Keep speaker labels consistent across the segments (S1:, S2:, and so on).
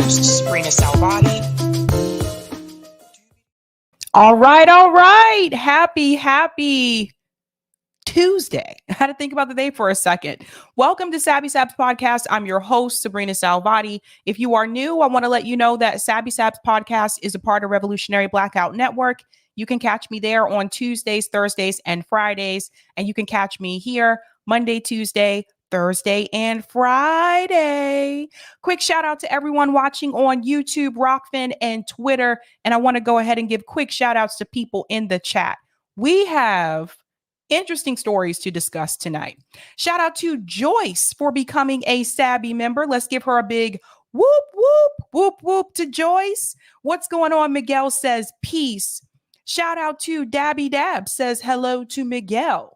S1: host, sabrinasalvati.
S2: All right. Happy Tuesday. I had to think about the day for a second. Welcome to Sabs podcast. I'm your host, Sabrina Salvati. If you are new, I want to let you know that Sabs podcast is a part of Revolutionary Blackout Network. You can catch me there on Tuesdays, Thursdays, and Fridays. And you can catch me here Monday, Tuesday, Thursday, and Friday. Quick shout out to everyone watching on YouTube, Rockfin, and Twitter. And I want to go ahead and give quick shout outs to people in the chat. We have interesting stories to discuss tonight. Shout out to Joyce for becoming a Sabby member. Let's give her a big whoop to Joyce. What's going on? Miguel says peace. Shout out to Dabby Dab says hello to Miguel.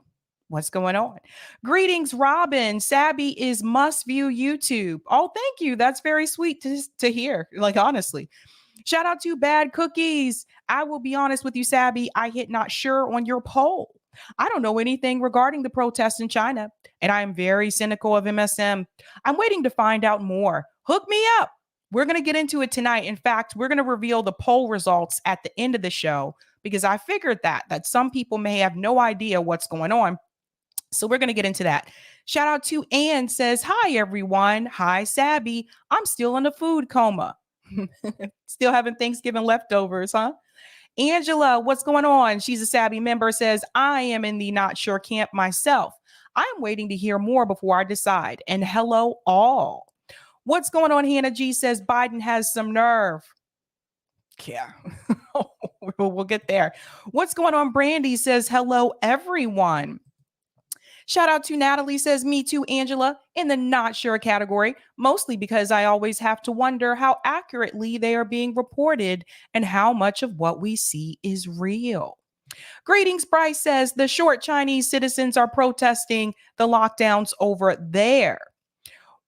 S2: What's going on? Greetings, Robin. Sabby is must view YouTube. Oh, thank you. That's very sweet to hear. Like, honestly. Shout out to Bad Cookies. I will be honest with you, Sabby. I hit not sure on your poll. I don't know anything regarding the protests in China, and I am very cynical of MSM. I'm waiting to find out more. Hook me up. We're going to get into it tonight. In fact, we're going to reveal the poll results at the end of the show because I figured that some people may have no idea what's going on. So we're going to get into that. Shout out to Ann says, hi, everyone. Hi, Sabby. I'm still in a food coma. Still having Thanksgiving leftovers, huh? Angela, what's going on? She's a Sabby member, says, I am in the not sure camp myself. I'm waiting to hear more before I decide. And hello, all. What's going on? Hannah G says, Biden has some nerve. Yeah, we'll get there. What's going on? Brandy says, hello, everyone. Shout out to Natalie says, me too, Angela, in the not sure category, mostly because I always have to wonder how accurately they are being reported and how much of what we see is real. Greetings, Bryce says, the short Chinese citizens are protesting the lockdowns over there.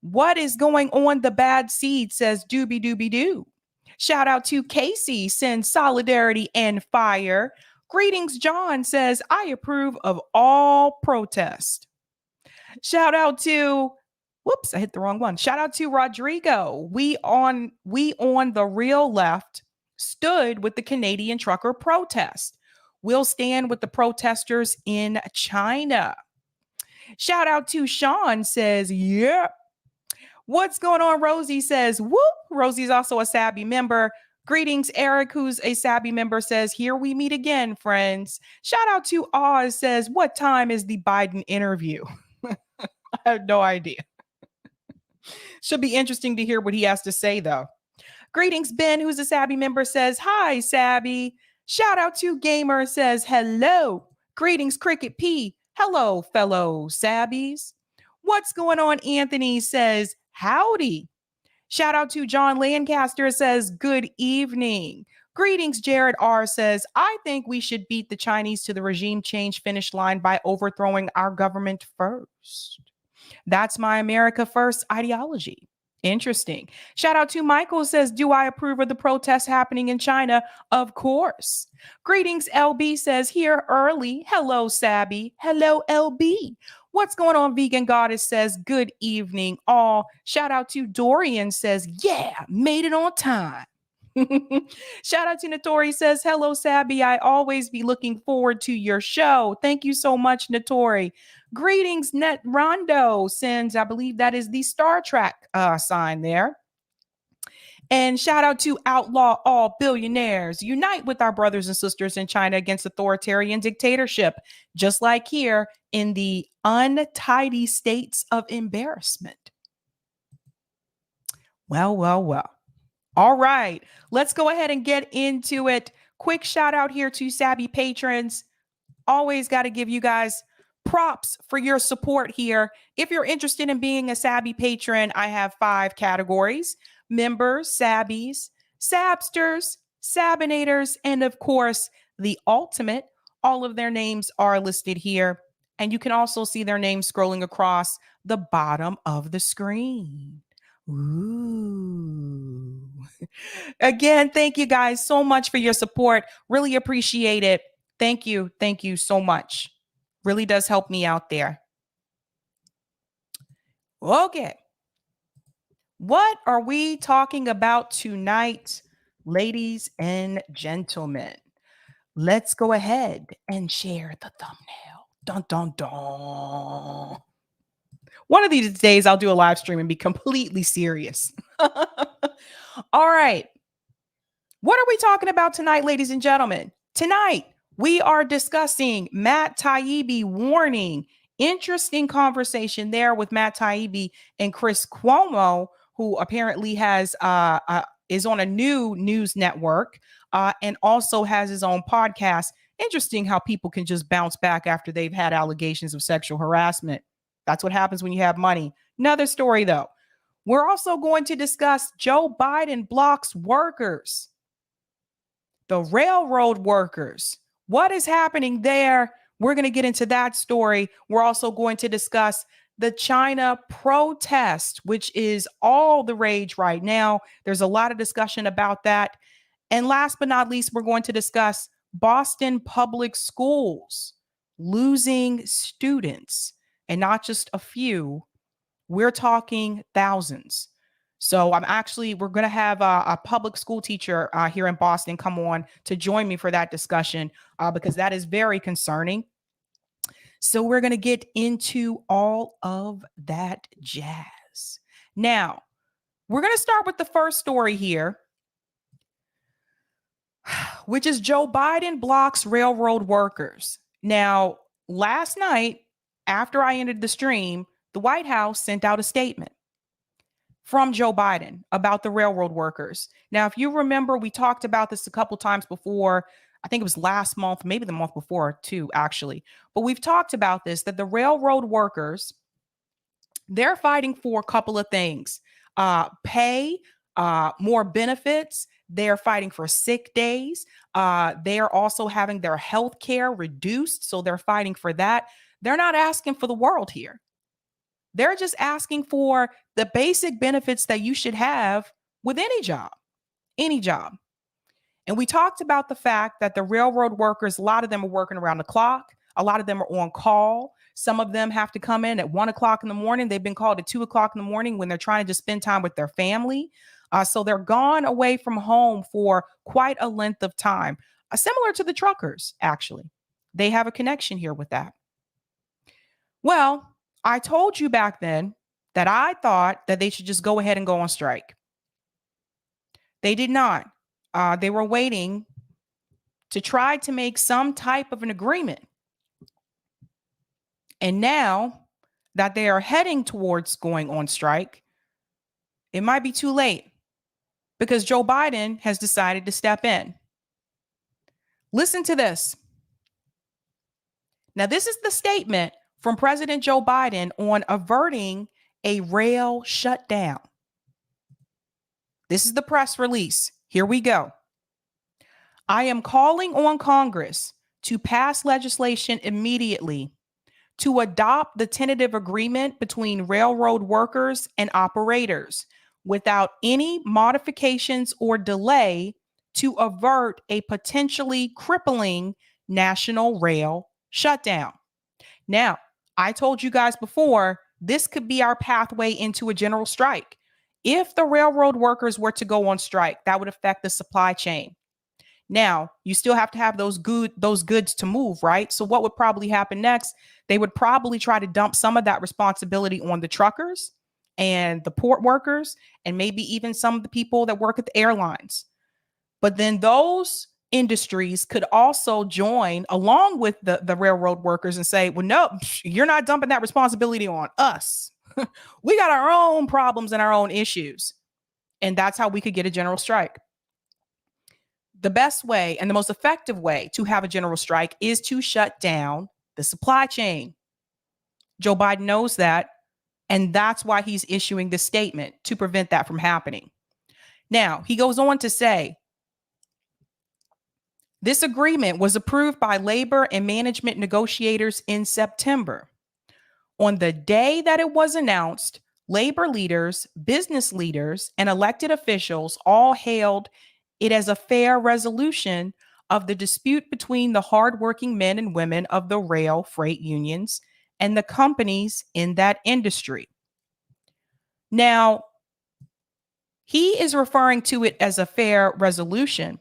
S2: What is going on? The bad seed says, doobie doo. Shout out to Casey, sends solidarity and fire. Greetings, John says, I approve of all protest. Shout out to, whoops, I hit the wrong one. Shout out to Rodrigo. We on the real left stood with the Canadian trucker protest. We'll stand with the protesters in China. Shout out to Sean says, yeah. What's going on? Rosie says, whoop. Rosie's also a Sabby member. Greetings, Eric, who's a Sabby member, says, here we meet again, friends. Shout out to Oz, says, what time is the Biden interview? I have no idea. Should be interesting to hear what he has to say, though. Greetings, Ben, who's a Sabby member, says, hi, Sabby. Shout out to Gamer, says, hello. Greetings, Cricket P. Hello, fellow Sabbies. What's going on? Anthony says, howdy. Shout out to John Lancaster, says, good evening. Greetings, Jared R. says, I think we should beat the Chinese to the regime change finish line by overthrowing our government first. That's my America First ideology. Interesting. Shout out to Michael, says, do I approve of the protests happening in China? Of course. Greetings, LB says, here early. Hello, Sabby. Hello, LB. What's going on? Vegan Goddess says, good evening, all. Shout out to Dorian, says, yeah, made it on time. Shout out to Notori, says, hello, Sabby. I always be looking forward to your show. Thank you so much, Notori. Greetings, Net Rondo sends, I believe that is the Star Trek sign there. And shout out to Outlaw All Billionaires. Unite with our brothers and sisters in China against authoritarian dictatorship, just like here in the untidy states of embarrassment. Well. All right, let's go ahead and get into it. Quick shout out here to Sabby patrons. Always got to give you guys props for your support here. If you're interested in being a Sabby patron, I have 5 categories: members, Sabbies, Sabsters, Sabinators, and of course, the ultimate. All of their names are listed here. And you can also see their names scrolling across the bottom of the screen. Ooh. Again, thank you guys so much for your support. Really appreciate it. Thank you. Thank you so much. Really does help me out there. Okay. What are we talking about tonight, ladies and gentlemen? Let's go ahead and share the thumbnail. Dun, dun, dun. One of these days, I'll do a live stream and be completely serious. All right. What are we talking about tonight, ladies and gentlemen? Tonight, we are discussing Matt Taibbi warning. Interesting conversation there with Matt Taibbi and Chris Cuomo, who apparently is on a new news network and also has his own podcast. Interesting how people can just bounce back after they've had allegations of sexual harassment. That's what happens when you have money. Another story, though. We're also going to discuss Joe Biden blocks workers. The railroad workers. What is happening there? We're going to get into that story. We're also going to discuss the China protest, which is all the rage right now. There's a lot of discussion about that. And last but not least, we're going to discuss Boston public schools losing students, and not just a few. We're talking thousands. So we're going to have a public school teacher here in Boston come on to join me for that discussion because that is very concerning. So we're going to get into all of that jazz. Now, we're going to start with the first story here, which is Joe Biden blocks railroad workers. Now, last night, after I ended the stream, the White House sent out a statement from Joe Biden about the railroad workers. Now, if you remember, we talked about this a couple times before. I think it was last month, maybe the month before too, actually. But we've talked about this, that the railroad workers, they're fighting for a couple of things. Pay, more benefits. They're fighting for sick days. They're also having their health care reduced. So they're fighting for that. They're not asking for the world here. They're just asking for the basic benefits that you should have with any job, any job. And we talked about the fact that the railroad workers, a lot of them are working around the clock. A lot of them are on call. Some of them have to come in at 1 o'clock in the morning. They've been called at 2 o'clock in the morning when they're trying to just spend time with their family. So they're gone away from home for quite a length of time, similar to the truckers, actually. They have a connection here with that. Well, I told you back then that I thought that they should just go ahead and go on strike. They did not. They were waiting to try to make some type of an agreement. And now that they are heading towards going on strike, it might be too late because Joe Biden has decided to step in. Listen to this. Now, this is the statement from President Joe Biden on averting a rail shutdown. This is the press release. Here we go. I am calling on Congress to pass legislation immediately to adopt the tentative agreement between railroad workers and operators without any modifications or delay to avert a potentially crippling national rail shutdown. Now, I told you guys before, this could be our pathway into a general strike. If the railroad workers were to go on strike, that would affect the supply chain. Now, you still have to have those goods to move, right? So what would probably happen next? They would probably try to dump some of that responsibility on the truckers and the port workers and maybe even some of the people that work at the airlines. But then those industries could also join along with the railroad workers and say, well, no, you're not dumping that responsibility on us. We got our own problems and our own issues. And that's how we could get a general strike. The best way and the most effective way to have a general strike is to shut down the supply chain. Joe Biden knows that, and that's why he's issuing this statement to prevent that from happening. Now, he goes on to say, this agreement was approved by labor and management negotiators in September. On the day that it was announced, labor leaders, business leaders, and elected officials all hailed it as a fair resolution of the dispute between the hardworking men and women of the rail freight unions and the companies in that industry. Now, He is referring to it as a fair resolution,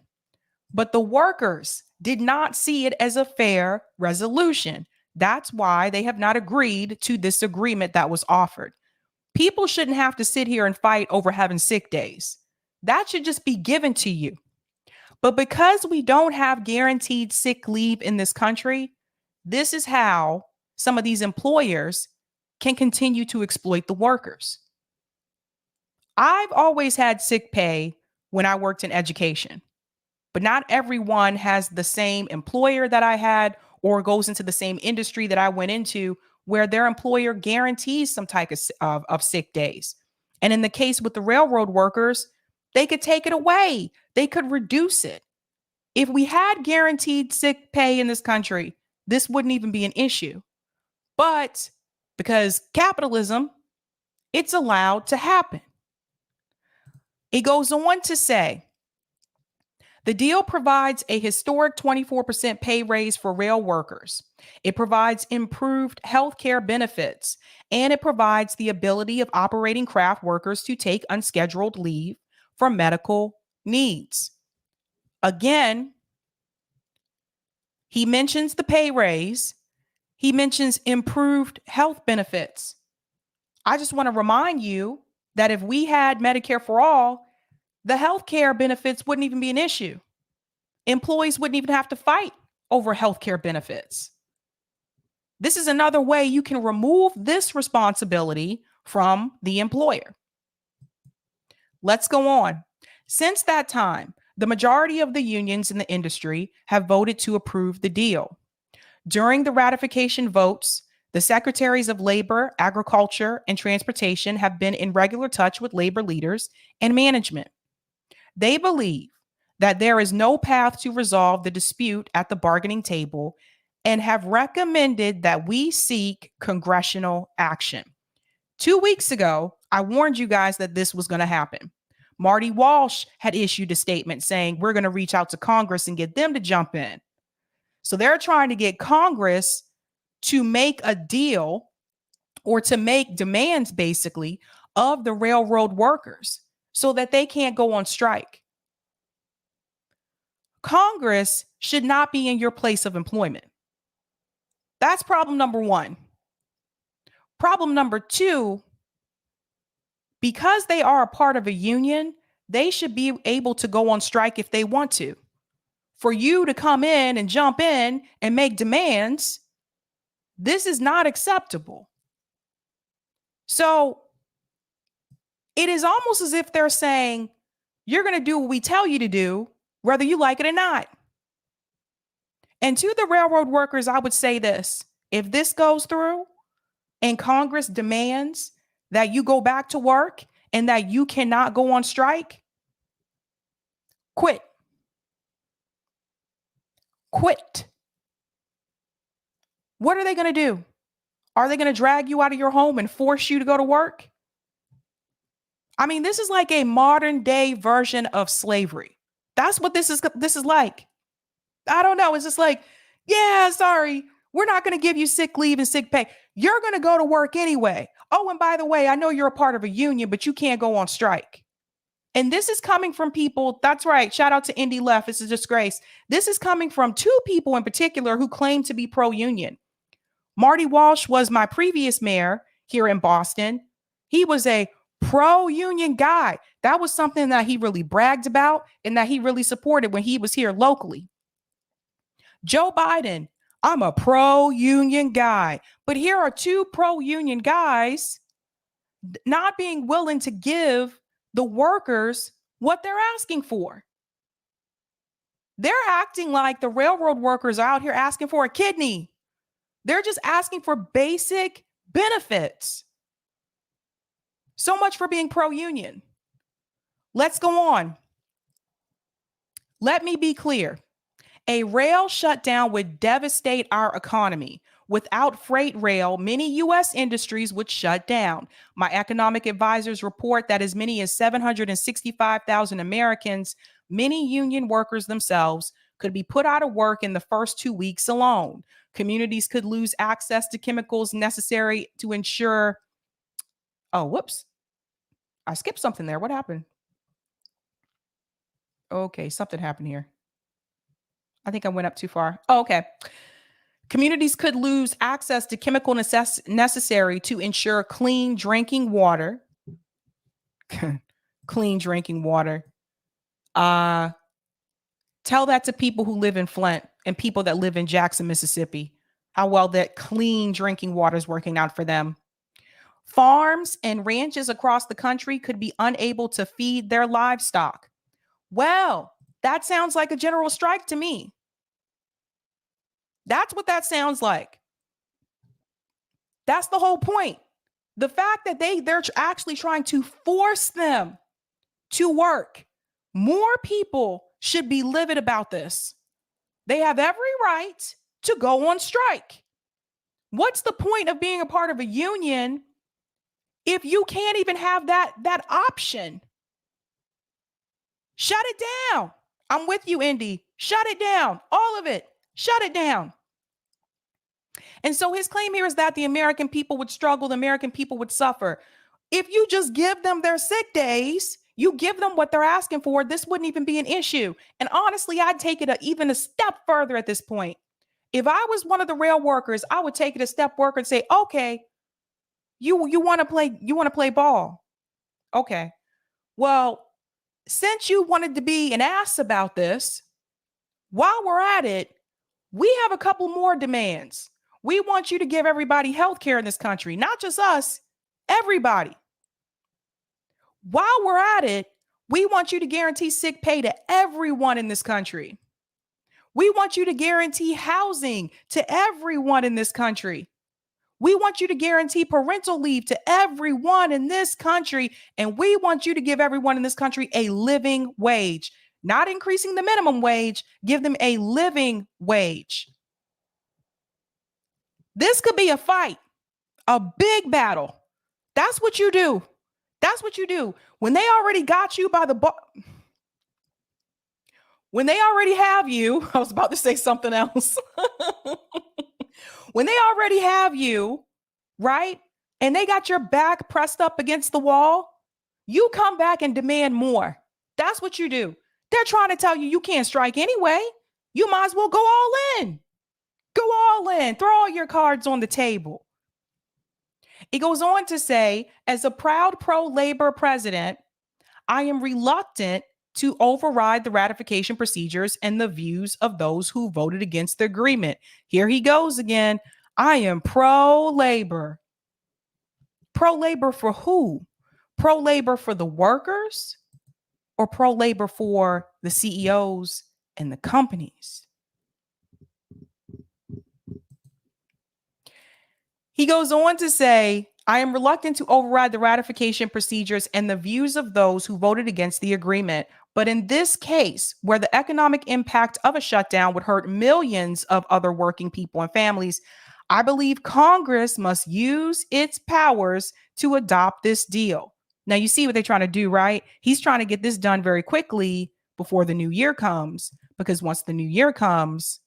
S2: but the workers did not see it as a fair resolution. That's why they have not agreed to this agreement that was offered. People shouldn't have to sit here and fight over having sick days. That should just be given to you. But because we don't have guaranteed sick leave in this country, this is how some of these employers can continue to exploit the workers. I've always had sick pay when I worked in education, but not everyone has the same employer that I had or goes into the same industry that I went into where their employer guarantees some type of sick days. And in the case with the railroad workers, they could take it away. They could reduce it. If we had guaranteed sick pay in this country, this wouldn't even be an issue. But because capitalism, it's allowed to happen. It goes on to say, the deal provides a historic 24% pay raise for rail workers. It provides improved healthcare benefits, and it provides the ability of operating craft workers to take unscheduled leave for medical needs. Again, he mentions the pay raise. He mentions improved health benefits. I just want to remind you that if we had Medicare for all, the healthcare benefits wouldn't even be an issue. Employees wouldn't even have to fight over healthcare benefits. This is another way you can remove this responsibility from the employer. Let's go on. Since that time, the majority of the unions in the industry have voted to approve the deal. During the ratification votes, the secretaries of Labor, Agriculture, and Transportation have been in regular touch with labor leaders and management. They believe that there is no path to resolve the dispute at the bargaining table and have recommended that we seek congressional action. 2 weeks ago, I warned you guys that this was going to happen. Marty Walsh had issued a statement saying we're going to reach out to Congress and get them to jump in. So they're trying to get Congress to make a deal or to make demands, basically, of the railroad workers so that they can't go on strike. Congress should not be in your place of employment. That's problem number one. Problem number two, because they are a part of a union, they should be able to go on strike if they want to. For you to come in and jump in and make demands, this is not acceptable. So it is almost as if they're saying, you're going to do what we tell you to do, whether you like it or not. And to the railroad workers, I would say this: if this goes through and Congress demands that you go back to work and that you cannot go on strike, quit. Quit. What are they going to do? Are they going to drag you out of your home and force you to go to work? I mean, this is like a modern day version of slavery. That's what this is like. I don't know. It's just like, yeah, sorry, we're not going to give you sick leave and sick pay. You're going to go to work anyway. Oh, and by the way, I know you're a part of a union, but you can't go on strike. And this is coming from people. That's right. Shout out to Indy Left. It's a disgrace. This is coming from two people in particular who claim to be pro-union. Marty Walsh was my previous mayor here in Boston. He was a pro-union guy. That was something that he really bragged about and that he really supported when he was here locally. Joe Biden, I'm a pro-union guy. But here are two pro-union guys not being willing to give the workers what they're asking for. They're acting like the railroad workers are out here asking for a kidney. They're just asking for basic benefits. So much for being pro-union. Let's go on. Let me be clear. A rail shutdown would devastate our economy. Without freight rail, many U.S. industries would shut down. My economic advisors report that as many as 765,000 Americans, many union workers themselves, could be put out of work in the first 2 weeks alone. Communities could lose access to chemicals necessary to ensure. Oh, whoops. I skipped something there. What happened? Okay, something happened here. I think I went up too far. Oh, okay. Communities could lose access to chemical necessary to ensure clean drinking water. Clean drinking water. Uh, Tell that to people who live in Flint and people that live in Jackson, Mississippi, how well that clean drinking water is working out for them. Farms and ranches across the country could be unable to feed their livestock. Well, that sounds like a general strike to me. That's what that sounds like. That's the whole point. The fact that they're actually trying to force them to work. More people should be livid about this. They have every right to go on strike. What's the point of being a part of a union if you can't even have that option? Shut it down. I'm with you, Indy. Shut it down. All of it. Shut it down. And so his claim here is that the American people would struggle, the American people would suffer. If you just give them their sick days, you give them what they're asking for, this wouldn't even be an issue. And honestly, I'd take it even a step further at this point. If I was one of the rail workers, I would take it a step further and say, okay, you want to play ball. Okay. Well, since you wanted to be an ass about this, while we're at it, we have a couple more demands. We want you to give everybody health care in this country, not just us, everybody. While we're at it, we want you to guarantee sick pay to everyone in this country. We want you to guarantee housing to everyone in this country. We want you to guarantee parental leave to everyone in this country. And we want you to give everyone in this country a living wage, not increasing the minimum wage, give them a living wage. This could be a fight, a big battle. That's what you do. That's what you do. When they already got you by the when they already have you, I was about to say something else. When they already have you, right? And they got your back pressed up against the wall, you come back and demand more. That's what you do. They're trying to tell you you can't strike anyway. You might as well go all in. Go all in. Throw all your cards on the table. It goes on to say, as a proud pro-labor president, I am reluctant to override the ratification procedures and the views of those who voted against the agreement. Here he goes again. I am pro-labor. Pro-labor for who? Pro-labor for the workers or pro-labor for the CEOs and the companies? He goes on to say, I am reluctant to override the ratification procedures and the views of those who voted against the agreement. But in this case, where the economic impact of a shutdown would hurt millions of other working people and families, I believe Congress must use its powers to adopt this deal. Now, you see what they're trying to do, right? He's trying to get this done very quickly before the new year comes, because once the new year comes,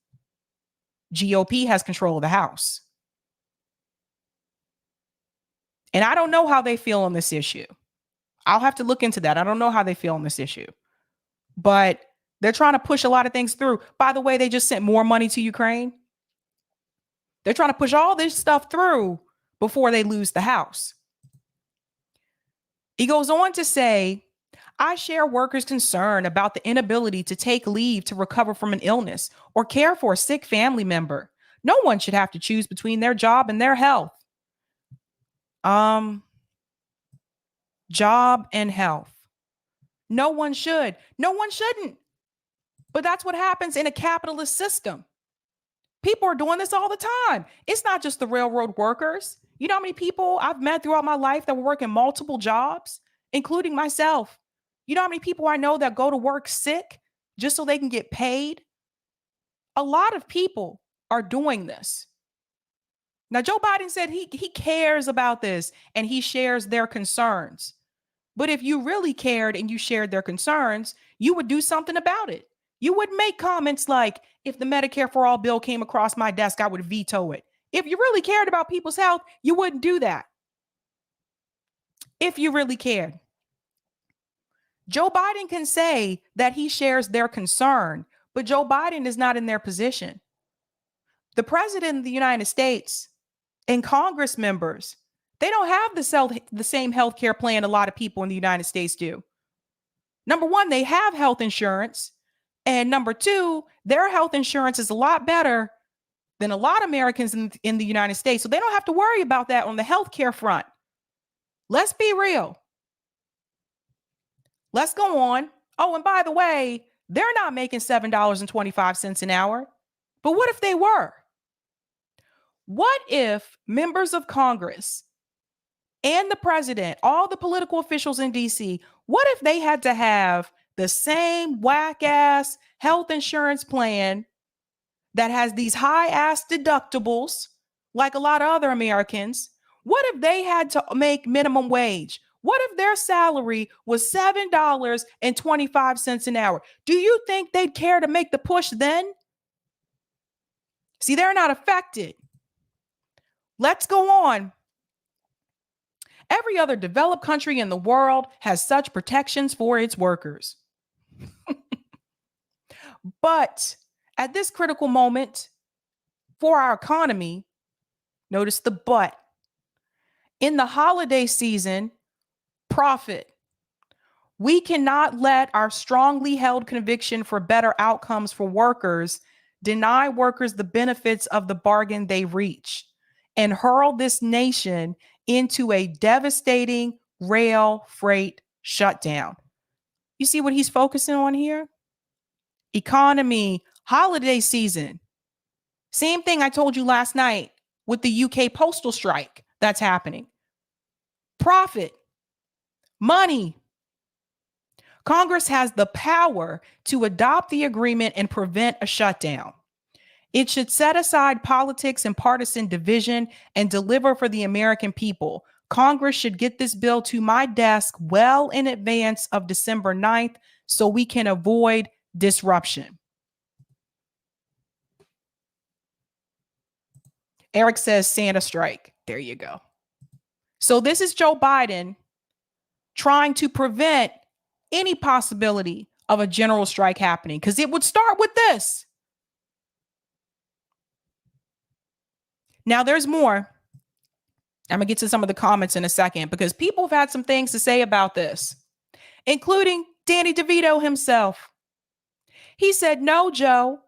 S2: GOP has control of the House. And I don't know how they feel on this issue. I'll have to look into that. I don't know how they feel on this issue. But they're trying to push a lot of things through. By the way, they just sent more money to Ukraine. They're trying to push all this stuff through before they lose the House. He goes on to say, I share workers' concern about the inability to take leave to recover from an illness or care for a sick family member. No one should have to choose between their job and their health. Job and health. No one should. No one shouldn't. But that's what happens in a capitalist system. People are doing this all the time. It's not just the railroad workers. You know how many people I've met throughout my life that were working multiple jobs, including myself? You know how many people I know that go to work sick just so they can get paid? A lot of people are doing this. Now, Joe Biden said he cares about this and he shares their concerns. But if you really cared and you shared their concerns, you would do something about it. You would make comments like, if the Medicare for All bill came across my desk, I would veto it. If you really cared about people's health, you wouldn't do that. If you really cared. Joe Biden can say that he shares their concern, but Joe Biden is not in their position. The president of the United States and Congress members, they don't have the same health care plan a lot of people in the United States do. Number one, they have health insurance. And number two, their health insurance is a lot better than a lot of Americans in the United States. So they don't have to worry about that on the healthcare front. Let's be real. Let's go on. Oh, and by the way, they're not making $7.25 an hour. But what if they were? What if members of Congress and the president, all the political officials in DC, what if they had to have the same whack ass health insurance plan that has these high ass deductibles like a lot of other Americans? What if they had to make minimum wage? What if their salary was $7.25 an hour? Do you think they'd care to make the push then? See, they're not affected. Let's go on. Every other developed country in the world has such protections for its workers. But at this critical moment for our economy, notice the but. In the holiday season, profit. We cannot let our strongly held conviction for better outcomes for workers deny workers the benefits of the bargain they reached and hurl this nation into a devastating rail freight shutdown. You see what he's focusing on here? Economy, holiday season. Same thing I told you last night with the UK postal strike that's happening. Profit, money. Congress has the power to adopt the agreement and prevent a shutdown. It should set aside politics and partisan division and deliver for the American people. Congress should get this bill to my desk well in advance of December 9th so we can avoid disruption. Eric says Santa strike. There you go. So this is Joe Biden trying to prevent any possibility of a general strike happening because it would start with this. Now, there's more. I'm going to get to some of the comments in a second because people have had some things to say about this, including Danny DeVito himself. He said, no, Joe,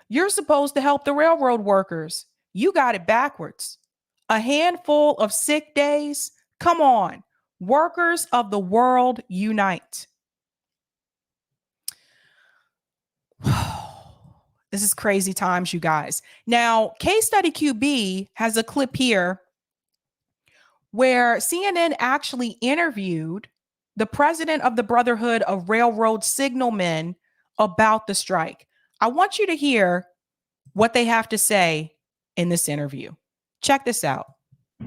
S2: you're supposed to help the railroad workers. You got it backwards. A handful of sick days. Come on. Workers of the world unite. This is crazy times, you guys. Now, Case Study QB has a clip here where CNN actually interviewed the president of the Brotherhood of Railroad Signalmen about the strike. I want you to hear what they have to say in this interview. Check this out.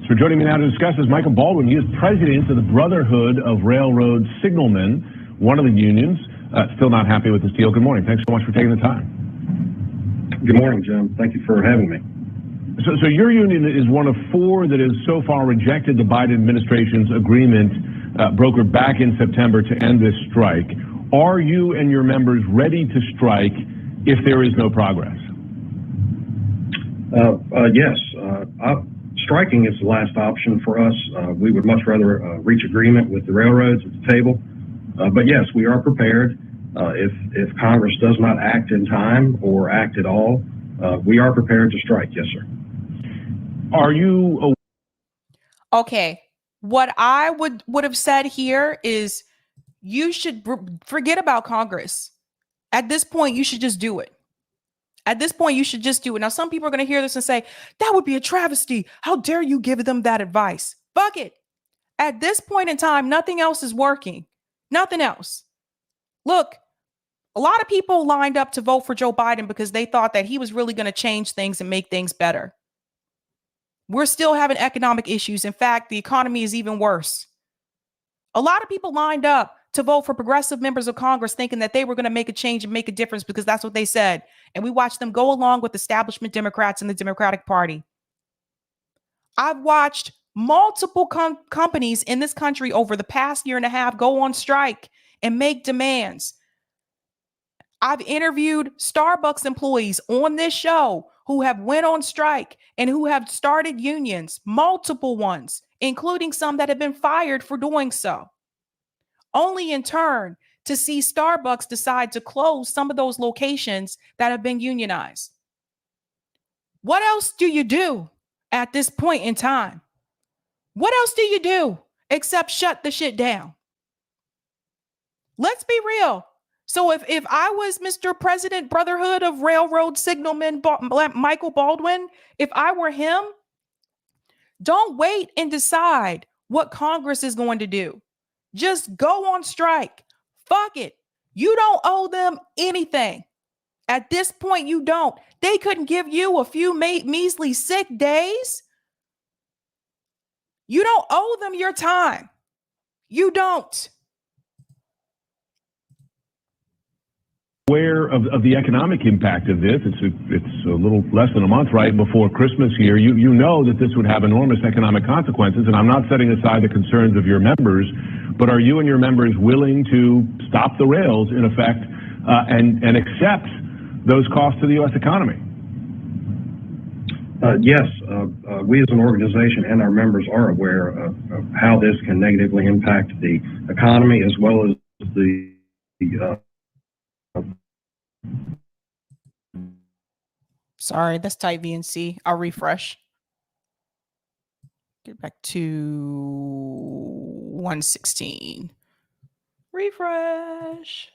S1: So joining me now to discuss is Michael Baldwin. He is president of the Brotherhood of Railroad Signalmen, one of the unions. Still not happy with this deal. Good morning. Thanks so much for taking the time.
S3: Good morning, Jim. Thank you for having me.
S1: So your union is one of four that has so far rejected the Biden administration's agreement brokered back in September to end this strike. Are you and your members ready to strike if there is no progress?
S3: Yes. Striking is the last option for us. We would much rather reach agreement with the railroads at the table. But yes, we are prepared. If Congress does not act in time or act at all, we are prepared to strike. Yes, sir.
S1: Are you
S2: okay? What I would have said here is you should forget about Congress. At this point, you should just do it. At this point, you should just do it. Now, some people are going to hear this and say, that would be a travesty. How dare you give them that advice? Fuck it. At this point in time, nothing else is working. Nothing else. Look, a lot of people lined up to vote for Joe Biden because they thought that he was really going to change things and make things better. We're still having economic issues. In fact, the economy is even worse. A lot of people lined up to vote for progressive members of Congress thinking that they were going to make a change and make a difference because that's what they said. And we watched them go along with establishment Democrats in the Democratic Party. I've watched multiple companies in this country over the past year and a half go on strike and make demands. I've interviewed Starbucks employees on this show who have went on strike and who have started unions, multiple ones, including some that have been fired for doing so. Only in turn to see Starbucks decide to close some of those locations that have been unionized. What else do you do at this point in time? What else do you do except shut the shit down? Let's be real. So if I was Mr. President Brotherhood of Railroad Signalman Michael Baldwin, if I were him, don't wait and decide what Congress is going to do. Just go on strike. Fuck it. You don't owe them anything. At this point, you don't. They couldn't give you a few measly sick days. You don't owe them your time. You don't.
S1: Aware of the economic impact of this. It's a little less than a month right before Christmas here. You know that this would have enormous economic consequences, and I'm not setting aside the concerns of your members, but are you and your members willing to stop the rails in effect and accept those costs to the U.S. economy?
S3: Yes, we as an organization and our members are aware of how this can negatively impact the economy as well as the
S2: Sorry, that's type VNC. I'll refresh. Get back to 116. Refresh.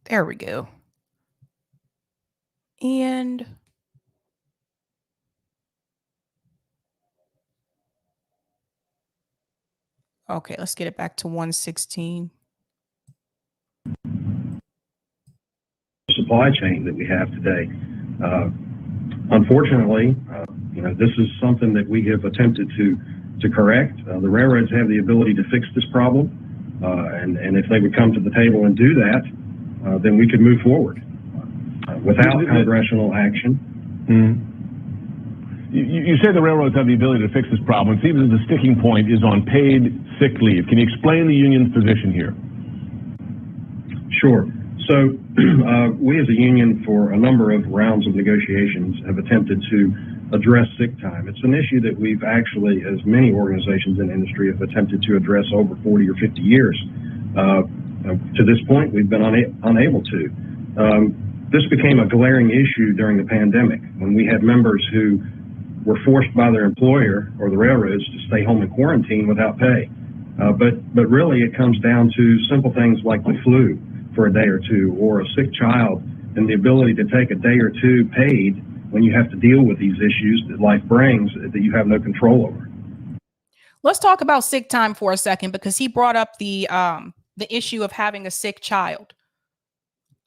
S2: There we go. And okay, let's get it back to 116.
S3: Supply chain that we have today. Unfortunately, this is something that we have attempted to correct. The railroads have the ability to fix this problem, and if they would come to the table and do that, then we could move forward. Without congressional action.
S1: You say the railroads have the ability to fix this problem. It seems that the sticking point is on paid sick leave. Can you explain the union's position here?
S3: Sure. So we as a union, for a number of rounds of negotiations, have attempted to address sick time. It's an issue that we've actually, as many organizations in the industry, have attempted to address over 40 or 50 years. To this point, we've been unable to. This became a glaring issue during the pandemic when we had members who were forced by their employer or the railroads to stay home in quarantine without pay. But really, it comes down to simple things like the flu for a day or two, or a sick child, and the ability to take a day or two paid when you have to deal with these issues that life brings that you have no control over.
S2: Let's talk about sick time for a second, because he brought up the issue of having a sick child.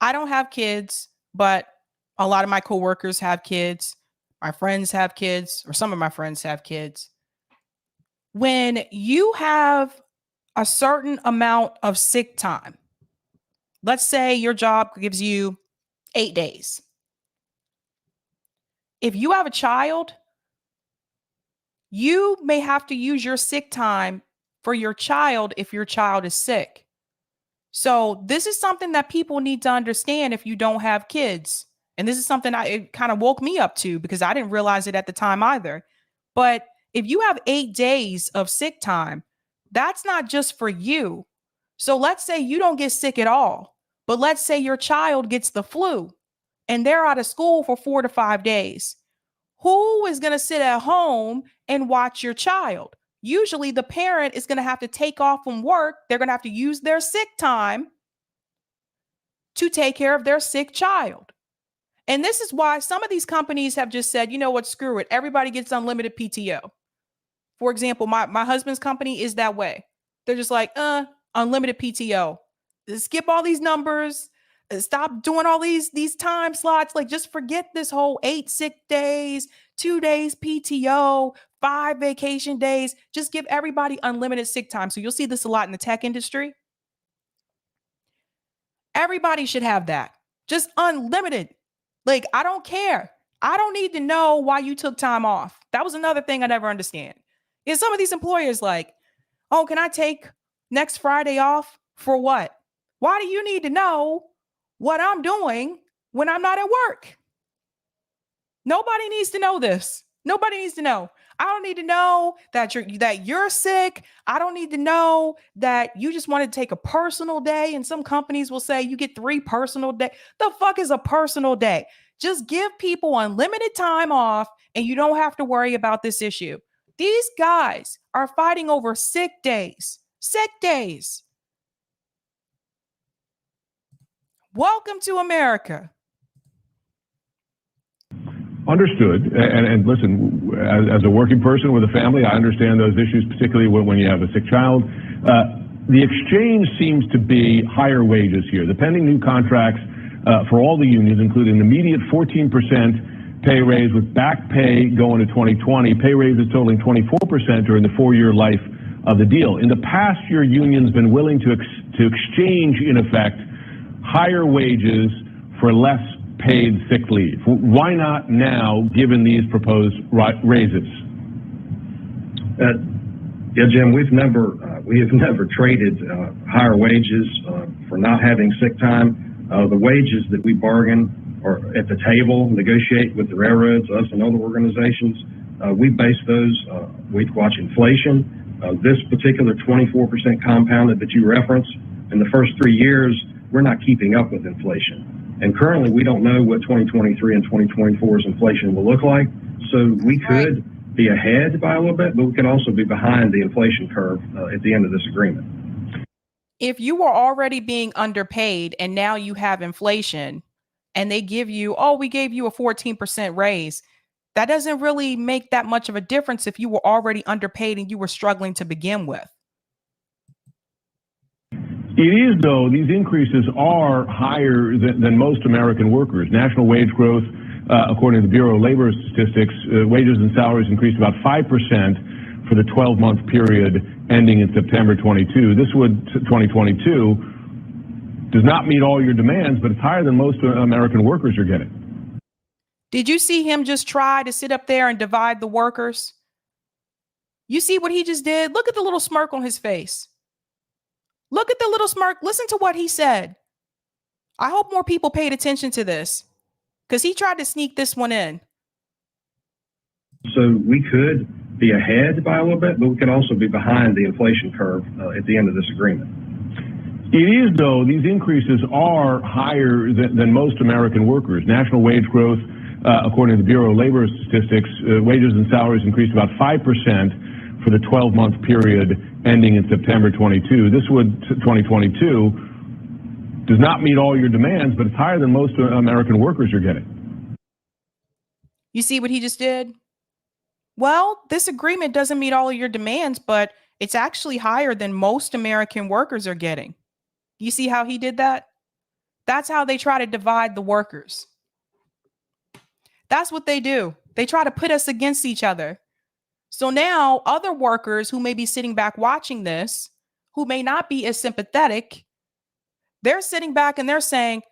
S2: I don't have kids, but a lot of my coworkers have kids. My friends have kids, or some of my friends have kids. When you have a certain amount of sick time, let's say your job gives you 8 days. If you have a child, you may have to use your sick time for your child if your child is sick. So this is something that people need to understand if you don't have kids. And this is something it kind of woke me up to, because I didn't realize it at the time either. But if you have 8 days of sick time, that's not just for you. So let's say you don't get sick at all, but let's say your child gets the flu and they're out of school for 4 to 5 days. Who is going to sit at home and watch your child? Usually the parent is going to have to take off from work. They're going to have to use their sick time to take care of their sick child. And this is why some of these companies have just said, you know what, screw it. Everybody gets unlimited PTO. For example, my husband's company is that way. They're just like, unlimited PTO. Skip all these numbers. Stop doing all these time slots. Like, just forget this whole 8 sick days, 2 days PTO, 5 vacation days. Just give everybody unlimited sick time. So you'll see this a lot in the tech industry. Everybody should have that. Just unlimited. Like, I don't care. I don't need to know why you took time off. That was another thing I never understand. Is some of these employers like, oh, can I take next Friday off for what? Why do you need to know what I'm doing when I'm not at work? Nobody needs to know this. Nobody needs to know. I don't need to know that you're sick. I don't need to know that you just want to take a personal day. And some companies will say you get 3 personal days. The fuck is a personal day? Just give people unlimited time off and you don't have to worry about this issue. These guys are fighting over sick days. Sick days. Welcome to America.
S1: Understood. And listen, as a working person with a family, I understand those issues, particularly when you have a sick child. The exchange seems to be higher wages here. The pending new contracts for all the unions include an immediate 14% pay raise with back pay going to 2020. Pay raises totaling 24% during the 4-year life of the deal. In the past, your union's been willing to exchange, in effect, higher wages for less paid sick leave. Why not now, given these proposed raises?
S3: Yeah, Jim, we have never traded higher wages for not having sick time. The wages that we bargain or at the table, negotiate with the railroads, us and other organizations, we base those, we watch inflation. This particular 24% compounded that you referenced, in the first 3 years, we're not keeping up with inflation. And currently, we don't know what 2023 and 2024's inflation will look like. So we could be ahead by a little bit, but we could also be behind the inflation curve at the end of this agreement.
S2: If you were already being underpaid and now you have inflation and they give you, oh, we gave you a 14% raise, that doesn't really make that much of a difference if you were already underpaid and you were struggling to begin with.
S1: It is, though, these increases are higher than most American workers. National wage growth, according to the Bureau of Labor Statistics, wages and salaries increased about 5% for the 12-month period ending in September 2022. Does not meet all your demands, but it's higher than most American workers are getting.
S2: Did you see him just try to sit up there and divide the workers? You see what he just did? Look at the little smirk on his face. Look at the little smirk. Listen to what he said. I hope more people paid attention to this because he tried to sneak this one in.
S3: So we could be ahead by a little bit, but we could also be behind the inflation curve at the end of this agreement.
S1: It is, though, these increases are higher than most American workers. National wage growth, according to the Bureau of Labor Statistics, wages and salaries increased about 5% for the 12-month period ending in September 2022. Does not meet all your demands, but it's higher than most American workers are getting.
S2: You see what he just did? Well, this agreement doesn't meet all of your demands, but it's actually higher than most American workers are getting. You see how he did that? That's how they try to divide the workers. That's what they do. They try to put us against each other. So now other workers who may be sitting back watching this, who may not be as sympathetic, they're sitting back and they're saying,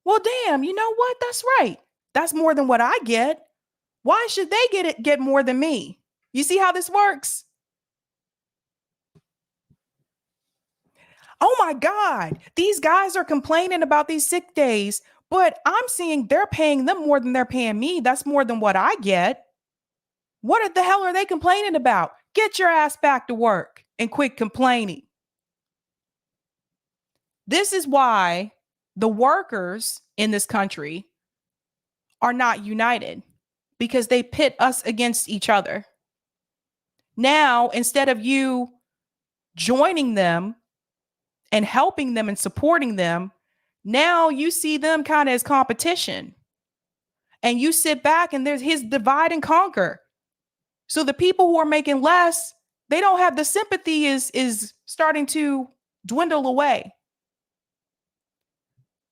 S2: well, damn, you know what? That's right. That's more than what I get. Why should they get more than me? You see how this works? Oh my God, these guys are complaining about these sick days, but I'm seeing they're paying them more than they're paying me. That's more than what I get. What the hell are they complaining about? Get your ass back to work and quit complaining. This is why the workers in this country are not united, because they pit us against each other. Now, instead of you joining them and helping them and supporting them, now you see them kind of as competition. And you sit back and there's his divide and conquer. So the people who are making less, they don't have the sympathy is starting to dwindle away.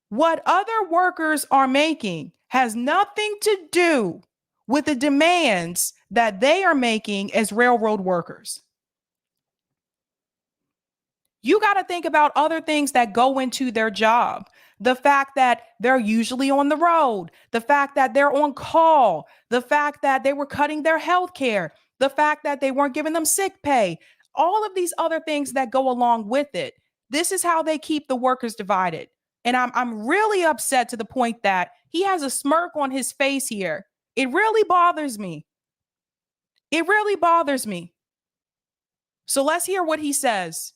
S2: What other workers are making has nothing to do with the demands that they are making as railroad workers. You got to think about other things that go into their job. the fact that they're usually on the road, the fact that they're on call, the fact that they were cutting their health care, the fact that they weren't giving them sick pay, all of these other things that go along with it. This is how they keep the workers divided. And I'm really upset to the point that he has a smirk on his face here. It really bothers me. It really bothers me. So let's hear what he says.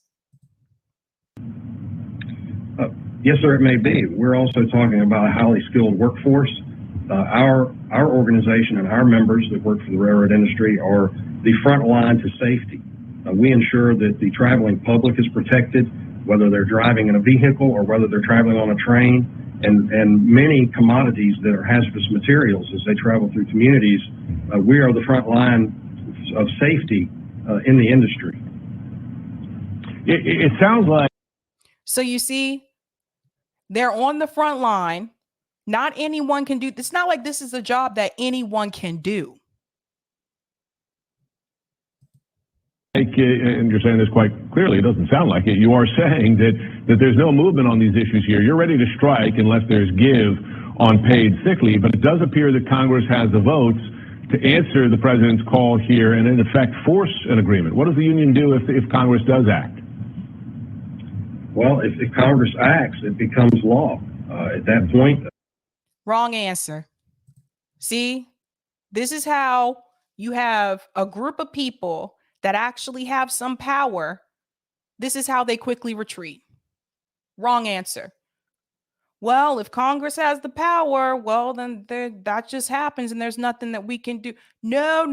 S3: Yes, sir, it may be. We're also talking about a highly skilled workforce. Our organization and our members that work for the railroad industry are the front line to safety. We ensure that the traveling public is protected, whether they're driving in a vehicle or whether they're traveling on a train, and many commodities that are hazardous materials as they travel through communities. We are the front line of safety in the industry.
S1: It sounds like.
S2: So you see, they're on the front line. Not anyone can do. It's not like this is a job that anyone can do.
S1: And you're saying this quite clearly. It doesn't sound like it. You are saying that there's no movement on these issues here. You're ready to strike unless there's give on paid sick leave. But it does appear that Congress has the votes to answer the president's call here and, in effect, force an agreement. What does the union do if Congress does act?
S3: Well, if Congress acts, it becomes law. At that point.
S2: Wrong answer. See, this is how you have a group of people that actually have some power. This is how they quickly retreat. Wrong answer. Well, if Congress has the power, well, then that just happens and there's nothing that we can do. No.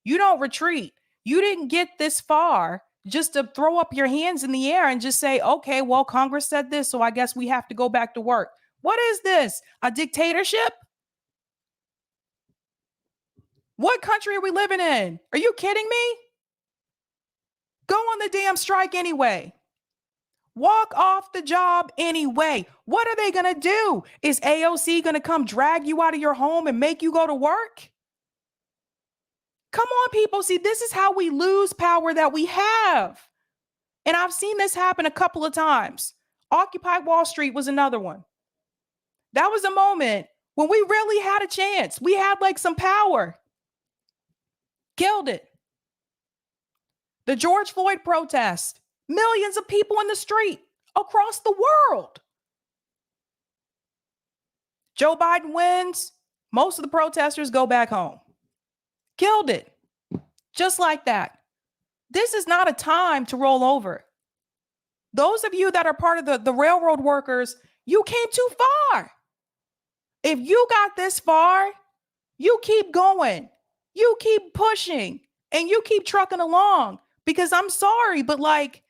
S2: You don't retreat. You didn't get this far just to throw up your hands in the air and just say, okay, well, Congress said this, so I guess we have to go back to work. What is this? A dictatorship? What country are we living in? Are you kidding me? Go on the damn strike anyway. Walk off the job anyway. What are they going to do? Is AOC going to come drag you out of your home and make you go to work? Come on, people. See, this is how we lose power that we have. And I've seen this happen a couple of times. Occupy Wall Street was another one. That was a moment when we really had a chance. We had like some power. Killed it. The George Floyd protest. Millions of people in the street across the world. Joe Biden wins. Most of the protesters go back home. Killed it. Just like that. This is not a time to roll over. Those of you that are part of the railroad workers, you came too far. If you got this far, you keep going. You keep pushing and you keep trucking along, because I'm sorry, but like,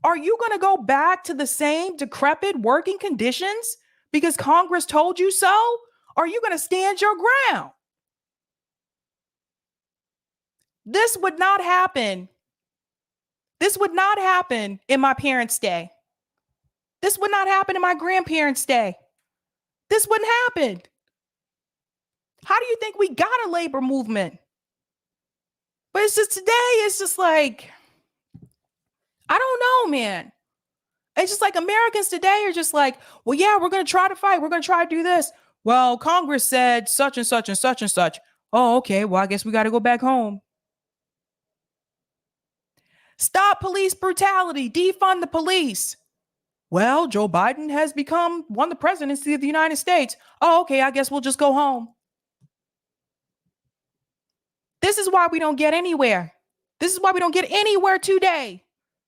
S2: are you going to go back to the same decrepit working conditions because Congress told you so? Or are you going to stand your ground? This would not happen. This would not happen in my parents' day. This would not happen in my grandparents' day. This wouldn't happen. How do you think we got a labor movement? But it's just today, it's just like, I don't know, man. It's just like Americans today are just like, well, yeah, we're going to try to fight. We're going to try to do this. Well, Congress said such and such and such and such. Oh, okay. Well, I guess we got to go back home. Stop police brutality. Defund the police. Well, Joe Biden has won the presidency of the United States. Oh, okay. I guess we'll just go home. This is why we don't get anywhere. This is why we don't get anywhere today.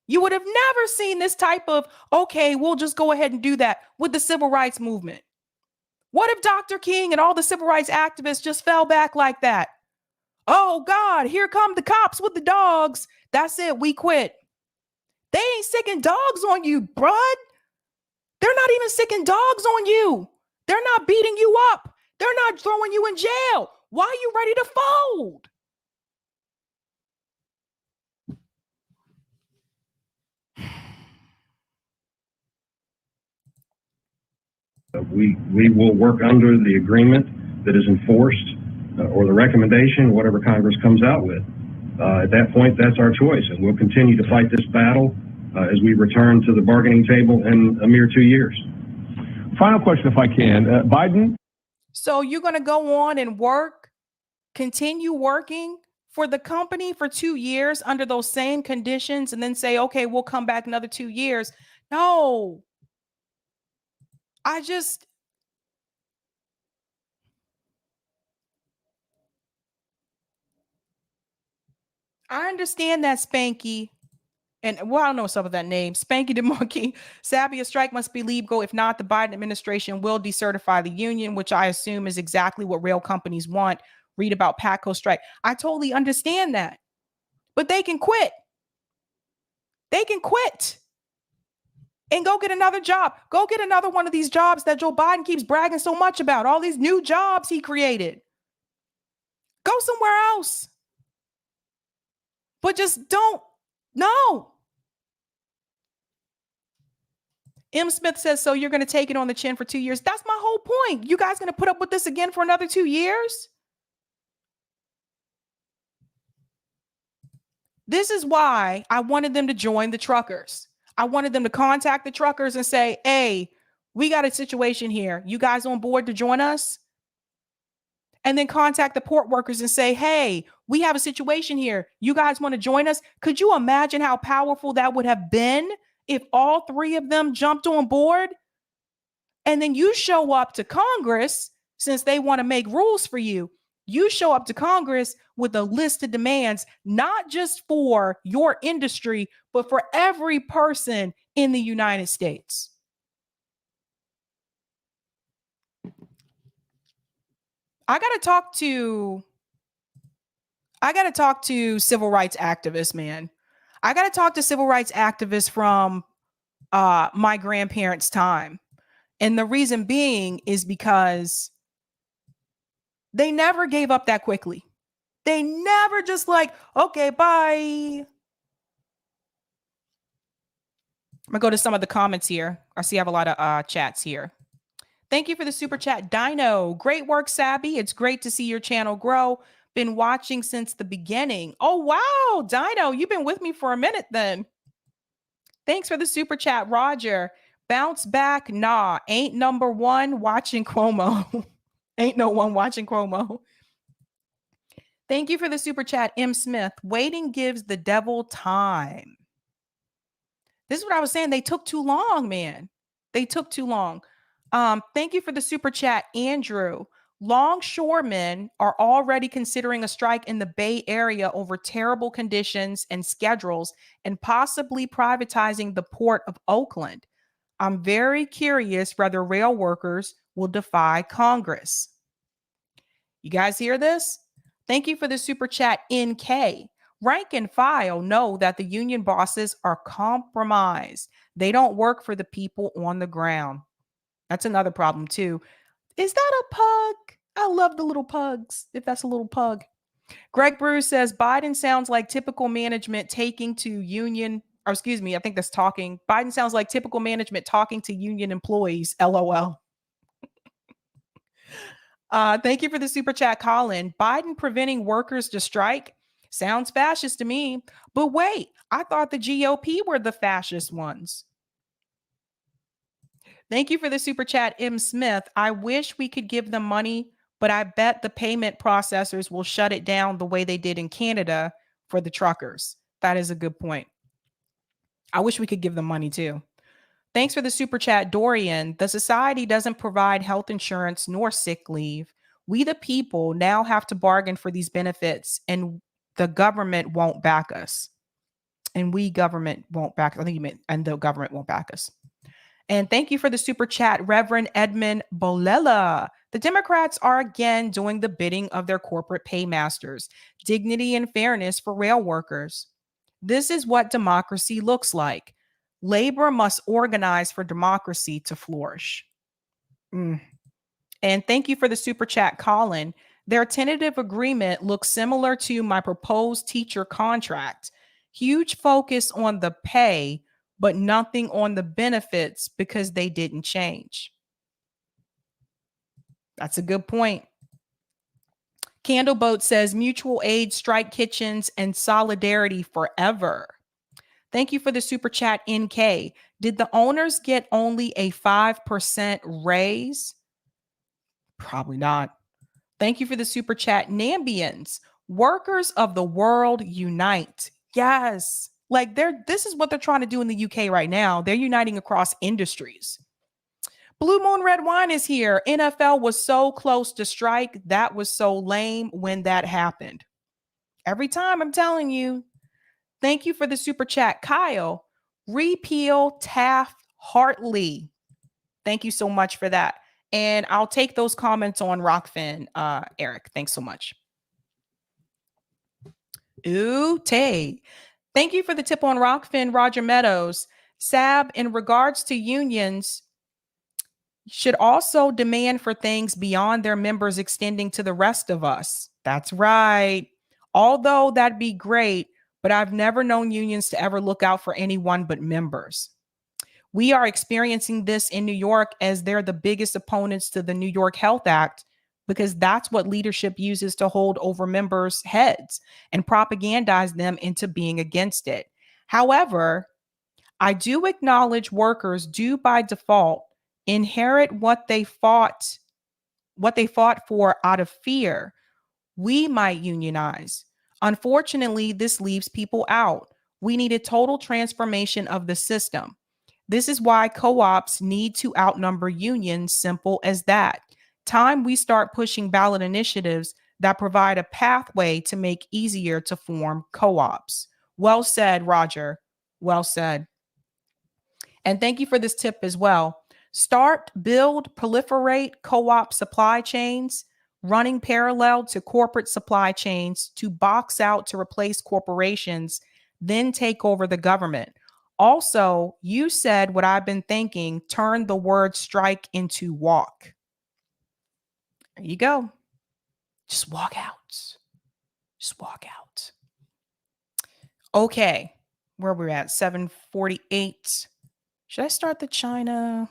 S2: You would have never seen this type of, okay, we'll just go ahead and do that with the civil rights movement. What if Dr. King and all the civil rights activists just fell back like that? Oh, God, here come the cops with the dogs. That's it. We quit. They ain't sicking dogs on you, bruh. They're not even sicking dogs on you. They're not beating you up. They're not throwing you in jail. Why are you ready to fold?
S3: We will work under the agreement that is enforced or the recommendation, whatever Congress comes out with. At that point, that's our choice, and we'll continue to fight this battle as we return to the bargaining table in a mere 2 years.
S1: Final question, if I can. Biden?
S2: So you're going to go on and continue working for the company for 2 years under those same conditions and then say, okay, we'll come back another 2 years. No. I understand that, Spanky. And well, I don't know some of that name. Spanky the Monkey. Sabby, a strike must be legal. If not, the Biden administration will decertify the union, which I assume is exactly what rail companies want. Read about PATCO strike. I totally understand that. But they can quit. They can quit and go get another job. Go get another one of these jobs that Joe Biden keeps bragging so much about. All these new jobs he created. Go somewhere else. But just don't. No. M. Smith says, so you're going to take it on the chin for 2 years. That's my whole point. You guys going to put up with this again for another 2 years? This is why I wanted them to join the truckers. I wanted them to contact the truckers and say, hey, we got a situation here. You guys on board to join us? And then contact the port workers and say, hey, we have a situation here. You guys want to join us? Could you imagine how powerful that would have been if all three of them jumped on board? And then you show up to Congress, since they want to make rules for you. You show up to Congress with a list of demands, not just for your industry, but for every person in the United States. I got to talk to civil rights activists, man. I got to talk to civil rights activists from my grandparents' time. And the reason being is because they never gave up that quickly. They never just like, okay, bye. I'm going to go to some of the comments here. I see I have a lot of chats here. Thank you for the super chat, Dino. Great work, Sabby. It's great to see your channel grow. Been watching since the beginning. Oh, wow, Dino, you've been with me for a minute then. Thanks for the super chat, Roger. Bounce back, nah. Ain't number one watching Cuomo. Ain't no one watching Cuomo. Thank you for the super chat, M. Smith. Waiting gives the devil time. This is what I was saying. They took too long, man. They took too long. Thank you for the super chat, Andrew. Longshoremen are already considering a strike in the Bay Area over terrible conditions and schedules and possibly privatizing the port of Oakland. I'm very curious whether rail workers will defy Congress. You guys hear this? Thank you for the super chat, NK. Rank and file know that the union bosses are compromised. They don't work for the people on the ground. That's another problem too. Is that a pug? I love the little pugs, if that's a little pug. Greg Bruce says Biden sounds like typical management taking to union, or excuse me, I think that's talking. Biden sounds like typical management talking to union employees. LOL. Thank you for the super chat, Colin. Biden preventing workers to strike sounds fascist to me. But wait, I thought the GOP were the fascist ones. Thank you for the super chat, M. Smith. I wish we could give them money, but I bet the payment processors will shut it down the way they did in Canada for the truckers. That is a good point. I wish we could give them money too. Thanks for the super chat, Dorian. The society doesn't provide health insurance nor sick leave. We, the people, now have to bargain for these benefits, and the government won't back us. And we government won't back. I think you meant, and the government won't back us. And thank you for the super chat, Reverend Edmund Bolela. The Democrats are again doing the bidding of their corporate paymasters. Dignity and fairness for rail workers. This is what democracy looks like. Labor must organize for democracy to flourish. And thank you for the super chat, Colin. Their tentative agreement looks similar to my proposed teacher contract. Huge focus on the pay, but nothing on the benefits because they didn't change. That's a good point. Candleboat says mutual aid, strike kitchens, and solidarity forever. Thank you for the super chat, NK. Did the owners get only a 5% raise? Probably not. Thank you for the super chat, Nambians. Workers of the world unite. Yes. Like this is what they're trying to do in the UK right now. They're uniting across industries. Blue Moon Red Wine is here. NFL was so close to strike. That was so lame when that happened. Every time, I'm telling you. Thank you for the super chat, Kyle. Repeal Taft-Hartley. Thank you so much for that. And I'll take those comments on Rockfin, Eric. Thanks so much. Ooh, Tay. Thank you for the tip on Rockfin, Roger Meadows. Sab, in regards to unions, should also demand for things beyond their members extending to the rest of us. That's right. Although that'd be great, but I've never known unions to ever look out for anyone but members. We are experiencing this in New York as they're the biggest opponents to the New York Health Act, because that's what leadership uses to hold over members' heads and propagandize them into being against it. However, I do acknowledge workers do by default inherit what they fought for out of fear. We might unionize. Unfortunately, this leaves people out. We need a total transformation of the system. This is why co-ops need to outnumber unions, simple as that. Time we start pushing ballot initiatives that provide a pathway to make easier to form co-ops. Well said, Roger. Well said. And thank you for this tip as well. Start, build, proliferate co-op supply chains, running parallel to corporate supply chains to box out to replace corporations, then take over the government. Also, you said what I've been thinking, turn the word strike into walk. There you go. Just walk out. Just walk out. Okay, where we're at, 7:48. Should I start the China?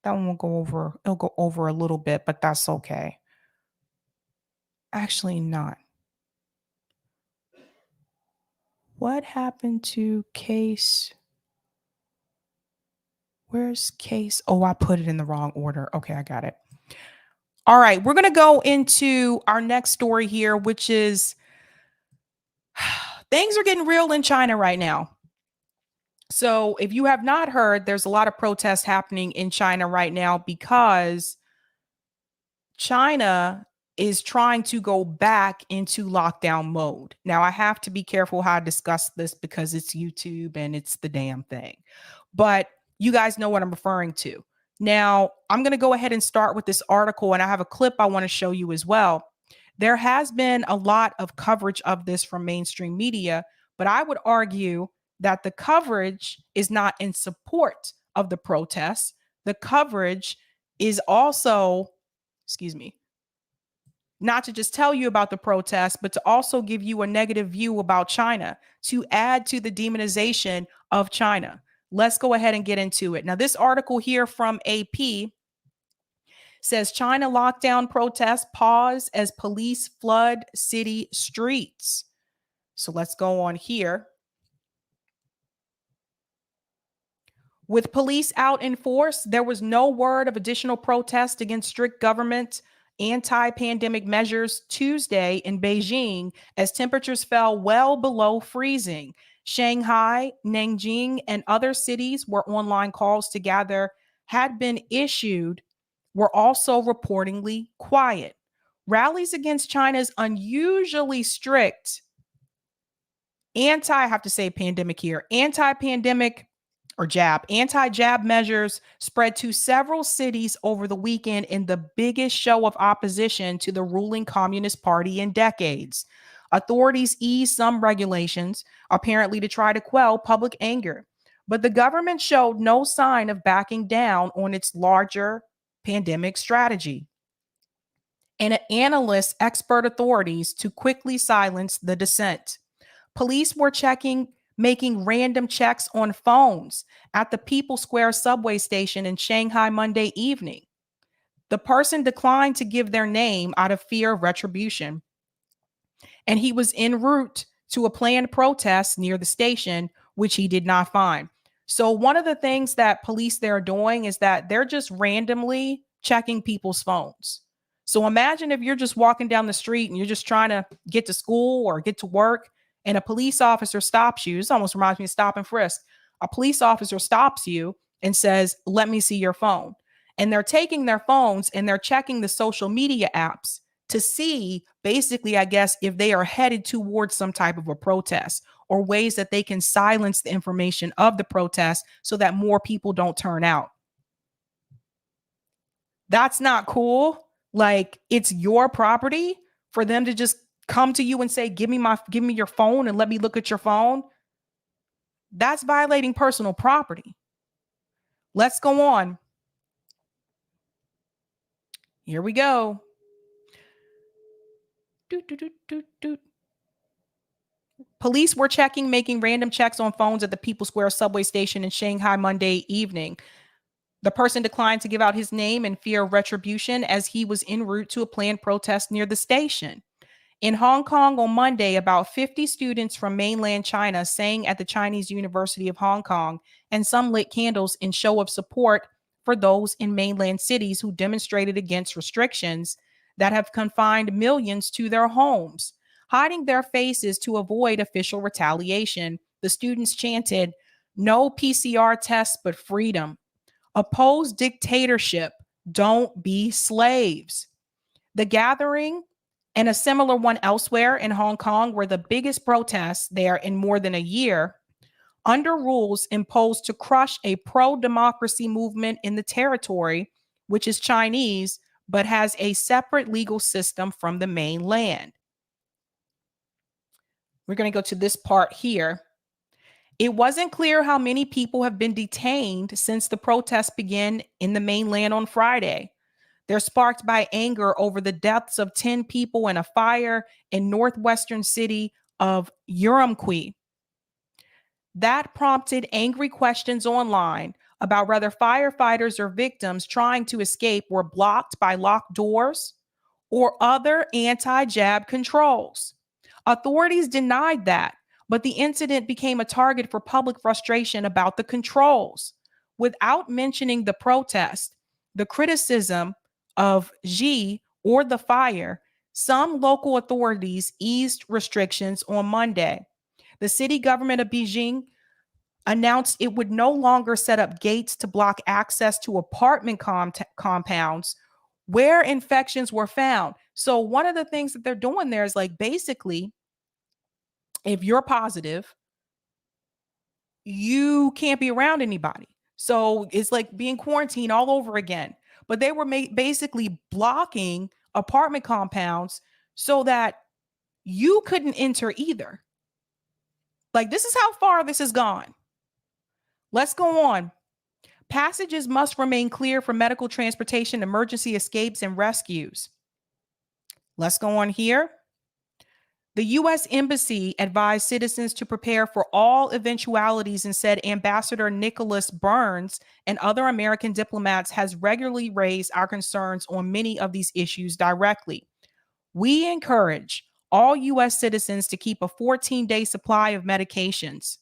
S2: That one will go over. It'll go over a little bit, but that's okay. Actually, not. What happened to case? Where's case? Oh, I put it in the wrong order. Okay, I got it. All right, we're going to go into our next story here, which is things are getting real in China right now. So if you have not heard, there's a lot of protests happening in China right now because China is trying to go back into lockdown mode. Now, I have to be careful how I discuss this because it's YouTube and it's the damn thing. But you guys know what I'm referring to. Now, I'm going to go ahead and start with this article, and I have a clip I want to show you as well. There has been a lot of coverage of this from mainstream media, but I would argue that the coverage is not in support of the protests. The coverage is also, not to just tell you about the protests, but to also give you a negative view about China, to add to the demonization of China. Let's go ahead and get into it. Now, this article here from AP says China lockdown protests pause as police flood city streets. So let's go on here. With police out in force, there was no word of additional protest against strict government anti-pandemic measures Tuesday in Beijing as temperatures fell well below freezing. Shanghai, Nanjing, and other cities where online calls to gather had been issued were also reportedly quiet. Rallies against China's unusually strict anti-jab measures spread to several cities over the weekend in the biggest show of opposition to the ruling Communist Party in decades. Authorities eased some regulations, apparently to try to quell public anger, but the government showed no sign of backing down on its larger pandemic strategy. And analysts expert authorities to quickly silence the dissent. Police were making random checks on phones at the People's Square subway station in Shanghai Monday evening. The person declined to give their name out of fear of retribution, and he was en route to a planned protest near the station which he did not find. So one of the things that police there are doing is that they're just randomly checking people's phones. So imagine if you're just walking down the street and you're just trying to get to school or get to work and a police officer stops you. This almost reminds me of stop and frisk. A police officer stops you and says, let me see your phone. And they're taking their phones and they're checking the social media apps to see basically, I guess, if they are headed towards some type of a protest or ways that they can silence the information of the protest so that more people don't turn out. That's not cool. Like, it's your property for them to just come to you and say, give me your phone and let me look at your phone. That's violating personal property. Let's go on. Here we go. Police were making random checks on phones at the People's Square subway station in Shanghai Monday evening. The person declined to give out his name in fear of retribution as he was en route to a planned protest near the station. In Hong Kong on Monday, about 50 students from mainland China sang at the Chinese University of Hong Kong, and some lit candles in show of support for those in mainland cities who demonstrated against restrictions that have confined millions to their homes. Hiding their faces to avoid official retaliation, the students chanted, "No PCR tests, but freedom. Oppose dictatorship. Don't be slaves." The gathering and a similar one elsewhere in Hong Kong were the biggest protests there in more than a year, under rules imposed to crush a pro-democracy movement in the territory, which is Chinese, but has a separate legal system from the mainland. We're going to go to this part here. It wasn't clear how many people have been detained since the protests began in the mainland on Friday. They're sparked by anger over the deaths of 10 people in a fire in northwestern city of Urumqi. That prompted angry questions online about whether firefighters or victims trying to escape were blocked by locked doors or other anti-jab controls. Authorities denied that, but the incident became a target for public frustration about the controls. Without mentioning the protest, the criticism of Xi or the fire, some local authorities eased restrictions on Monday. The city government of Beijing announced it would no longer set up gates to block access to apartment compounds where infections were found. So one of the things that they're doing there is like, basically, if you're positive, you can't be around anybody. So it's like being quarantined all over again. But they were basically blocking apartment compounds so that you couldn't enter either. Like, this is how far this has gone. Let's go on. Passages must remain clear for medical transportation, emergency escapes, and rescues. Let's go on here. The U.S. Embassy advised citizens to prepare for all eventualities and said Ambassador Nicholas Burns and other American diplomats has regularly raised our concerns on many of these issues directly. We encourage all U.S. citizens to keep a 14-day supply of medications,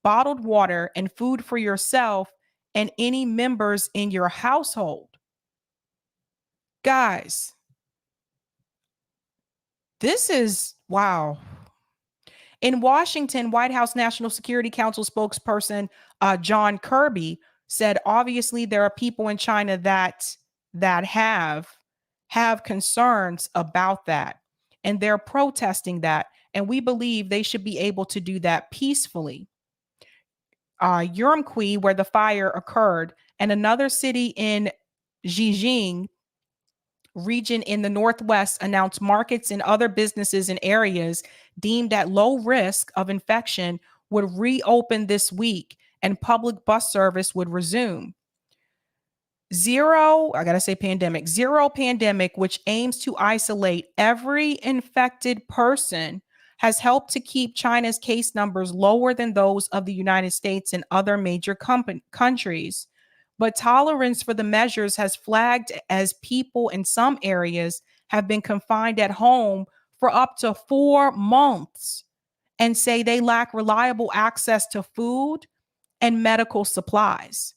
S2: bottled water, and food for yourself and any members in your household. Guys, this is wow. In Washington, White House National Security Council spokesperson John Kirby said, obviously, there are people in China that have concerns about that, and they're protesting that, and we believe they should be able to do that peacefully. Urumqi, where the fire occurred, and another city in Zhejiang region in the Northwest announced markets and other businesses in areas deemed at low risk of infection would reopen this week and public bus service would resume. Zero Pandemic, which aims to isolate every infected person, has helped to keep China's case numbers lower than those of the United States and other major countries. But tolerance for the measures has flagged as people in some areas have been confined at home for up to 4 months and say they lack reliable access to food and medical supplies.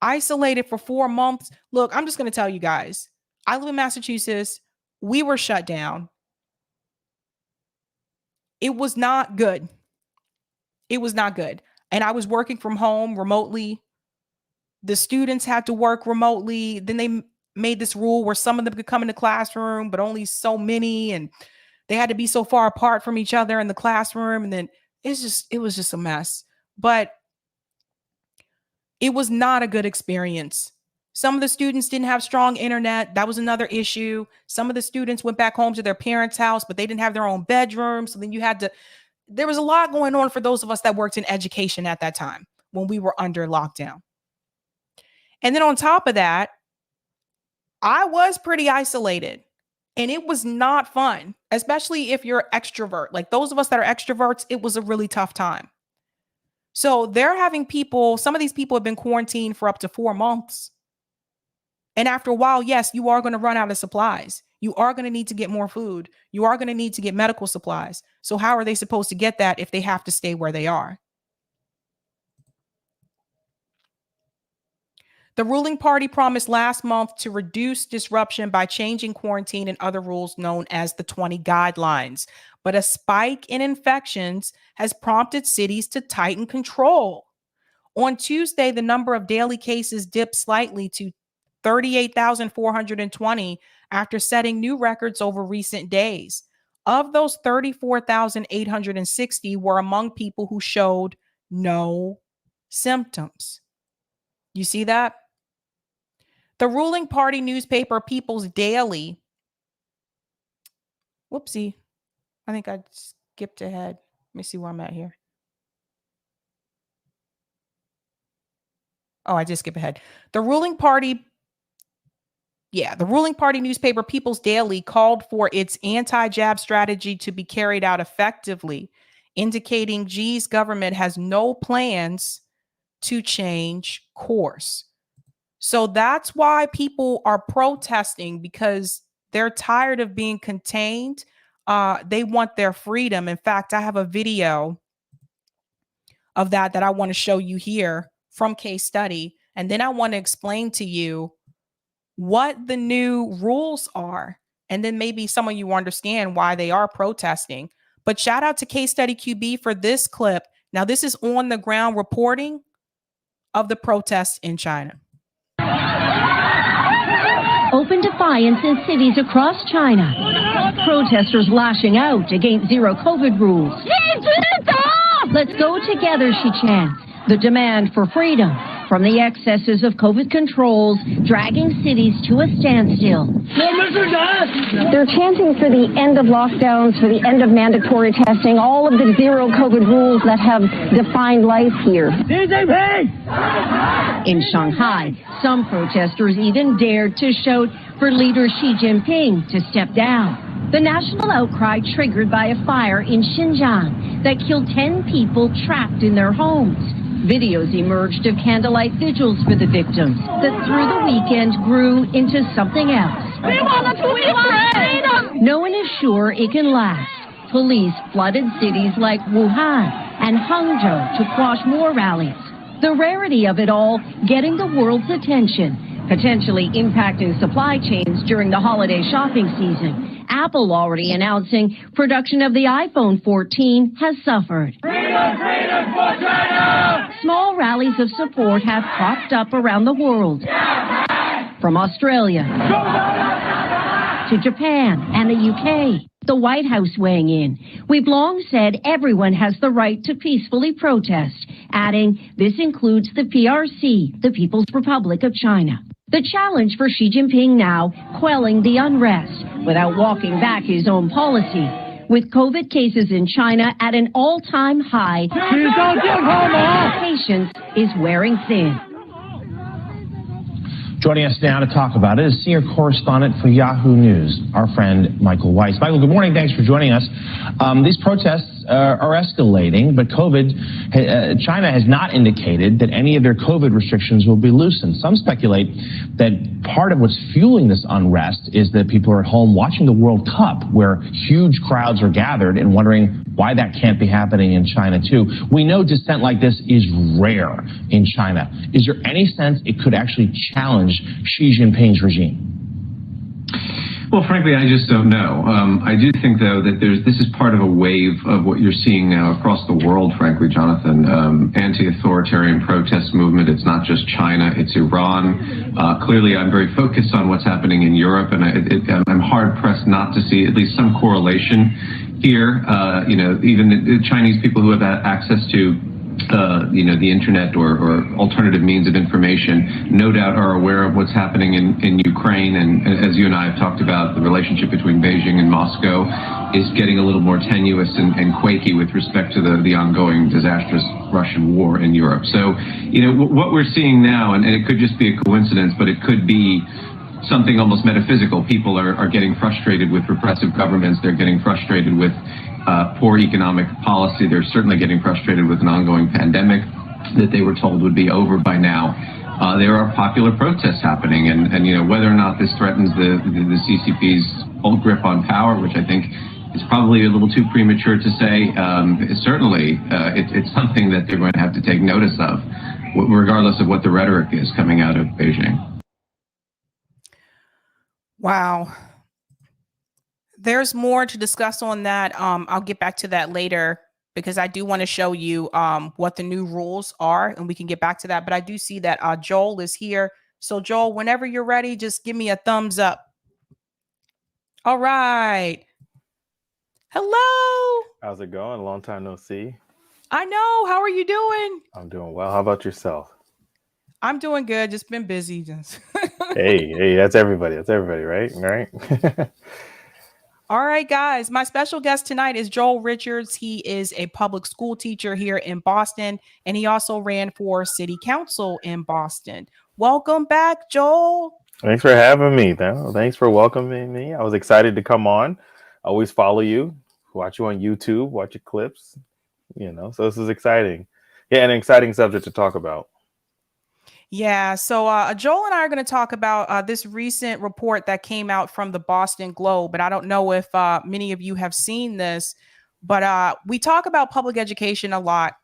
S2: Isolated for 4 months. Look, I'm just going to tell you guys, I live in Massachusetts. We were shut down. It was not good. It was not good. And I was working from home remotely. The students had to work remotely. Then they made this rule where some of them could come in the classroom, but only so many. And they had to be so far apart from each other in the classroom. And then it was just a mess. But it was not a good experience. Some of the students didn't have strong internet. That was another issue. Some of the students went back home to their parents' house, but they didn't have their own bedroom. So then there was a lot going on for those of us that worked in education at that time when we were under lockdown. And then on top of that, I was pretty isolated and it was not fun, especially if you're an extrovert. Like those of us that are extroverts, it was a really tough time. So they're having some of these people have been quarantined for up to 4 months. And after a while, yes, you are going to run out of supplies. You are going to need to get more food. You are going to need to get medical supplies. So how are they supposed to get that if they have to stay where they are? The ruling party promised last month to reduce disruption by changing quarantine and other rules known as the 20 guidelines. But a spike in infections has prompted cities to tighten control. On Tuesday, the number of daily cases dipped slightly to 38,420 after setting new records over recent days. Of those, 34,860 were among people who showed no symptoms. You see that? The ruling party newspaper People's Daily. Whoopsie. I think I skipped ahead. Let me see where I'm at here. Oh, I just skipped ahead. The ruling party newspaper People's Daily called for its anti-jab strategy to be carried out effectively, indicating Xi's government has no plans to change course. So that's why people are protesting, because they're tired of being contained. They want their freedom. In fact, I have a video of that I want to show you here from Case Study. And then I want to explain to you what the new rules are. And then maybe some of you understand why they are protesting. But shout out to Case Study QB for this clip. Now, this is on the ground reporting of the protests in China.
S4: Open defiance in cities across China. Protesters lashing out against zero COVID rules. Let's go together, she chants. The demand for freedom from the excesses of COVID controls, dragging cities to a standstill.
S5: They're chanting for the end of lockdowns, for the end of mandatory testing, all of the zero COVID rules that have defined life here.
S4: In Shanghai, some protesters even dared to shout for leader Xi Jinping to step down. The national outcry triggered by a fire in Xinjiang that killed 10 people trapped in their homes. Videos emerged of candlelight vigils for the victims that through the weekend grew into something else. No one is sure it can last. Police flooded cities like Wuhan and Hangzhou to quash more rallies. The rarity of it all getting the world's attention, potentially impacting supply chains during the holiday shopping season. Apple already announcing production of the iPhone 14 has suffered.
S6: Freedom, freedom for China!
S4: Small rallies of support have popped up around the world. From Australia to Japan and the UK. The White House weighing in. We've long said everyone has the right to peacefully protest, adding this includes the PRC, the People's Republic of China. The challenge for Xi Jinping now, quelling the unrest without walking back his own policy. With COVID cases in China at an all-time high, patience is wearing thin.
S7: Joining us now to talk about it is senior correspondent for Yahoo News, our friend Michael Weiss. Michael, good morning. Thanks for joining us. These protests are escalating, but China has not indicated that any of their COVID restrictions will be loosened. Some speculate that part of what's fueling this unrest is that people are at home watching the World Cup, where huge crowds are gathered, and wondering why that can't be happening in China too. We know dissent like this is rare in China. Is there any sense it could actually challenge Xi Jinping's regime?
S8: Well, frankly, I just don't know. I do think, though, that this is part of a wave of what you're seeing now across the world, frankly, Jonathan. Anti-authoritarian protest movement. It's not just China, it's Iran. Clearly, I'm very focused on what's happening in Europe, and I'm hard-pressed not to see at least some correlation here. Even the Chinese people who have access to the internet or alternative means of information, no doubt are aware of what's happening in Ukraine. And as you and I have talked about, the relationship between Beijing and Moscow is getting a little more tenuous and quaky with respect to the ongoing disastrous Russian war in Europe. So, what we're seeing now, and it could just be a coincidence, but it could be something almost metaphysical. People are getting frustrated with repressive governments. They're getting frustrated with poor economic policy. They're certainly getting frustrated with an ongoing pandemic that they were told would be over by now. There are popular protests happening, and whether or not this threatens the CCP's whole grip on power, which I think is probably a little too premature to say, certainly it's something that they're going to have to take notice of, regardless of what the rhetoric is coming out of Beijing.
S2: Wow. There's more to discuss on that. I'll get back to that later because I do want to show you what the new rules are, and we can get back to that. But I do see that Joel is here. So Joel, whenever you're ready, just give me a thumbs up. All right. Hello.
S9: How's it going? Long time no see.
S2: I know. How are you doing?
S9: I'm doing well. How about yourself?
S2: I'm doing good. Just been busy.
S9: Hey, that's everybody. That's everybody, right? All right.
S2: All right, guys. My special guest tonight is Joel Richards. He is a public school teacher here in Boston, and he also ran for city council in Boston. Welcome back, Joel.
S9: Thanks for having me. Thanks for welcoming me. I was excited to come on. I always follow you, watch you on YouTube, watch your clips, so this is exciting. Yeah, an exciting subject to talk about.
S2: Yeah, so Joel and I are going to talk about this recent report that came out from the Boston Globe, but I don't know if many of you have seen this, but we talk about public education a lot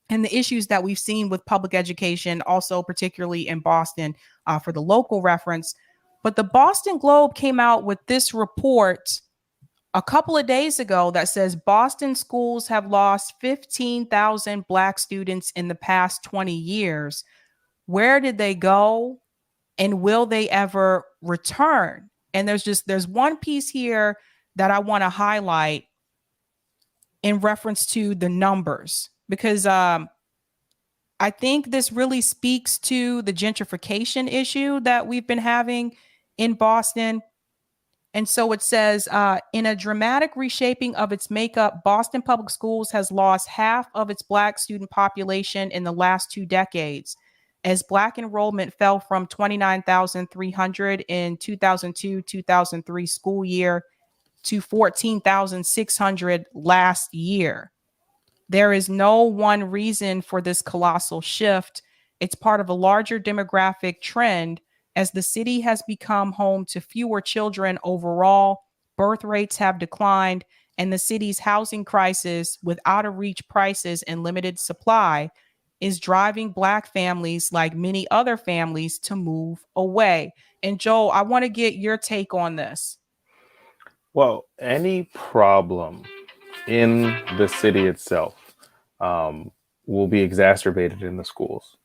S2: and the issues that we've seen with public education, also particularly in Boston for the local reference. But the Boston Globe came out with this report a couple of days ago that says Boston schools have lost 15,000 Black students in the past 20 years. Where did they go, and will they ever return? And there's one piece here that I want to highlight in reference to the numbers, because I think this really speaks to the gentrification issue that we've been having in Boston. And so it says, in a dramatic reshaping of its makeup, Boston Public Schools has lost half of its Black student population in the last 2 decades, as Black enrollment fell from 29,300 in 2002-2003 school year to 14,600 last year. There is no one reason for this colossal shift. It's part of a larger demographic trend as the city has become home to fewer children overall. Birth rates have declined, and the city's housing crisis with out-of-reach prices and limited supply is driving Black families, like many other families, to move away. And Joel, I want to get your take on this.
S9: Well, any problem in the city itself will be exacerbated in the schools.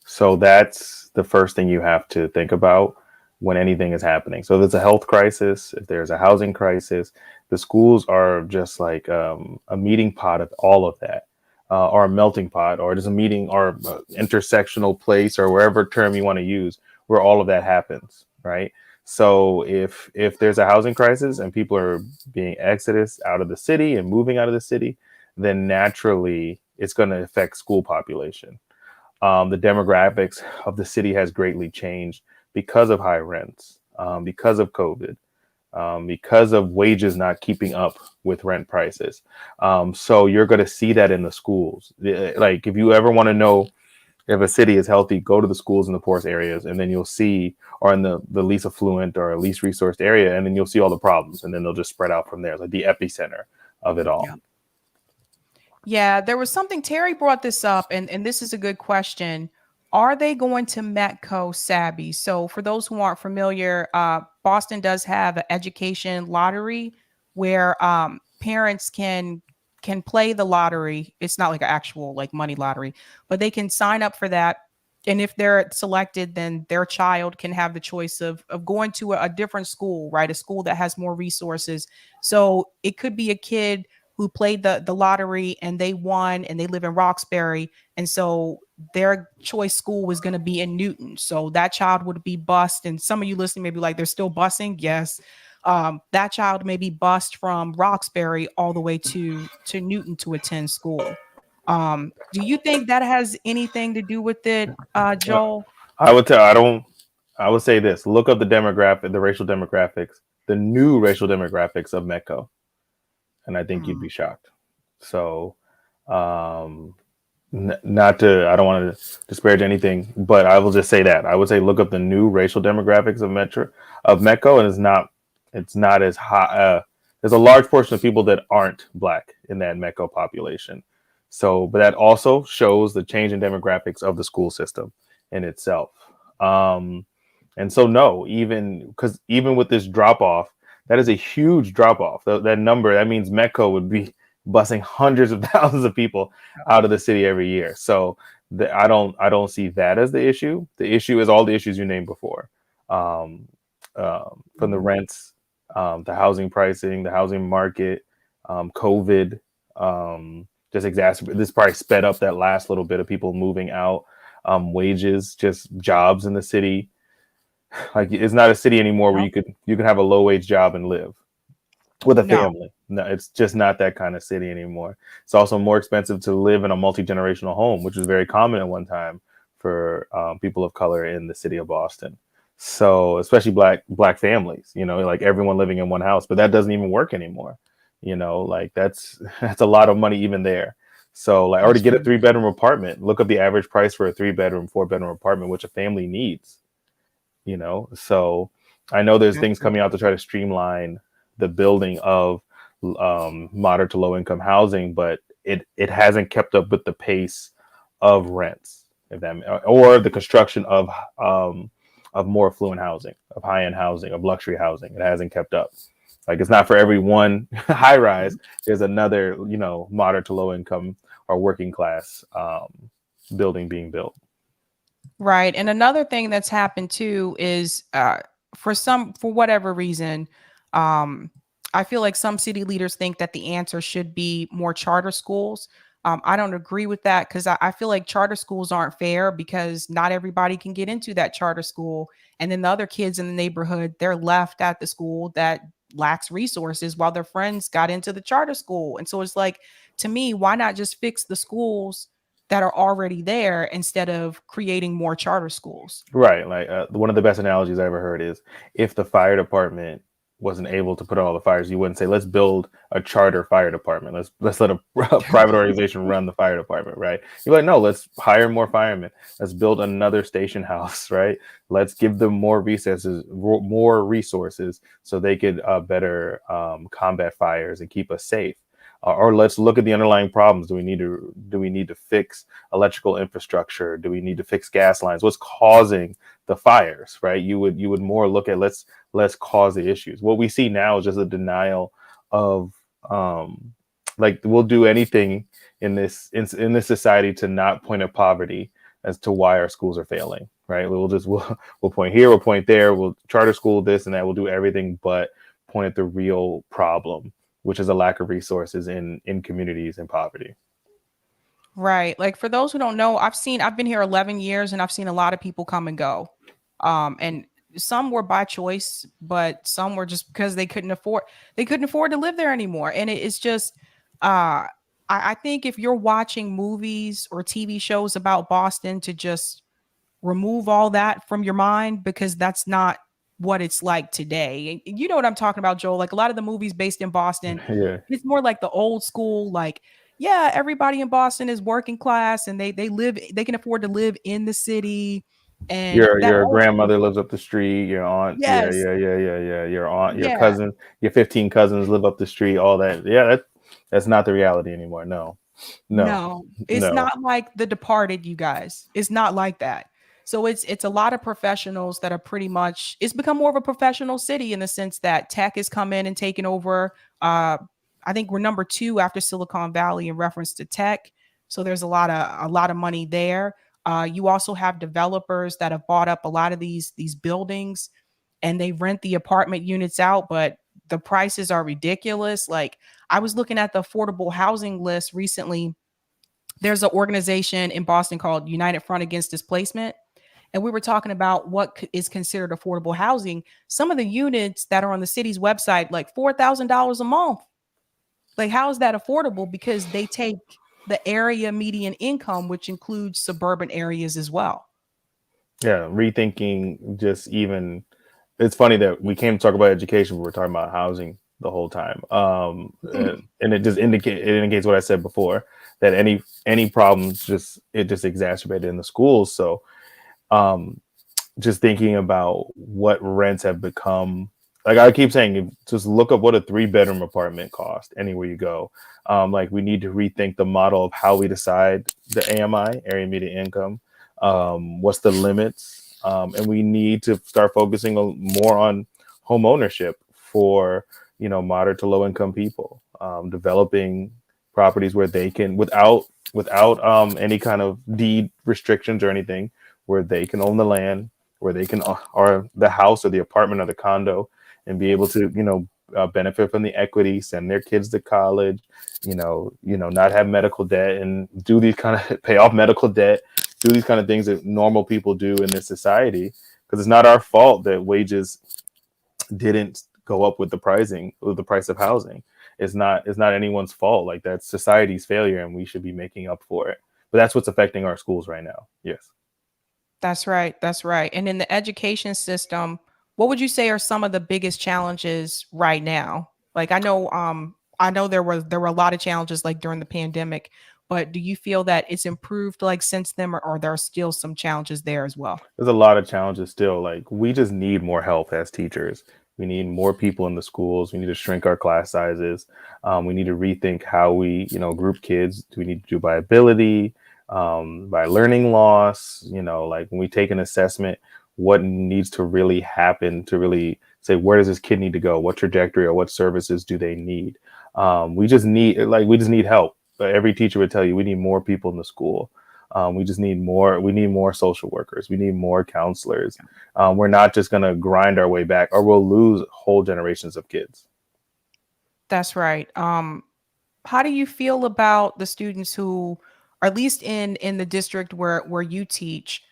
S9: So that's the first thing you have to think about when anything is happening. So if there's a health crisis, if there's a housing crisis, the schools are just like a meeting pot of all of that. Or a melting pot, or there's a meeting or intersectional place, or wherever term you want to use, where all of that happens, right? So if there's a housing crisis and people are being exodus out of the city and moving out of the city, then naturally it's going to affect school population. The demographics of the city has greatly changed because of high rents, because of COVID. because of wages not keeping up with rent prices. So you're going to see that in the schools. Like if you ever want to know if a city is healthy, go to the schools in the poorest areas, and then you'll see, or in the least affluent or least resourced area, and then you'll see all the problems, and then they'll just spread out from there, like the epicenter of it all.
S2: Yeah, there was something Terry brought this up, and this is a good question. Are they going to Metco Sabby? So for those who aren't familiar, Boston does have an education lottery where parents can play the lottery. It's not like an actual like money lottery, but they can sign up for that. And if they're selected, then their child can have the choice of going to a different school, right? A school that has more resources. So it could be a kid who played the lottery and they won and they live in Roxbury. And so their choice school was going to be in Newton. So that child would be bused. And some of you listening may be like, they're still busing. Yes. That child may be bused from Roxbury all the way to Newton to attend school. Do you think that has anything to do with it, Joel?
S9: I would say this: look up the racial demographics, the new racial demographics of Metco, and I think you'd be shocked. So, I don't want to disparage anything, but I will just say that I would say look up the new racial demographics of Metco, and it's not as high. There's a large portion of people that aren't Black in that Metco population. So, but that also shows the change in demographics of the school system in itself. And so, no, even with this drop off, that is a huge drop off. That number, that means Metco would be busing hundreds of thousands of people out of the city every year. So I don't see that as the issue. The issue is all the issues you named before, from the rents, the housing pricing, the housing market, COVID, just exacerbate. This probably sped up that last little bit of people moving out, wages, just jobs in the city. Like it's not a city anymore where you can have a low wage job and live with a family. No, it's just not that kind of city anymore. It's also more expensive to live in a multi-generational home, which was very common at one time for people of color in the city of Boston. So especially black families, like everyone living in one house, but that doesn't even work anymore. Like that's a lot of money even there. So like, or to get a 3-bedroom apartment, look up the average price for a 3-bedroom, 4-bedroom apartment, which a family needs. So I know there's things coming out to try to streamline the building of moderate to low income housing, but it hasn't kept up with the pace of rents, or the construction of more affluent housing, of high end housing, of luxury housing. It hasn't kept up. Like it's not for every one high rise. There's another, moderate to low income or working class building being built.
S2: Right. And another thing that's happened too is for whatever reason, I feel like some city leaders think that the answer should be more charter schools. I don't agree with that because I feel like charter schools aren't fair because not everybody can get into that charter school. And then the other kids in the neighborhood, they're left at the school that lacks resources while their friends got into the charter school. And so it's like, to me, why not just fix the schools that are already there instead of creating more charter schools?
S9: Right. Like one of the best analogies I ever heard is if the fire department wasn't able to put out all the fires, you wouldn't say, let's build a charter fire department. Let's let a private organization run the fire department, right? You're like, no, let's hire more firemen. Let's build another station house, right? Let's give them more resources so they could better combat fires and keep us safe. Or let's look at the underlying problems. Do we need to fix electrical infrastructure? Do we need to fix gas lines? What's causing the fires, right? You would more look at let's cause the issues. What we see now is just a denial of like we'll do anything in this society to not point at poverty as to why our schools are failing, right? We'll point here, we'll point there, we'll charter school this and that. We'll do everything but point at the real problem, which is a lack of resources in communities in poverty.
S2: Right. Like for those who don't know, I've been here 11 years and I've seen a lot of people come and go. And some were by choice, but some were just because they couldn't afford to live there anymore. And it's just, I think if you're watching movies or TV shows about Boston, to just remove all that from your mind, because that's not what it's like today. And you know what I'm talking about, Joel? Like a lot of the movies based in Boston,
S9: Yeah.
S2: it's more like the old school, like, yeah, everybody in Boston is working class and they can afford to live in the city. And that
S9: Your
S2: old school,
S9: grandmother lives up the street, your aunt,
S2: yes,
S9: your aunt, your
S2: yeah,
S9: cousin, your 15 cousins live up the street, all that. Yeah, that's not the reality anymore. No, no,
S2: no, it's
S9: no.
S2: not like The Departed, you guys. It's not like that. So it's a lot of professionals that are pretty much, it's become more of a professional city in the sense that tech has come in and taken over. I think we're number 2 after Silicon Valley in reference to tech. So there's a lot of money there. You also have developers that have bought up a lot of these buildings and they rent the apartment units out, but the prices are ridiculous. Like I was looking at the affordable housing list recently. There's an organization in Boston called United Front Against Displacement. And we were talking about what is considered affordable housing. Some of the units that are on the city's website, like $4,000 a month. Like, how is that affordable? Because they take the area median income, which includes suburban areas as well.
S9: Yeah, rethinking just even. It's funny that we came to talk about education, but we're talking about housing the whole time. And it indicates what I said before, that any problems just exacerbated in the schools. So just thinking about what rents have become. Like I keep saying, just look up what a 3-bedroom apartment cost anywhere you go. Like we need to rethink the model of how we decide the AMI, area median income. What's the limits? And we need to start focusing more on home ownership for, moderate to low income people, developing properties where they can, without any kind of deed restrictions or anything, where they can own the land, where they can, or the house or the apartment or the condo, and be able to, benefit from the equity, send their kids to college, not have medical debt, and do these kind of pay off medical debt, do these kind of things that normal people do in this society. Because it's not our fault that wages didn't go up with the price of housing. It's not anyone's fault. Like that's society's failure, and we should be making up for it. But that's what's affecting our schools right now. Yes.
S2: That's right. That's right. And in the education system, what would you say are some of the biggest challenges right now? Like I know there were a lot of challenges like during the pandemic, but do you feel that it's improved like since then, or there are still some challenges there as well?
S9: There's a lot of challenges still. Like we just need more help as teachers. We need more people in the schools. We need to shrink our class sizes. We need to rethink how we, group kids. Do we need to do by ability, by learning loss? Like when we take an assessment, what needs to really happen to really say, where does this kid need to go? What trajectory or what services do they need? We just need help. But every teacher would tell you we need more people in the school. We just need more. We need more social workers. We need more counselors. We're not just going to grind our way back, or we'll lose whole generations of kids.
S2: That's right. How do you feel about the students who, or at least in the district where you teach,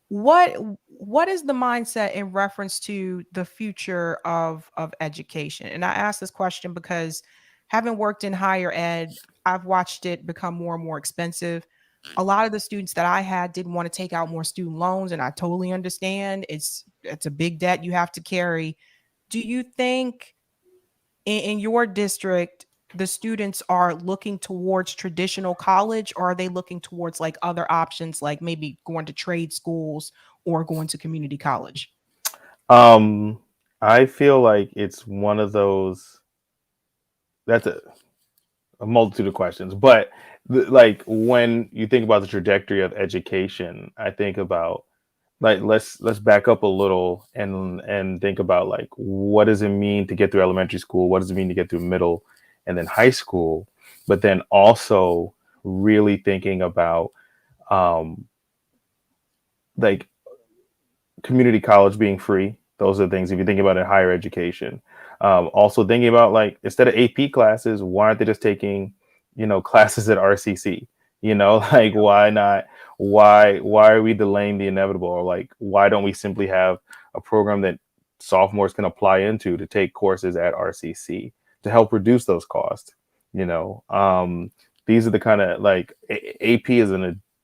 S2: what what is the mindset in reference to the future of education? And I ask this question because having worked in higher ed, I've watched it become more and more expensive. A lot of the students that I had didn't want to take out more student loans, and I totally understand. It's a big debt you have to carry. Do you think in your district the students are looking towards traditional college, or are they looking towards like other options like maybe going to trade schools or going to community college?
S9: I feel like it's one of those. That's a multitude of questions, but like when you think about the trajectory of education, I think about like let's back up a little and think about like what does it mean to get through elementary school? What does it mean to get through middle and then high school? But then also really thinking about um, like community college being free. Those are the things if you think about in higher education. Also thinking about like instead of AP classes, why aren't they just taking, classes at RCC? Like why not? Why are we delaying the inevitable? Or like why don't we simply have a program that sophomores can apply into to take courses at RCC to help reduce those costs? These are the kind of like AP is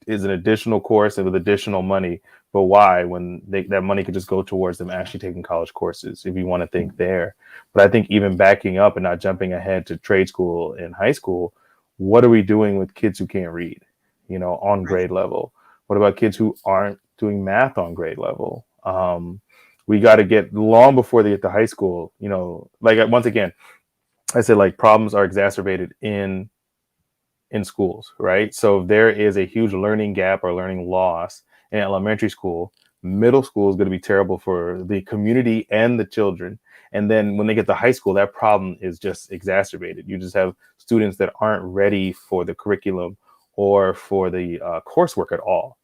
S9: is an additional course and with additional money. But why, when that money could just go towards them actually taking college courses, if you want to think there. But I think even backing up and not jumping ahead to trade school and high school, what are we doing with kids who can't read, on grade level? What about kids who aren't doing math on grade level? We got to get long before they get to high school, like once again, I said, like, problems are exacerbated in schools, right? So if there is a huge learning gap or learning loss in elementary school, middle school is going to be terrible for the community and the children. And then when they get to high school, that problem is just exacerbated. You just have students that aren't ready for the curriculum or for the coursework at all.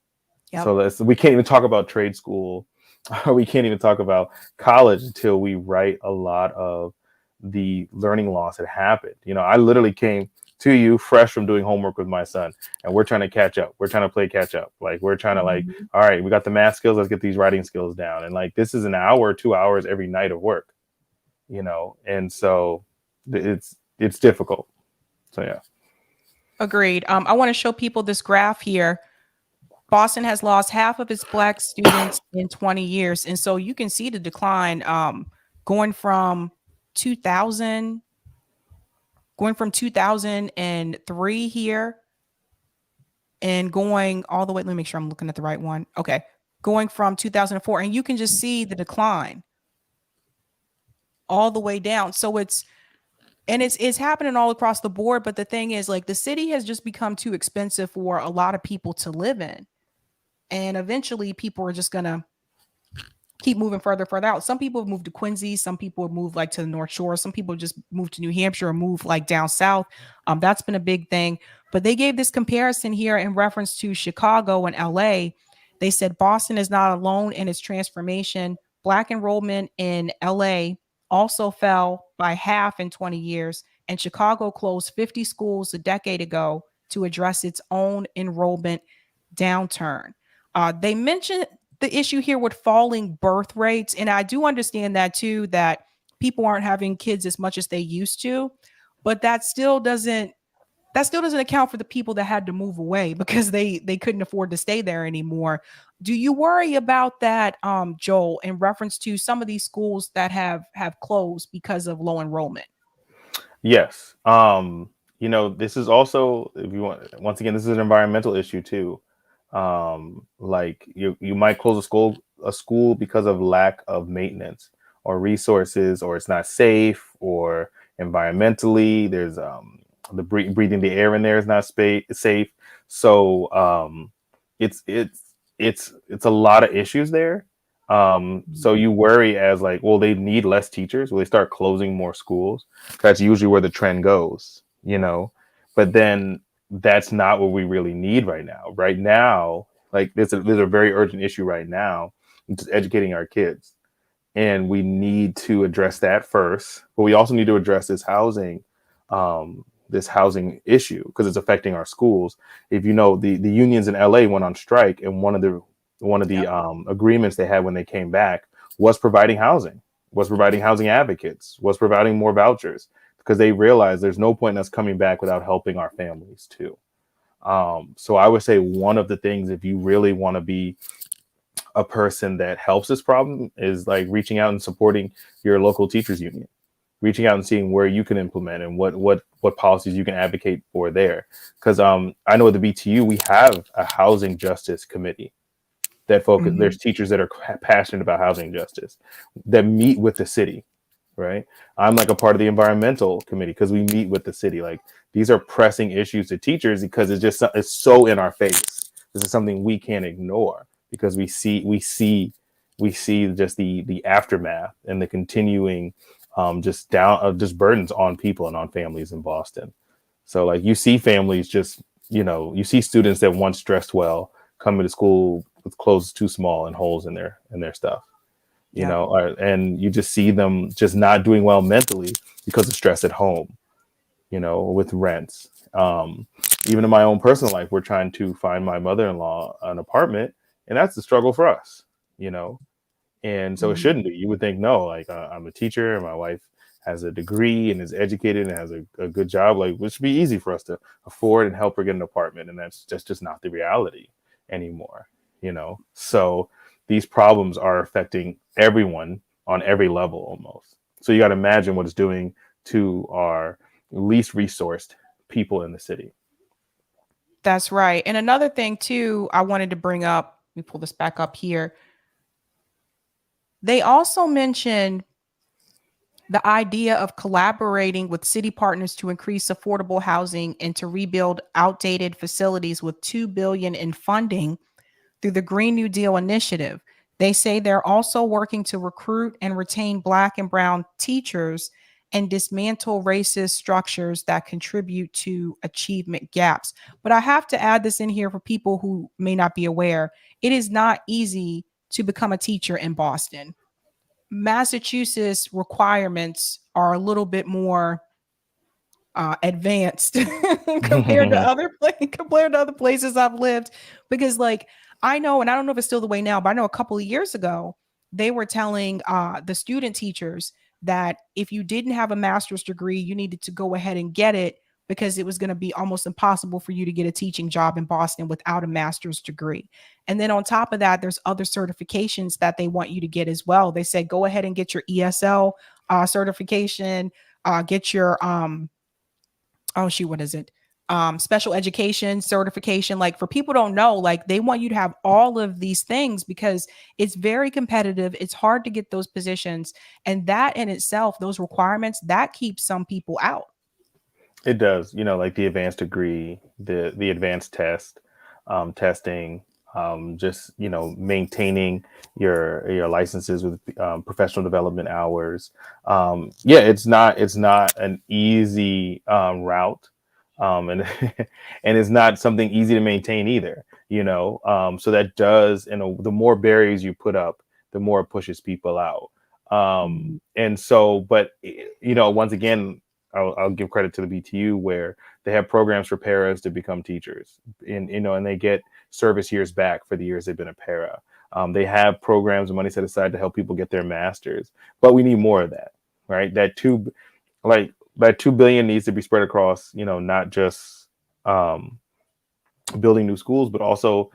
S9: Yep. So we can't even talk about trade school, or we can't even talk about college until we right a lot of the learning loss that happened. I literally came to you fresh from doing homework with my son, and we're trying to catch up. We're trying to play catch up. Like, we're trying to all right, we got the math skills, let's get these writing skills down. And like, this is an hour or 2 hours every night of work, and so it's difficult. So yeah.
S2: Agreed. I want to show people this graph here. Boston has lost half of its Black students in 20 years. And so you can see the decline going from 2003 here and going all the way. Let me make sure I'm looking at the right one. Okay. Going from 2004. And you can just see the decline all the way down. So it's happening all across the board. But the thing is, like, the city has just become too expensive for a lot of people to live in. And eventually people are just going to keep moving further out. Some people have moved to Quincy. Some people have moved like to the North Shore. Some people just moved to New Hampshire or moved like down south. That's been a big thing. But they gave this comparison here in reference to Chicago and LA. They said Boston is not alone in its transformation. Black enrollment in LA also fell by half in 20 years. And Chicago closed 50 schools a decade ago to address its own enrollment downturn. They mentioned the issue here with falling birth rates. And I do understand that too, that people aren't having kids as much as they used to, but that still doesn't account for the people that had to move away because they couldn't afford to stay there anymore. Do you worry about that, Joel, in reference to some of these schools that have closed because of low enrollment?
S9: Yes. This is also, if you want, once again, this is an environmental issue too. Like you might close a school because of lack of maintenance or resources, or it's not safe, or environmentally there's the breathing the air in there is not safe. So it's a lot of issues there. So you worry as like, well, they need less teachers. Will they start closing more schools? That's usually where the trend goes, but then that's not what we really need right now. Right now, like there's a very urgent issue right now, which is educating our kids. And we need to address that first, but we also need to address this housing issue because it's affecting our schools. If you know, the unions in LA went on strike, and one of the agreements they had when they came back was providing housing advocates, was providing more vouchers, because they realized there's no point in us coming back without helping our families too. So I would say one of the things, if you really want to be a person that helps this problem, is like reaching out and supporting your local teachers union, reaching out and seeing where you can implement and what policies you can advocate for there. Because I know at the BTU, we have a housing justice committee that focus. Mm-hmm. There's teachers that are passionate about housing justice that meet with the city. Right. I'm like a part of the environmental committee because we meet with the city. Like, these are pressing issues to teachers because it's so in our face. This is something we can't ignore because we see just the aftermath and the continuing just burdens on people and on families in Boston. So like, you see families you see students that once dressed well coming to school with clothes too small and holes in their stuff. And you just see them just not doing well mentally because of stress at home, with rents. Even in my own personal life, we're trying to find my mother-in-law an apartment, and that's the struggle for us, and so it shouldn't be. You would think, no, like I'm a teacher and my wife has a degree and is educated and has a good job, like, which would be easy for us to afford and help her get an apartment. And that's just not the reality anymore, So these problems are affecting everyone on every level almost. So you got to imagine what it's doing to our least resourced people in the city.
S2: That's right. And another thing too, I wanted to bring up, let me pull this back up here. They also mentioned the idea of collaborating with city partners to increase affordable housing and to rebuild outdated facilities with $2 billion in funding through the Green New Deal initiative. They say they're also working to recruit and retain Black and Brown teachers and dismantle racist structures that contribute to achievement gaps. But I have to add this in here for people who may not be aware. It is not easy to become a teacher in Boston. Massachusetts requirements are a little bit more advanced compared to other places I've lived, because like I know, and I don't know if it's still the way now, but I know a couple of years ago they were telling the student teachers that if you didn't have a master's degree, you needed to go ahead and get it, because it was going to be almost impossible for you to get a teaching job in Boston without a master's degree. And then on top of that, there's other certifications that they want you to get as well. They say go ahead and get your ESL certification, get your what is it? Special education certification. Like, for people don't know, like, they want you to have all of these things because it's very competitive. It's hard to get those positions. And that in itself, those requirements, that keeps some people out.
S9: It does, like the advanced degree, the advanced testing, just, maintaining your licenses with professional development hours. It's not an easy route. And and it's not something easy to maintain either, so that does, the more barriers you put up, the more it pushes people out. And so, but, once again, I'll give credit to the BTU where they have programs for paras to become teachers, and they get service years back for the years they've been a para. They have programs and money set aside to help people get their masters, but we need more of that, right? That $2 billion needs to be spread across, not just building new schools, but also,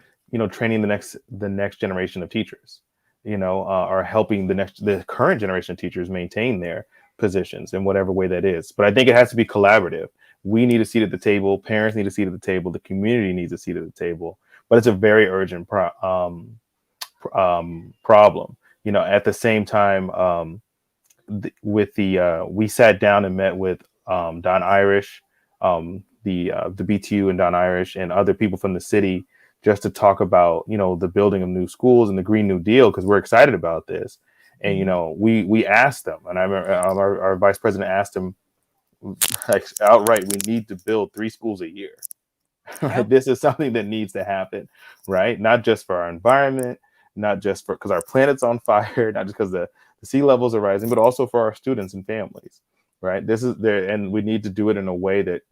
S9: training the next generation of teachers, or helping the current generation of teachers maintain their positions in whatever way that is. But I think it has to be collaborative. We need a seat at the table. Parents need a seat at the table. The community needs a seat at the table. But it's a very urgent problem. At the same time, we sat down and met with Don Irish, the BTU and Don Irish and other people from the city, just to talk about, the building of new schools and the Green New Deal, because we're excited about this. And, we asked them, and I remember our vice president asked him, like, outright, we need to build 3 schools a year. Right? Yep. This is something that needs to happen, right? Not just for our environment, not just because our planet's on fire, not just because the sea levels are rising, but also for our students and families, right? This is there, and we need to do it in a way that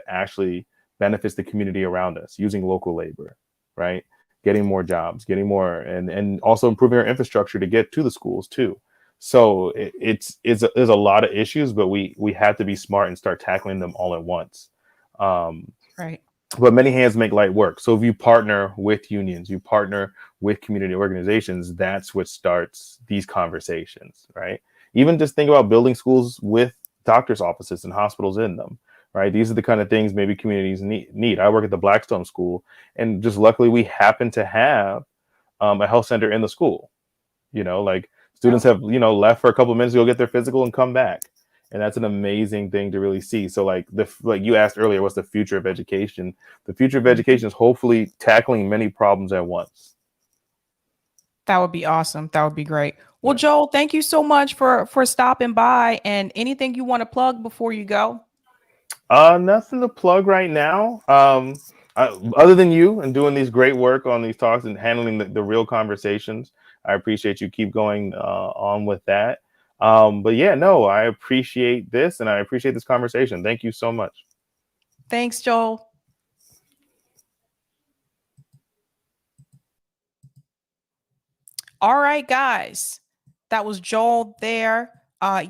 S9: actually benefits the community around us, using local labor, right? Getting more jobs, getting more, and also improving our infrastructure to get to the schools too. So there's a lot of issues, but we have to be smart and start tackling them all at once.
S2: Right.
S9: But many hands make light work. So if you partner with unions, you partner with community organizations, that's what starts these conversations, right? Even just think about building schools with doctors' offices and hospitals in them, right? These are the kind of things maybe communities need. I work at the Blackstone School, and just luckily we happen to have a health center in the school. Like students have, left for a couple of minutes to go get their physical and come back. And that's an amazing thing to really see. So like you asked earlier, what's the future of education? The future of education is hopefully tackling many problems at once.
S2: That would be awesome. That would be great. Well, Joel, thank you so much for stopping by. And anything you want to plug before you go?
S9: Nothing to plug right now. Other than you and doing these great work on these talks and handling the real conversations. I appreciate you. Keep going on with that. But yeah, no, I appreciate this and I appreciate this conversation. Thank you so much.
S2: Thanks, Joel. All right, guys, that was Joel there.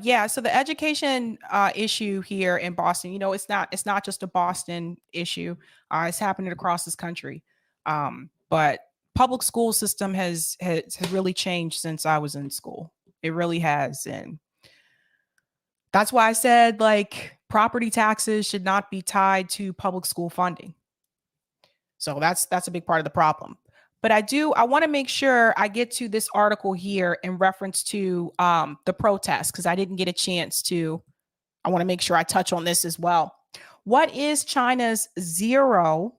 S2: Yeah, so the education issue here in Boston, it's not just a Boston issue. It's happening across this country. But public school system has really changed since I was in school. It really has. And that's why I said like property taxes should not be tied to public school funding. So that's a big part of the problem. But I want to make sure I get to this article here in reference to the protest, because I didn't get a chance to. I want to make sure I touch on this as well. What is China's zero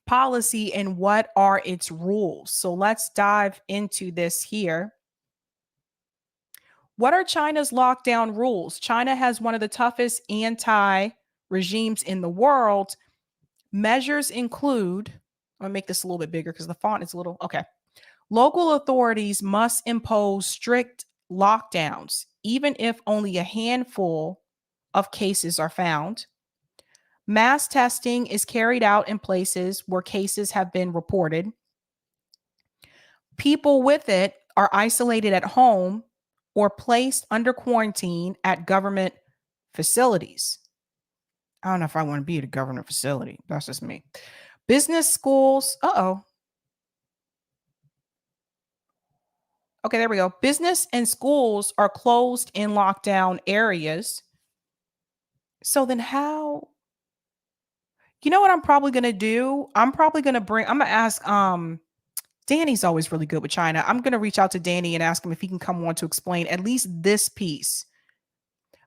S2: policy and what are its rules? So let's dive into this here. What are China's lockdown rules? China has one of the toughest anti-regimes in the world. Measures include, I'm gonna make this a little bit bigger because the font is a little, okay. Local authorities must impose strict lockdowns, even if only a handful of cases are found. Mass testing is carried out in places where cases have been reported. People with it are isolated at home or placed under quarantine at government facilities. I don't know if I want to be at a government facility. That's just me. Business schools. Okay, there we go. Business and schools are closed in lockdown areas. So then how? You know what I'm probably going to do? I'm going to ask, Danny's always really good with China. I'm going to reach out to Danny and ask him if he can come on to explain at least this piece.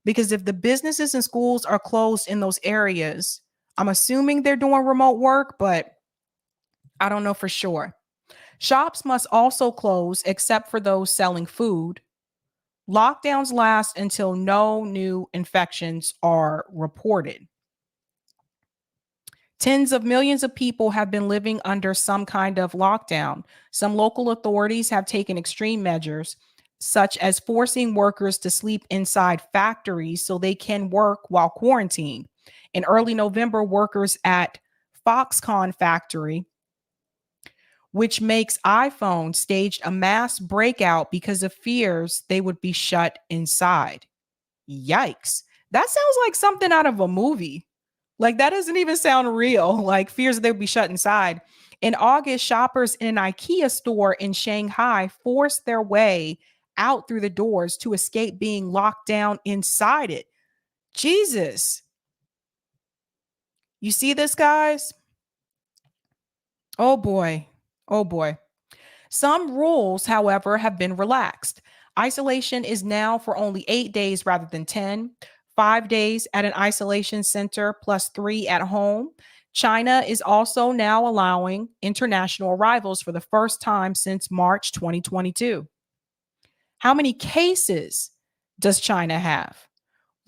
S2: Because if the businesses and schools are closed in those areas, I'm assuming they're doing remote work, but I don't know for sure. Shops must also close except for those selling food. Lockdowns last until no new infections are reported. Tens of millions of people have been living under some kind of lockdown. Some local authorities have taken extreme measures, such as forcing workers to sleep inside factories so they can work while quarantined. In early November, workers at Foxconn factory, which makes iPhones, staged a mass breakout because of fears they would be shut inside. Yikes. That sounds like something out of a movie. Like, that doesn't even sound real. Like, fears they would be shut inside. In August, shoppers in an IKEA store in Shanghai forced their way out through the doors to escape being locked down inside it. Jesus. You see this, guys? Oh boy. Oh boy. Some rules, however, have been relaxed. Isolation is now for only 8 days rather than 10. 5 days at an isolation center plus 3 at home. China is also now allowing international arrivals for the first time since March 2022. How many cases does China have?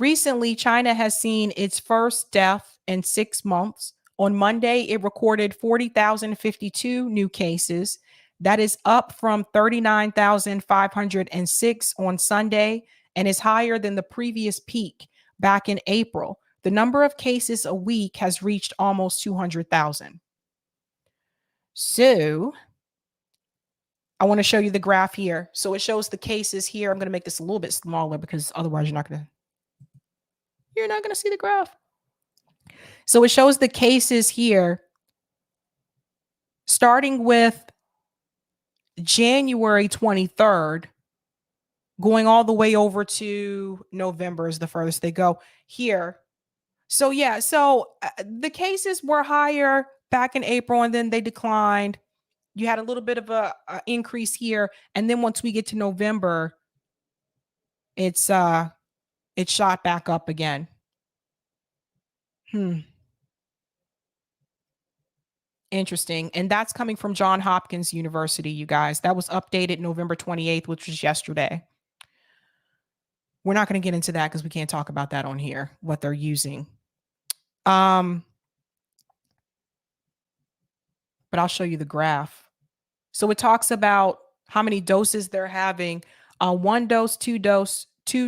S2: Recently, China has seen its first death in 6 months. On Monday, it recorded 40,052 new cases. That is up from 39,506 on Sunday and is higher than the previous peak back in April. The number of cases a week has reached almost 200,000. So I want to show you the graph here. So it shows the cases here. I'm going to make this a little bit smaller because otherwise you're not going to see the graph. So it shows the cases here starting with January 23rd, going all the way over to November is the furthest they go here. So yeah, the cases were higher back in April and then they declined. You had a little bit of a increase here, and then once we get to November, it shot back up again. Interesting. And that's coming from Johns Hopkins University, you guys. That was updated November 28th, which was yesterday. We're not going to get into that because we can't talk about that on here, what they're using. But I'll show you the graph. So it talks about how many doses they're having. 1 dose, 2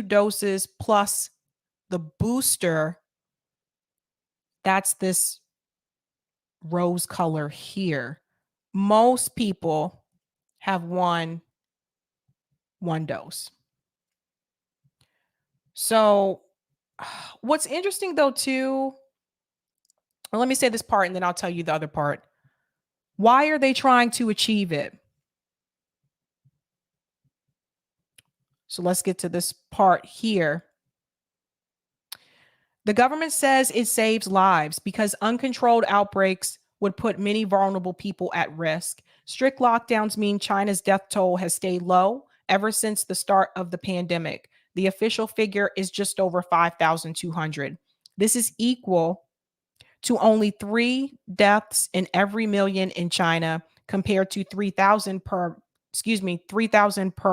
S2: doses plus the booster. That's this rose color here. Most people have one dose. So what's interesting though, too, well, let me say this part and then I'll tell you the other part. Why are they trying to achieve it? So let's get to this part here. The government says it saves lives because uncontrolled outbreaks would put many vulnerable people at risk. Strict lockdowns mean China's death toll has stayed low ever since the start of the pandemic. The official figure is just over 5,200. This is equal to only 3 deaths in every million in China compared to 3,000 per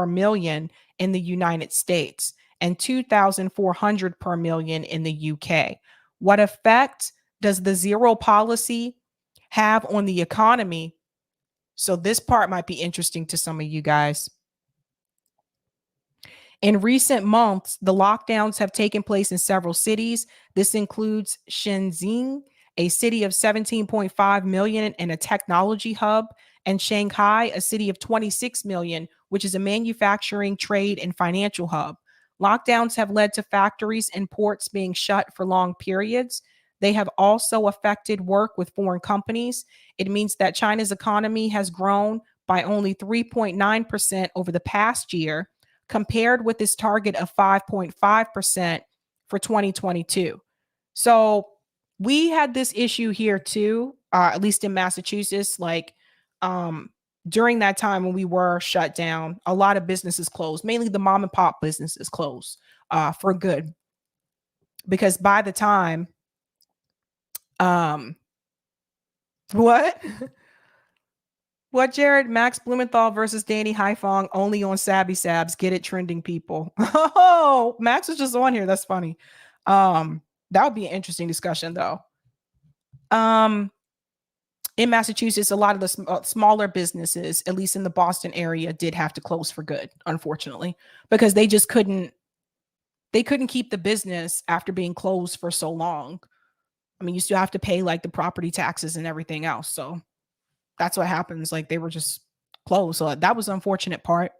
S2: million in the United States and 2,400 per million in the UK. What effect does the zero policy have on the economy? So this part might be interesting to some of you guys. In recent months, the lockdowns have taken place in several cities. This includes Shenzhen, a city of 17.5 million and a technology hub, and Shanghai, a city of 26 million, which is a manufacturing, trade, and financial hub. Lockdowns have led to factories and ports being shut for long periods. They have also affected work with foreign companies. It means that China's economy has grown by only 3.9% over the past year, compared with this target of 5.5% for 2022. So we had this issue here too, at least in Massachusetts, like during that time when we were shut down, a lot of businesses closed, mainly the mom and pop businesses closed for good. Because by the time, what? What, Jared? Max Blumenthal versus Danny Haifong only on Sabby Sabs. Get it, trending people. Oh, Max was just on here. That's funny. That would be an interesting discussion, though. In Massachusetts, a lot of the smaller businesses, at least in the Boston area, did have to close for good, unfortunately, because they just couldn't keep the business after being closed for so long. I mean, you still have to pay like the property taxes and everything else. So that's what happens. Like they were just closed. So that was the unfortunate part.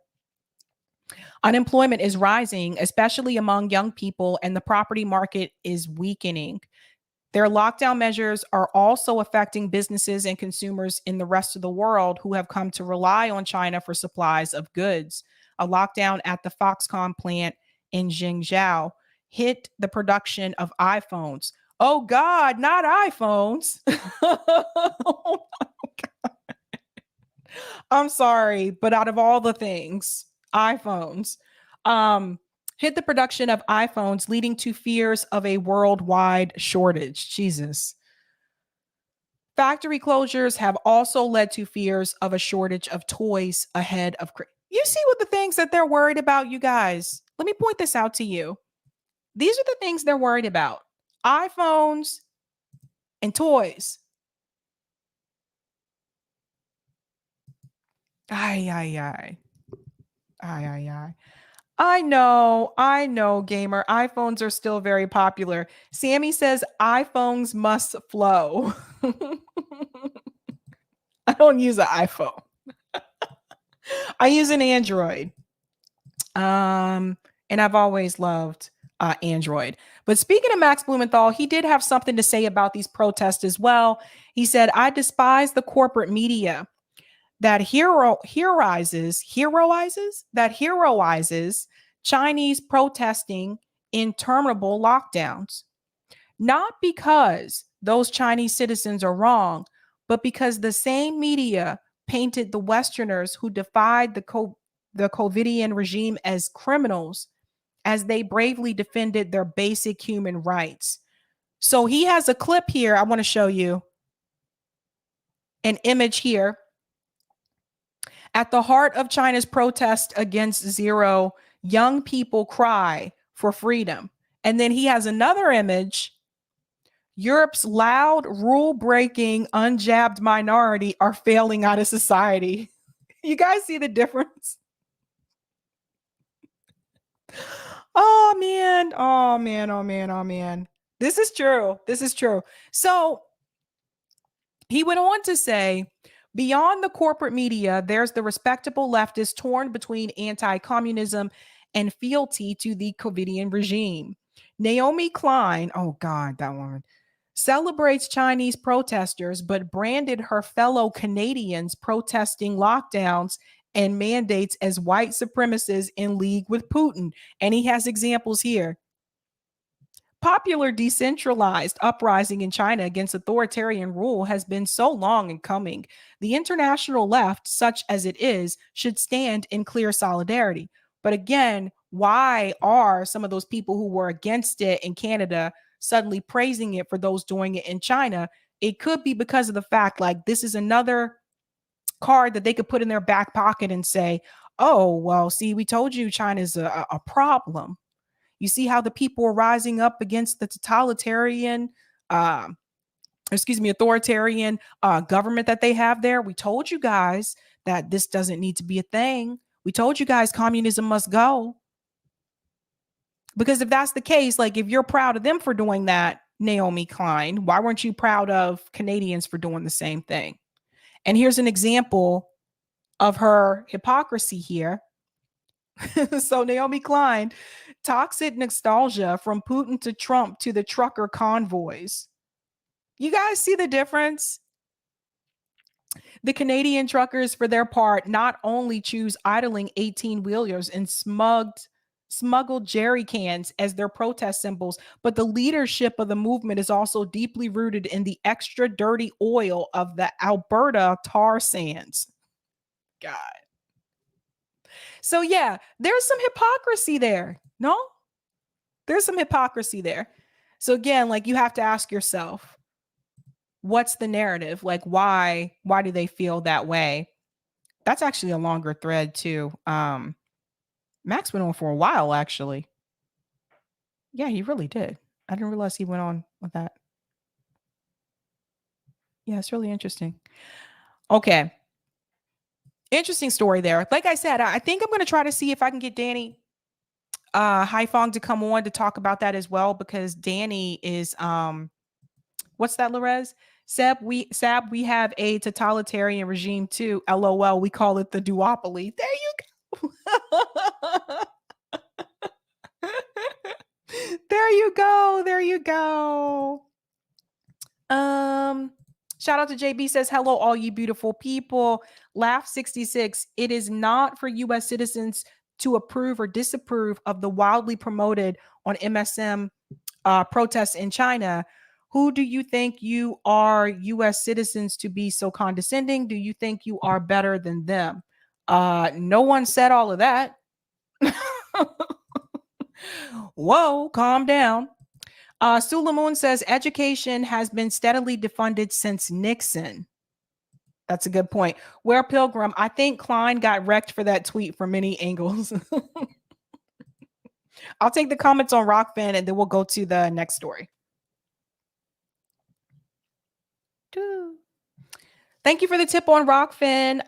S2: Unemployment is rising, especially among young people, and the property market is weakening. Their lockdown measures are also affecting businesses and consumers in the rest of the world who have come to rely on China for supplies of goods. A lockdown at the Foxconn plant in Zhengzhou hit the production of iPhones. Oh God, not iPhones. Oh my God. I'm sorry, but out of all the things, iPhones. Hit the production of iPhones, leading to fears of a worldwide shortage. Jesus. Factory closures have also led to fears of a shortage of toys ahead of. You see what the things that they're worried about, you guys. Let me point this out to you. These are the things they're worried about: iPhones and toys. Ay. I know, gamer. iPhones are still very popular. Sammy says iPhones must flow. I don't use an iPhone. I use an Android. And I've always loved Android. But speaking of Max Blumenthal, he did have something to say about these protests as well. He said, I despise the corporate media that heroizes Chinese protesting interminable lockdowns. Not because those Chinese citizens are wrong, but because the same media painted the Westerners who defied the COVIDian regime as criminals as they bravely defended their basic human rights. So he has a clip here. I want to show you an image here. At the heart of China's protest against zero, young people cry for freedom. And then he has another image. Europe's loud, rule-breaking, unjabbed minority are failing out of society. You guys see the difference? Oh, man. This is true. So he went on to say, beyond the corporate media, there's the respectable leftists torn between anti-communism and fealty to the COVIDian regime. Naomi Klein, oh God, that woman, celebrates Chinese protesters, but branded her fellow Canadians protesting lockdowns and mandates as white supremacists in league with Putin. And he has examples here. Popular decentralized uprising in China against authoritarian rule has been so long in coming. The international left, such as it is, should stand in clear solidarity. But again, why are some of those people who were against it in Canada suddenly praising it for those doing it in China? It could be because of the fact, like, this is another card that they could put in their back pocket and say, oh, well, see, we told you China's a problem. You see how the people are rising up against the totalitarian, authoritarian government that they have there. We told you guys that this doesn't need to be a thing. We told you guys communism must go. Because if that's the case, like if you're proud of them for doing that, Naomi Klein, why weren't you proud of Canadians for doing the same thing? And here's an example of her hypocrisy here. So Naomi Klein, toxic nostalgia from Putin to Trump to the trucker convoys. You guys see the difference? The Canadian truckers, for their part, not only choose idling 18-wheelers and smuggled jerry cans as their protest symbols, but the leadership of the movement is also deeply rooted in the extra dirty oil of the Alberta tar sands. God. So yeah, there's some hypocrisy there. No? There's some hypocrisy there. So again, like you have to ask yourself, what's the narrative? Like why do they feel that way? That's actually a longer thread too. Max went on for a while, actually. Yeah, he really did. I didn't realize he went on with that. Yeah, it's really interesting. Okay. Interesting story there. Like I said, I think I'm going to try to see if I can get Danny Haifong to come on to talk about that as well, because Danny is what's that, Lorez? Sab, we have a totalitarian regime too. LOL, we call it the duopoly. There you go. There you go. There you go. Shout out to JB, says, hello, all you beautiful people. Laugh 66. It is not for U.S. citizens to approve or disapprove of the wildly promoted on MSM protests in China. Who do you think you are, U.S. citizens, to be so condescending? Do you think you are better than them? No one said all of that. Whoa, calm down. Sulamoon says education has been steadily defunded since Nixon. That's a good point. Where Pilgrim, I think Klein got wrecked for that tweet from many angles. I'll take the comments on Rockfin and then we'll go to the next story. Thank you for the tip on Rockfin,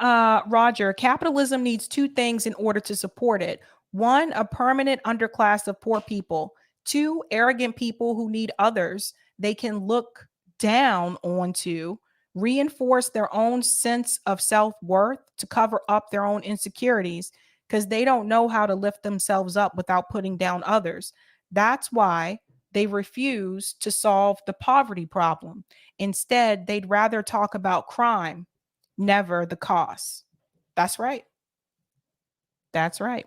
S2: Roger. Capitalism needs two things in order to support it. One, a permanent underclass of poor people. Two, arrogant people who need others they can look down onto, reinforce their own sense of self-worth to cover up their own insecurities because they don't know how to lift themselves up without putting down others. That's why they refuse to solve the poverty problem. Instead, they'd rather talk about crime, never the cost. That's right. That's right.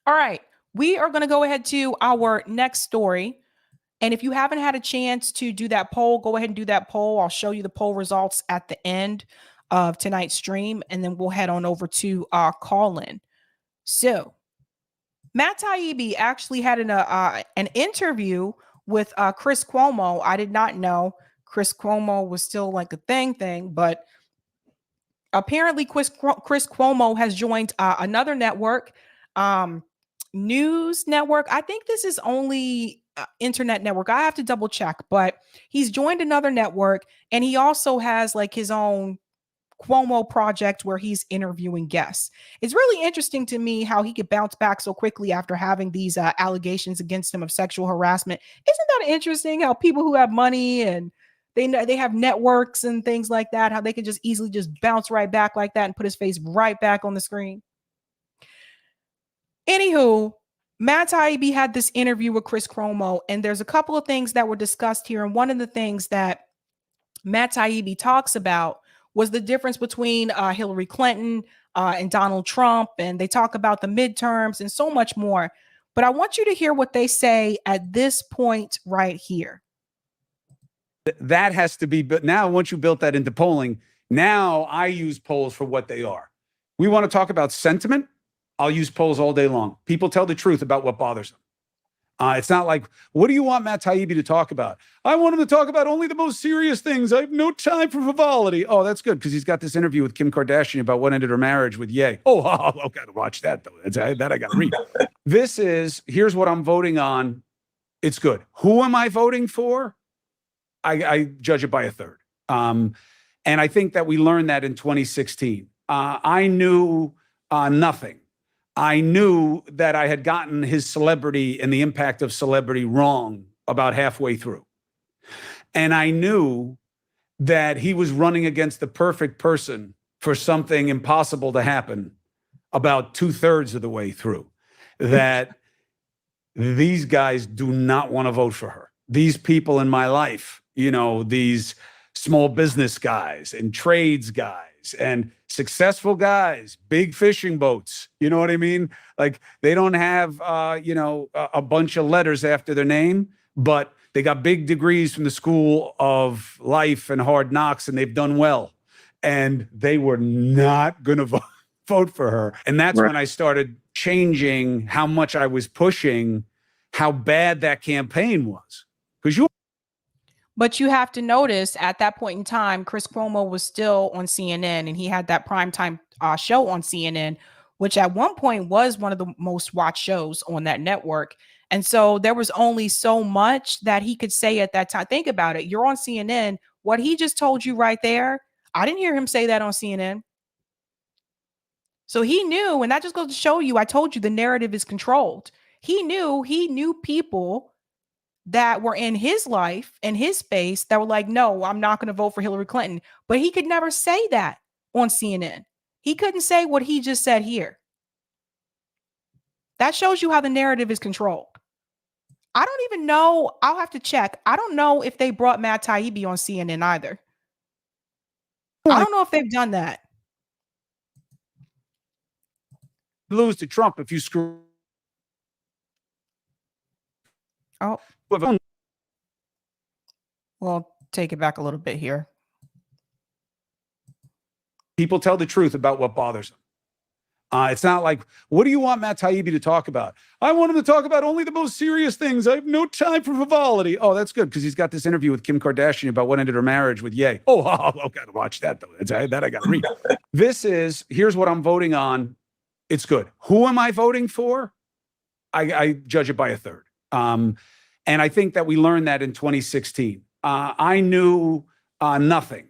S2: All right. We are going to go ahead to our next story. And if you haven't had a chance to do that poll, go ahead and do that poll. I'll show you the poll results at the end of tonight's stream, and then we'll head on over to our call-in. So Matt Taibbi actually had an interview with Chris Cuomo. I did not know Chris Cuomo was still like a thing, but apparently Chris Cuomo has joined another network, news network. I think this is only internet network. I have to double check, but he's joined another network, and he also has like his own Cuomo project where he's interviewing guests. It's really interesting to me how he could bounce back so quickly after having these allegations against him of sexual harassment. Isn't that interesting how people who have money and they have networks and things like that, how they can just easily just bounce right back like that and put his face right back on the screen? Anywho, Matt Taibbi had this interview with Chris Cuomo, and there's a couple of things that were discussed here. And one of the things that Matt Taibbi talks about was the difference between Hillary Clinton and Donald Trump. And they talk about the midterms and so much more. But I want you to hear what they say at this point right here.
S10: That has to be, but now once you built that into polling, now I use polls for what they are. We want to talk about sentiment. I'll use polls all day long. People tell the truth about what bothers them. It's not like, what do you want Matt Taibbi to talk about? I want him to talk about only the most serious things. I have no time for frivolity. Oh, that's good, because he's got this interview with Kim Kardashian about what ended her marriage with Ye. Oh, I've got to watch that, though. That I got to read. Here's what I'm voting on. It's good. Who am I voting for? I judge it by a third. And I think that we learned that in 2016. I knew nothing. I knew that I had gotten his celebrity and the impact of celebrity wrong about halfway through. And I knew that he was running against the perfect person for something impossible to happen about 2/3 of the way through. That these guys do not want to vote for her. These people in my life, these small business guys and trades guys and successful guys, big fishing boats. You know what I mean? Like, they don't have, a bunch of letters after their name, but they got big degrees from the school of life and hard knocks, and they've done well. And they were not going to vote for her. And that's when I started changing how much I was pushing how bad that campaign was.
S2: But you have to notice at that point in time, Chris Cuomo was still on CNN, and he had that primetime show on CNN, which at one point was one of the most watched shows on that network. And so there was only so much that he could say at that time. Think about it. You're on CNN. What he just told you right there, I didn't hear him say that on CNN. So he knew, and that just goes to show you, I told you the narrative is controlled. He knew people that were in his life and his space that were like, no, I'm not going to vote for Hillary Clinton. But he could never say that on CNN. He couldn't say what he just said here. That shows you how the narrative is controlled. I don't even know. I'll have to check. I don't know if they brought Matt Taibbi on CNN either. I don't know if they've done that.
S10: Lose to Trump if you screw.
S2: Oh. We'll take it back a little bit here.
S10: People tell the truth about what bothers them. It's not like, what do you want Matt Taibbi to talk about? I want him to talk about only the most serious things. I have no time for frivolity. Oh, that's good, because he's got this interview with Kim Kardashian about what ended her marriage with Ye. Oh, I've got to watch that, though. That I got to read. Here's what I'm voting on. It's good. Who am I voting for? I judge it by a third. And I think that we learned that in 2016. I knew nothing.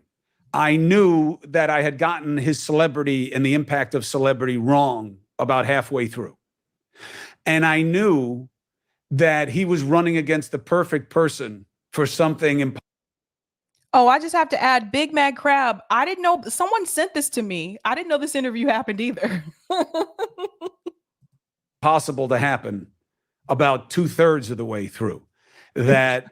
S10: I knew that I had gotten his celebrity and the impact of celebrity wrong about halfway through. And I knew that he was running against the perfect person for something
S2: Oh, I just have to add, Big Mad Crab. I didn't know. Someone sent this to me. I didn't know this interview happened either.
S10: Possible to happen about 2/3 of the way through. That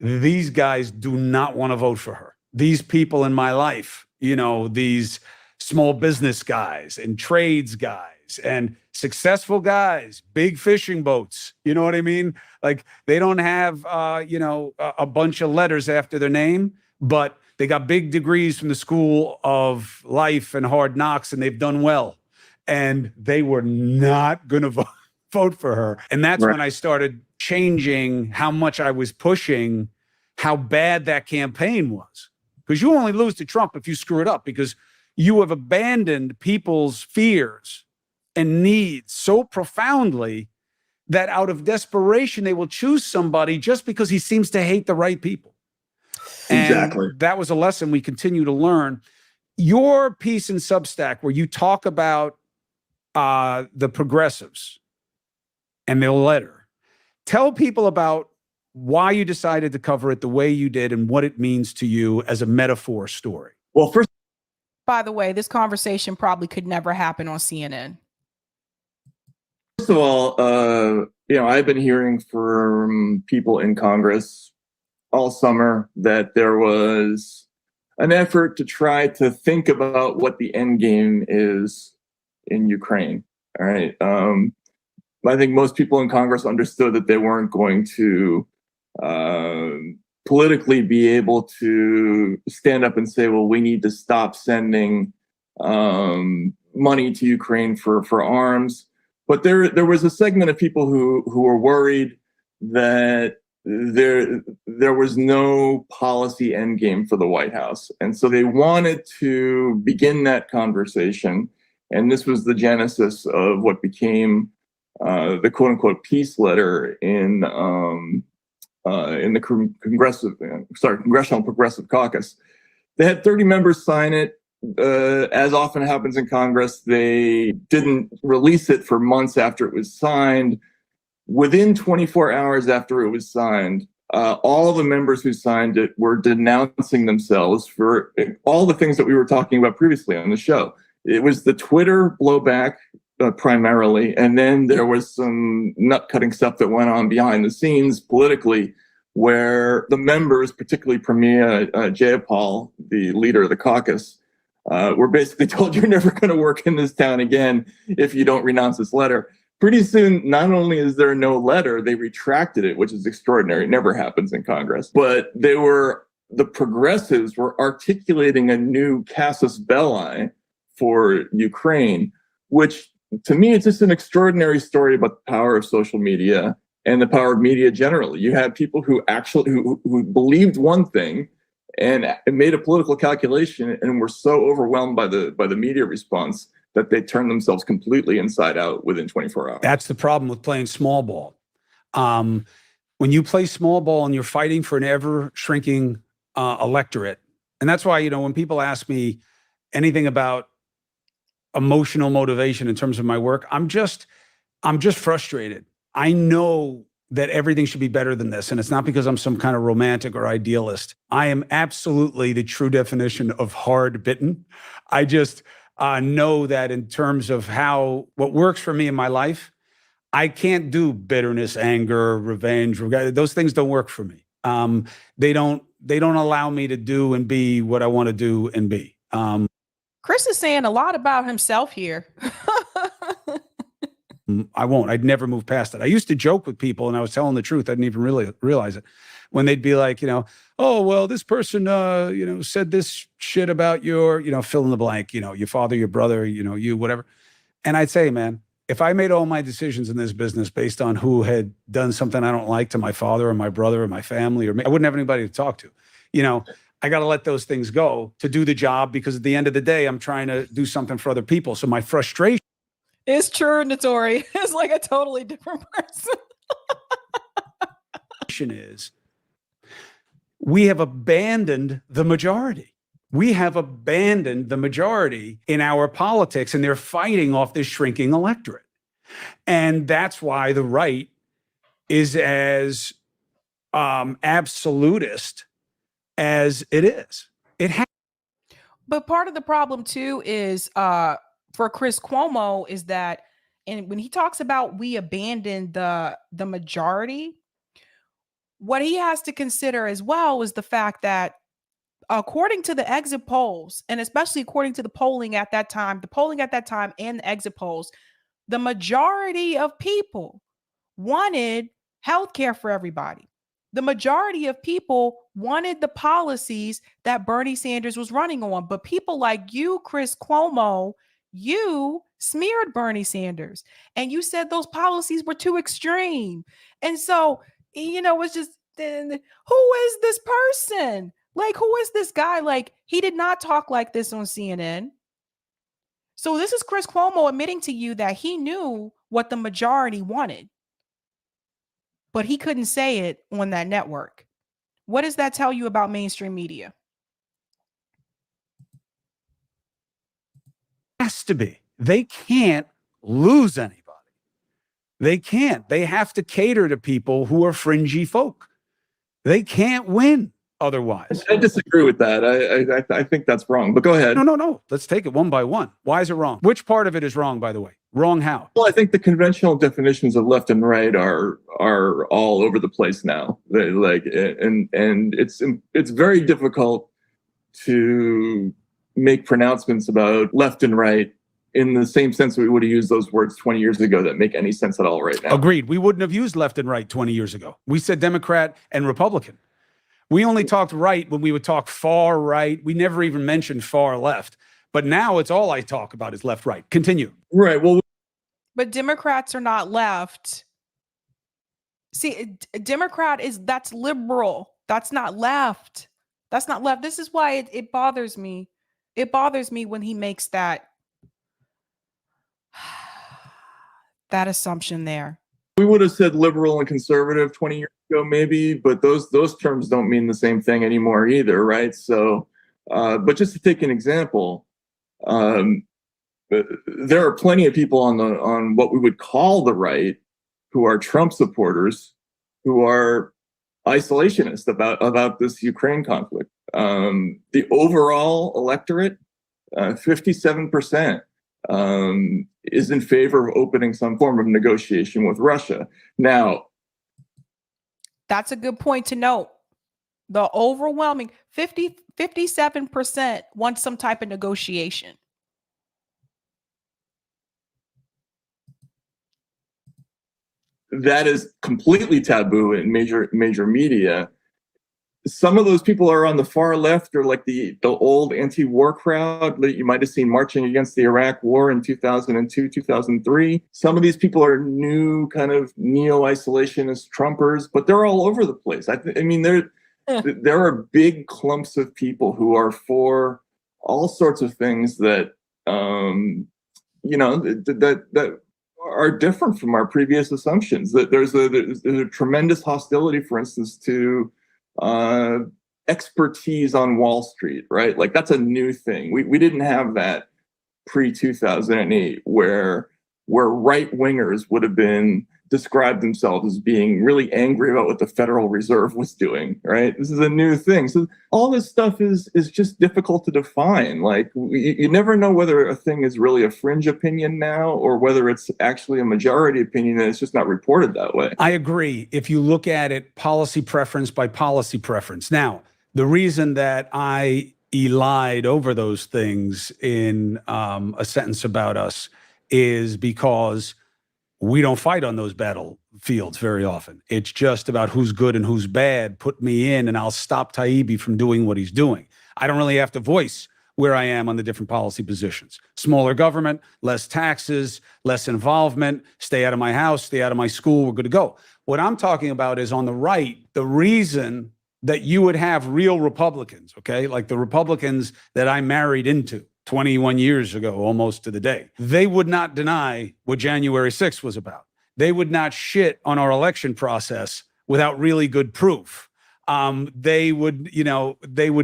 S10: these guys do not want to vote for her. These people in my life, these small business guys and trades guys and successful guys, big fishing boats. You know what I mean? Like, they don't have, a bunch of letters after their name, but they got big degrees from the school of life and hard knocks, and they've done well. And they were not going to vote for her. And that's when I started changing how much I was pushing how bad that campaign was. Because you only lose to Trump if you screw it up, because you have abandoned people's fears and needs so profoundly that out of desperation, they will choose somebody just because he seems to hate the right people. Exactly. And that was a lesson we continue to learn. Your piece in Substack, where you talk about the progressives and their letter, tell people about why you decided to cover it the way you did and what it means to you as a metaphor story.
S11: Well, first,
S2: by the way, this conversation probably could never happen on CNN.
S11: First of all, I've been hearing from people in Congress all summer that there was an effort to try to think about what the end game is in Ukraine. All right. I think most people in Congress understood that they weren't going to politically be able to stand up and say, well, we need to stop sending money to Ukraine for arms. But there was a segment of people who were worried that there was no policy endgame for the White House. And so they wanted to begin that conversation. And this was the genesis of what became the quote unquote peace letter in the Congressional Progressive Caucus. They had 30 members sign it. As often happens in Congress, they didn't release it for months after it was signed. Within 24 hours after it was signed, all the members who signed it were denouncing themselves for all the things that we were talking about previously on the show. It was the Twitter blowback primarily, and then there was some nut-cutting stuff that went on behind the scenes politically, where the members, particularly Premier Jayapal, the leader of the caucus, were basically told, you're never going to work in this town again if you don't renounce this letter. Pretty soon, not only is there no letter, they retracted it, which is extraordinary. It never happens in Congress. But the progressives were articulating a new casus belli for Ukraine, which to me, it's just an extraordinary story about the power of social media and the power of media generally. You had people who actually who believed one thing and made a political calculation and were so overwhelmed by the media response that they turned themselves completely inside out within 24 hours.
S10: That's the problem with playing small ball. When you play small ball and you're fighting for an ever-shrinking electorate, and that's why, when people ask me anything about emotional motivation in terms of my work, I'm just frustrated. I know that everything should be better than this, and it's not because I'm some kind of romantic or idealist. I am absolutely the true definition of hard bitten. I just know that in terms of what works for me in my life, I can't do bitterness, anger, revenge. Those things don't work for me. They don't allow me to do and be what I want to do and be.
S2: Chris is saying a lot about himself here.
S10: I won't. I'd never move past it. I used to joke with people, and I was telling the truth. I didn't even really realize it. When they'd be like, oh, well, this person, said this shit about your, fill in the blank, your father, your brother, you, whatever. And I'd say, man, if I made all my decisions in this business based on who had done something I don't like to my father or my brother or my family, or me, I wouldn't have anybody to talk to. I got to let those things go to do the job, because at the end of the day, I'm trying to do something for other people. So my frustration
S2: is true, Notori. It's like a totally different person.
S10: is we have abandoned the majority. We have abandoned the majority in our politics, and they're fighting off this shrinking electorate. And that's why the right is as absolutist as it is.
S2: But part of the problem too is for Chris Cuomo is that, and when he talks about we abandoned the majority, what he has to consider as well is the fact that according to the exit polls, and especially according to the polling at that time and the exit polls, the majority of people wanted healthcare for everybody. The majority of people wanted the policies that Bernie Sanders was running on. But people like you, Chris Cuomo, you smeared Bernie Sanders and you said those policies were too extreme. And so, it's just, who is this person? Like, who is this guy? Like, he did not talk like this on CNN. So this is Chris Cuomo admitting to you that he knew what the majority wanted, but he couldn't say it on that network. What does that tell you about mainstream media?
S10: Has to be. They can't lose anybody. They can't. They have to cater to people who are fringy folk. They can't win. otherwise.
S11: I disagree with that. I think that's wrong, but go ahead.
S10: No. Let's take it one by one. Why is it wrong? Which part of it is wrong, by the way? Wrong how?
S11: Well, I think the conventional definitions of left and right are all over the place now. And it's very difficult to make pronouncements about left and right in the same sense we would have used those words 20 years ago that make any sense at all right now.
S10: Agreed. We wouldn't have used left and right 20 years ago. We said Democrat and Republican. We only talked right when we would talk far right. We never even mentioned far left. But now it's all I talk about is left, right. Continue.
S11: Right. Well,
S2: but Democrats are not left. See, that's liberal. That's not left. That's not left. This is why it bothers me. It bothers me when he makes that assumption there.
S11: We would have said liberal and conservative 20 years ago, maybe, but those terms don't mean the same thing anymore either, right? So, but just to take an example, there are plenty of people on what we would call the right who are Trump supporters, who are isolationist about this Ukraine conflict. The overall electorate, 57%. Is in favor of opening some form of negotiation with Russia. Now,
S2: that's a good point to note. The overwhelming 57% want some type of negotiation.
S11: That is completely taboo in major media. Some of those people are on the far left, or like the old anti-war crowd that you might have seen marching against the Iraq war in 2002, 2003. Some of these people are new kind of neo-isolationist Trumpers, but they're all over the place. I mean, there are big clumps of people who are for all sorts of things that, that are different from our previous assumptions. That there's a tremendous hostility, for instance, to expertise on Wall Street, right? Like that's a new thing. We didn't have that pre-2008 where right wingers would have been described themselves as being really angry about what the Federal Reserve was doing, right? This is a new thing. So all this stuff is just difficult to define. Like you never know whether a thing is really a fringe opinion now or whether it's actually a majority opinion and it's just not reported that way.
S10: I agree. If you look at it policy preference by policy preference. Now, the reason that I lied over those things in a sentence about us is because we don't fight on those battlefields very often. It's just about who's good and who's bad. Put me in and I'll stop Taibbi from doing what he's doing. I don't really have to voice where I am on the different policy positions. Smaller government, less taxes, less involvement, stay out of my house, stay out of my school, we're good to go. What I'm talking about is on the right, the reason that you would have real Republicans, okay? Like the Republicans that I married into 21 years ago, almost to the day. They would not deny what January 6th was about. They would not shit on our election process without really good proof. They would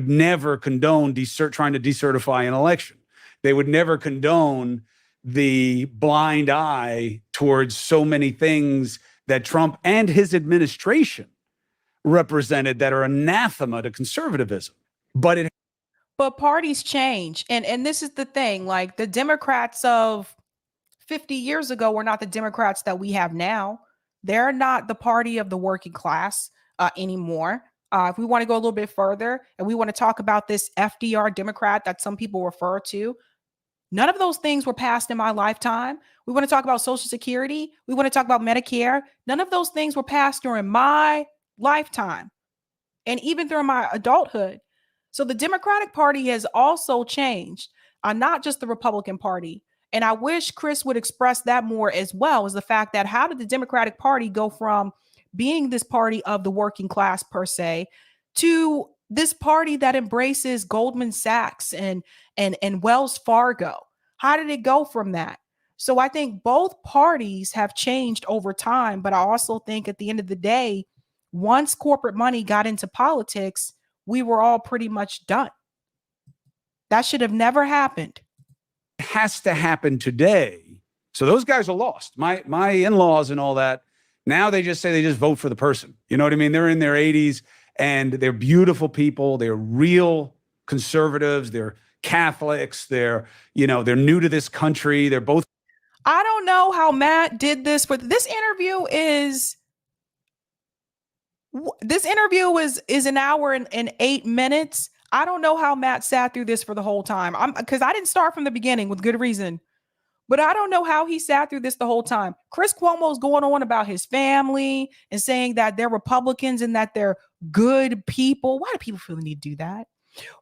S10: never condone trying to decertify an election. They would never condone the blind eye towards so many things that Trump and his administration represented that are anathema to conservatism.
S2: But parties change. And this is the thing, like the Democrats of 50 years ago were not the Democrats that we have now. They're not the party of the working class anymore. If we want to go a little bit further and we want to talk about this FDR Democrat that some people refer to, none of those things were passed in my lifetime. We want to talk about Social Security. We want to talk about Medicare. None of those things were passed during my lifetime and even during my adulthood. So the Democratic Party has also changed, not just the Republican Party. And I wish Chris would express that more as well, as the fact that how did the Democratic Party go from being this party of the working class per se to this party that embraces Goldman Sachs and Wells Fargo? How did it go from that? So I think both parties have changed over time, but I also think at the end of the day, once corporate money got into politics, we were all pretty much done. That should have never happened.
S10: It has to happen today. So those guys are lost. My in-laws and all that, now they just say they just vote for the person. You know what I mean? They're in their 80s And they're beautiful people. They're real conservatives. They're Catholics. They're new to this country. They're both.
S2: I don't know how Matt did this, but this interview is an hour and 8 minutes. I don't know how Matt sat through this for the whole time. Because I didn't start from the beginning with good reason. But I don't know how he sat through this the whole time. Chris Cuomo's going on about his family and saying that they're Republicans and that they're good people. Why do people feel the need to do that?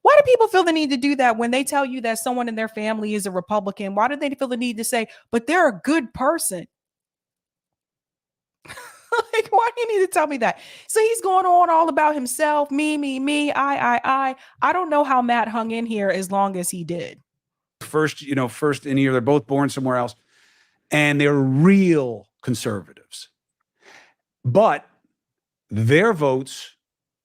S2: Why do people feel the need to do that when they tell you that someone in their family is a Republican? Why do they feel the need to say, but they're a good person? Like, why do you need to tell me that? So he's going on all about himself, me, I. I don't know how Matt hung in here as long as he did.
S10: First in here, they're both born somewhere else, and they're real conservatives. But their votes,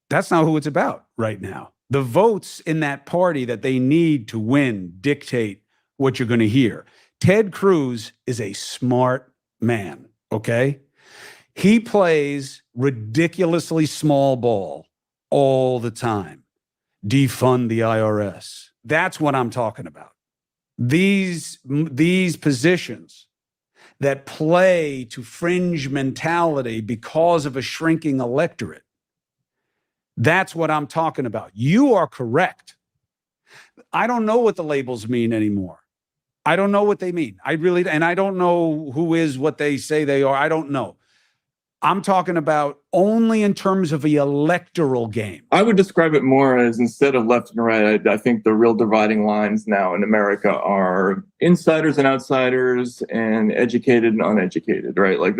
S10: that's not who it's about right now. The votes in that party that they need to win dictate what you're going to hear. Ted Cruz is a smart man, okay? He plays ridiculously small ball all the time. Defund the IRS. That's what I'm talking about. These positions that play to fringe mentality because of a shrinking electorate. That's what I'm talking about. You are correct. I don't know what the labels mean anymore. I don't know what they mean. I don't know who is what they say they are. I don't know. I'm talking about only in terms of the electoral game.
S11: I would describe it more as, instead of left and right, I think the real dividing lines now in America are insiders and outsiders and educated and uneducated, right? Like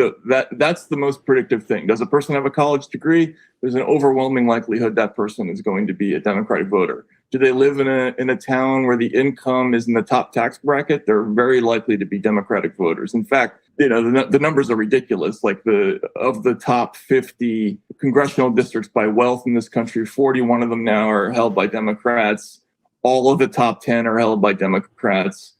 S11: that's the most predictive thing. Does a person have a college degree? There's an overwhelming likelihood that person is going to be a Democratic voter. Do they live in a town where the income is in the top tax bracket? They're very likely to be Democratic voters. In fact, the numbers are ridiculous. Like of the top 50 congressional districts by wealth in this country, 41 of them now are held by Democrats. All of the top 10 are held by Democrats.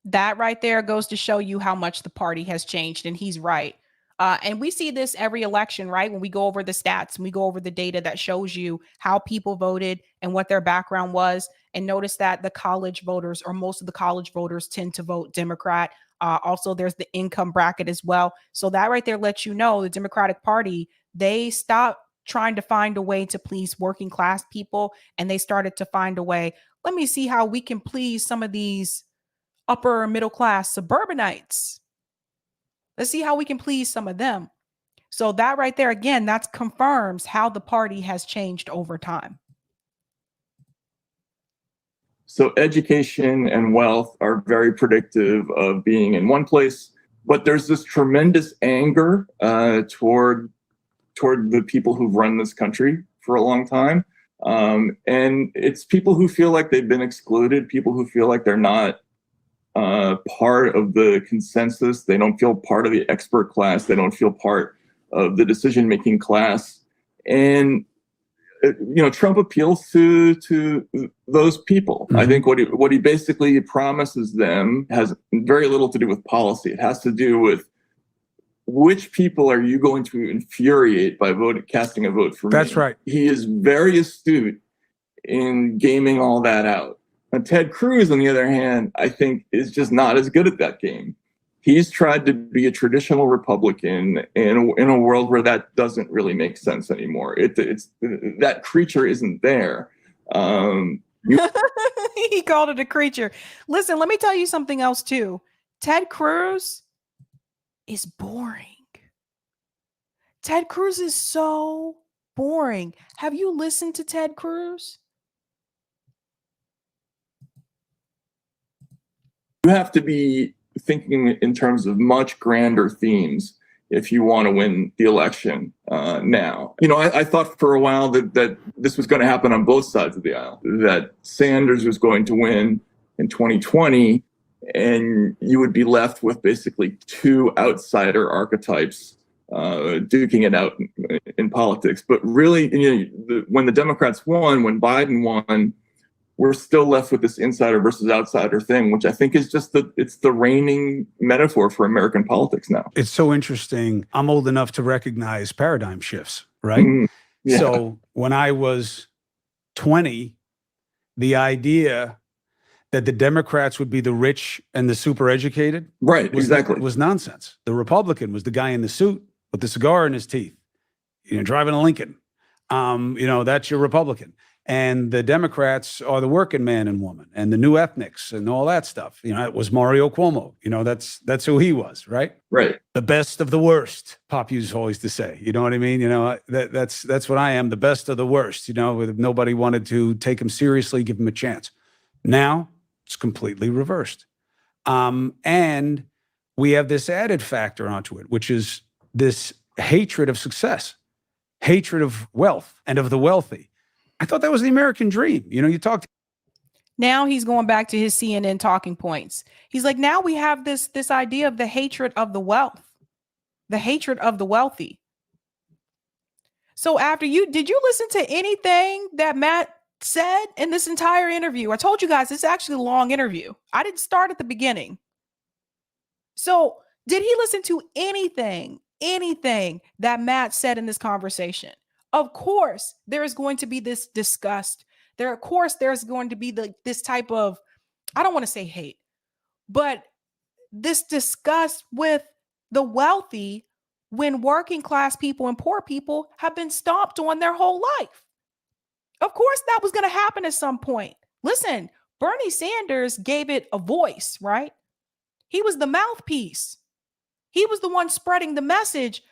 S2: That right there goes to show you how much the party has changed. And he's right. And we see this every election, right? When we go over the stats and we go over the data that shows you how people voted and what their background was. And notice that the college voters, or most of the college voters, tend to vote Democrat. Also, there's the income bracket as well. So that right there lets you know the Democratic Party, they stopped trying to find a way to please working class people. And they started to find a way. Let me see how we can please some of these upper middle class suburbanites. Let's see how we can please some of them. So that right there, again, that confirms how the party has changed over time.
S11: So education and wealth are very predictive of being in one place, but there's this tremendous anger toward the people who've run this country for a long time. And it's people who feel like they've been excluded, people who feel like they're not part of the consensus. They don't feel part of the expert class. They don't feel part of the decision-making class. And Trump appeals to those people. Mm-hmm. I think what he basically promises them has very little to do with policy. It has to do with which people are you going to infuriate by casting a vote for me.
S10: That's right.
S11: He is very astute in gaming all that out. And Ted Cruz, on the other hand, I think is just not as good at that game. He's tried to be a traditional Republican in a world where that doesn't really make sense anymore. It's that creature isn't there.
S2: He called it a creature. Listen, let me tell you something else too. Ted Cruz is boring. Ted Cruz is so boring. Have you listened to Ted Cruz?
S11: You have to be thinking in terms of much grander themes if you want to win the election now. I thought for a while that this was going to happen on both sides of the aisle, that Sanders was going to win in 2020, and you would be left with basically two outsider archetypes duking it out in politics. But really, when the Democrats won, when Biden won, we're still left with this insider versus outsider thing, which I think is just it's the reigning metaphor for American politics now.
S10: It's so interesting. I'm old enough to recognize paradigm shifts, right? Mm-hmm.
S11: Yeah.
S10: So when I was 20, the idea that the Democrats would be the rich and the super educated was nonsense. The Republican was the guy in the suit with the cigar in his teeth, driving a Lincoln. That's your Republican. And the Democrats are the working man and woman and the new ethnics and all that stuff. It was Mario Cuomo. That's who he was, right?
S11: Right.
S10: The best of the worst, Pop used always to say. You know what I mean? That's what I am, the best of the worst. If nobody wanted to take him seriously, give him a chance. Now it's completely reversed. And we have this added factor onto it, which is this hatred of success, hatred of wealth and of the wealthy. I thought that was the American dream. You talked.
S2: Now he's going back to his CNN talking points. He's like, now we have this idea of the hatred of the wealth, the hatred of the wealthy. So did you listen to anything that Matt said in this entire interview? I told you guys, it's actually a long interview. I didn't start at the beginning. So did he listen to anything that Matt said in this conversation? Of course, there is going to be this disgust. There's going to be this type of, I don't want to say hate, but this disgust with the wealthy when working class people and poor people have been stomped on their whole life. Of course, that was going to happen at some point. Listen, Bernie Sanders gave it a voice, right? He was the mouthpiece. He was the one spreading the message.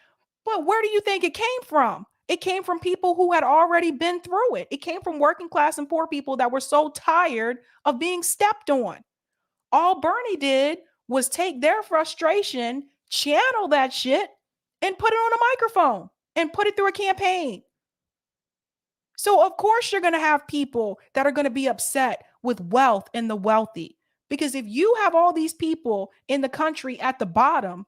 S2: But where do you think it came from? It came from people who had already been through it. It came from working class and poor people that were so tired of being stepped on. All Bernie did was take their frustration, channel that shit, and put it on a microphone and put it through a campaign. So of course you're going to have people that are going to be upset with wealth and the wealthy. Because if you have all these people in the country at the bottom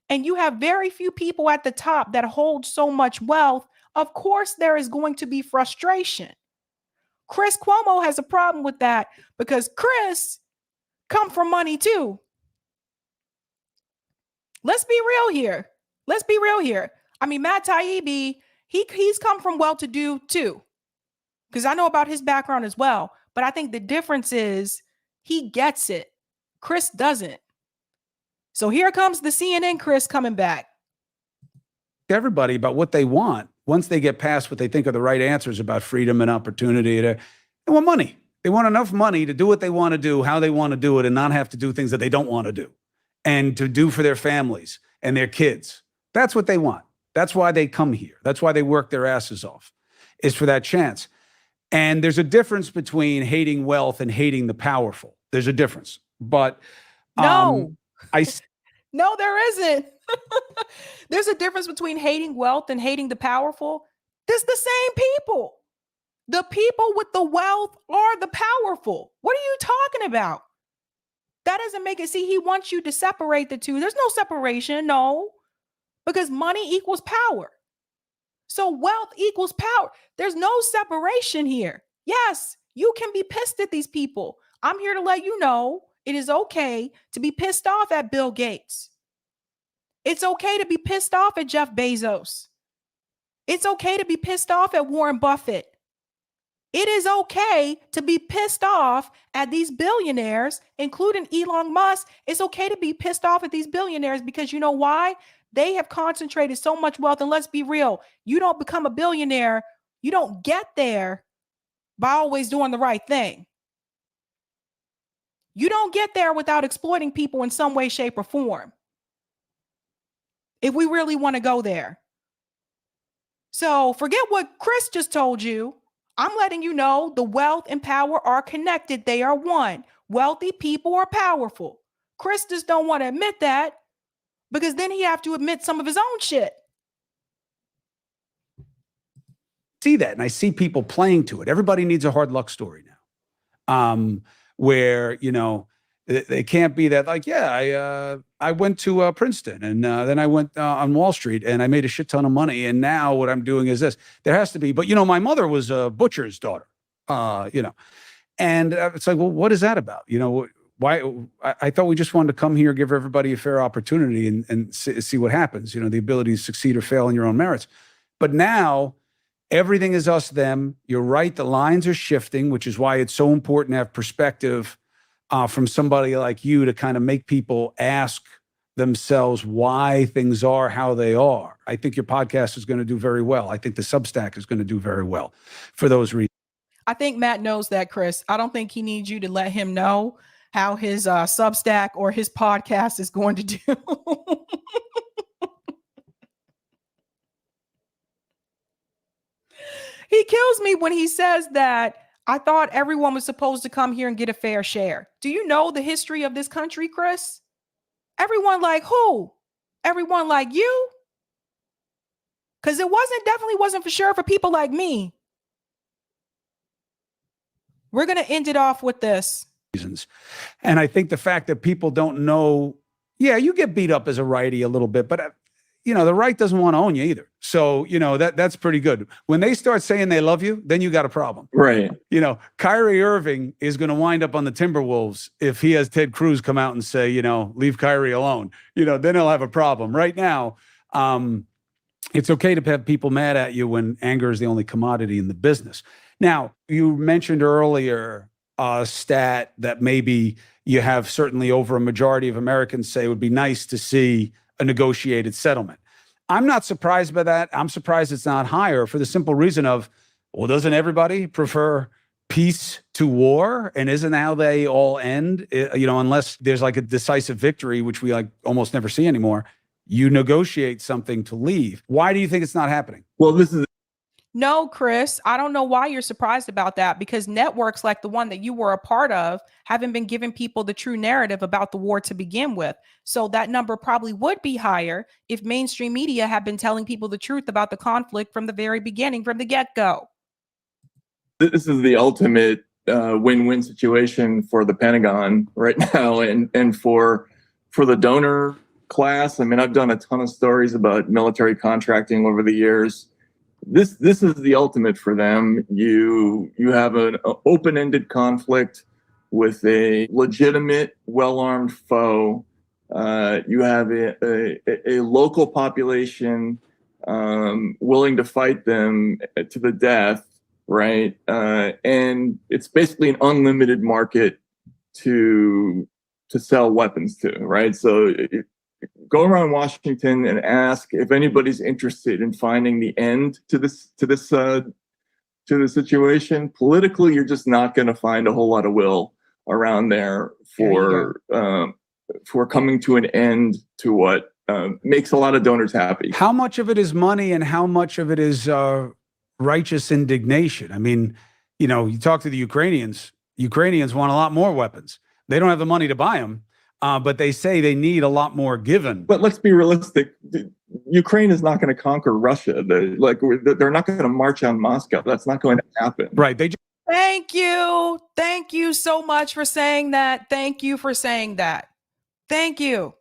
S2: and you have very few people at the top that hold so much wealth, of course there is going to be frustration. Chris Cuomo has a problem with that because Chris come from money too. Let's be real here. I mean, Matt Taibbi, he's come from well-to-do too. Because I know about his background as well. But I think the difference is he gets it. Chris doesn't. So here comes the CNN Chris coming back.
S10: Everybody about what they want. Once they get past what they think are the right answers about freedom and opportunity, they want money. They want enough money to do what they want to do, how they want to do it, and not have to do things that they don't want to do, and to do for their families and their kids. That's what they want. That's why they come here. That's why they work their asses off, is for that chance. And there's a difference between hating wealth and hating the powerful. There's a difference. But
S2: no, no, there isn't. There's a difference between hating wealth and hating the powerful. It's the same people. The people with the wealth are the powerful. What are you talking about? That doesn't make it. See, he wants you to separate the two. There's no separation, no, because money equals power. So wealth equals power. There's no separation here. Yes, you can be pissed at these people. I'm here to let you know it is okay to be pissed off at Bill Gates. It's okay to be pissed off at Jeff Bezos. It's okay to be pissed off at Warren Buffett. It is okay to be pissed off at these billionaires, including Elon Musk. It's okay to be pissed off at these billionaires because you know why? They have concentrated so much wealth. And let's be real, you don't become a billionaire. You don't get there by always doing the right thing. You don't get there without exploiting people in some way, shape, or form. If we really want to go there. So forget what Chris just told you. I'm letting you know the wealth and power are connected. They are one. Wealthy people are powerful. Chris just don't want to admit that because then he have to admit some of his own shit.
S10: See that, and I see people playing to it. Everybody needs a hard luck story now, where they can't be that like, yeah, I went to Princeton and then I went on Wall Street and I made a shit ton of money and now what I'm doing is this. There has to be, but my mother was a butcher's daughter, and it's like, well, what is that about? Why? I thought we just wanted to come here, give everybody a fair opportunity and see what happens. The ability to succeed or fail on your own merits. But now everything is us, them. You're right. The lines are shifting, which is why it's so important to have perspective from somebody like you to kind of make people ask themselves why things are how they are. I think your podcast is going to do very well. I think the Substack is going to do very well for those reasons.
S2: I think Matt knows that, Chris. I don't think he needs you to let him know how his Substack or his podcast is going to do. He kills me when he says that I thought everyone was supposed to come here and get a fair share. Do you know the history of this country, Chris? Everyone like who? Everyone like you? Because it definitely wasn't for sure for people like me. We're going to end it off with this.
S10: And I think the fact that people don't know, yeah, you get beat up as a righty a little bit, but the right doesn't want to own you either. So, that's pretty good. When they start saying they love you, then you got a problem.
S11: Right.
S10: Kyrie Irving is going to wind up on the Timberwolves if he has Ted Cruz come out and say, leave Kyrie alone. Then he'll have a problem. Right now, it's okay to have people mad at you when anger is the only commodity in the business. Now, you mentioned earlier a stat that maybe you have certainly over a majority of Americans say it would be nice to see a negotiated settlement. I'm not surprised by that. I'm surprised it's not higher for the simple reason of, well, doesn't everybody prefer peace to war? And isn't how they all end? Unless there's like a decisive victory, which we almost never see anymore, you negotiate something to leave. Why do you think it's not happening?
S11: Well, this is
S2: No, Chris, I don't know why you're surprised about that, because networks like the one that you were a part of haven't been giving people the true narrative about the war to begin with. So that number probably would be higher if mainstream media had been telling people the truth about the conflict from the very beginning, from the get-go.
S11: This is the ultimate win-win situation for the Pentagon right now, and for the donor class. I mean, I've done a ton of stories about military contracting over the years. This is the ultimate for them. You have an open-ended conflict with a legitimate, well-armed foe. You have a local population willing to fight them to the death, right? And it's basically an unlimited market to sell weapons to, right? So go around Washington and ask if anybody's interested in finding the end to the situation. Politically, you're just not going to find a whole lot of will around there for coming to an end to what makes a lot of donors happy.
S10: How much of it is money and how much of it is righteous indignation? I mean, you talk to the Ukrainians. Ukrainians want a lot more weapons. They don't have the money to buy them. But they say they need a lot more given.
S11: But let's be realistic. Ukraine is not going to conquer Russia. They're not going to march on Moscow. That's not going to happen.
S10: Right.
S2: Thank you. Thank you so much for saying that. Thank you for saying that. Thank you.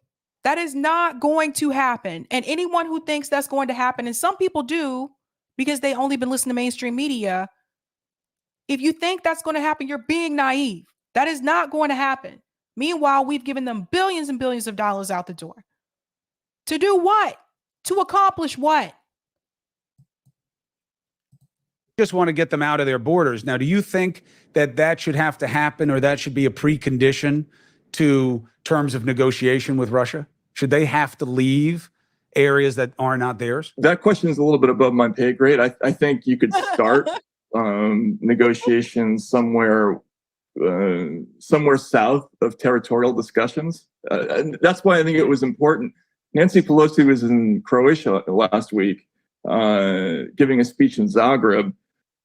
S2: That is not going to happen. And anyone who thinks that's going to happen, and some people do because they only been listening to mainstream media, if you think that's going to happen, you're being naive. That is not going to happen. Meanwhile, we've given them billions and billions of dollars out the door. To do what? To accomplish what?
S10: Just want to get them out of their borders. Now, do you think that should have to happen, or that should be a precondition to terms of negotiation with Russia? Should they have to leave areas that are not theirs?
S11: That question is a little bit above my pay grade. I think you could start negotiations somewhere south of territorial discussions. And that's why I think it was important. Nancy Pelosi was in Croatia last week, giving a speech in Zagreb,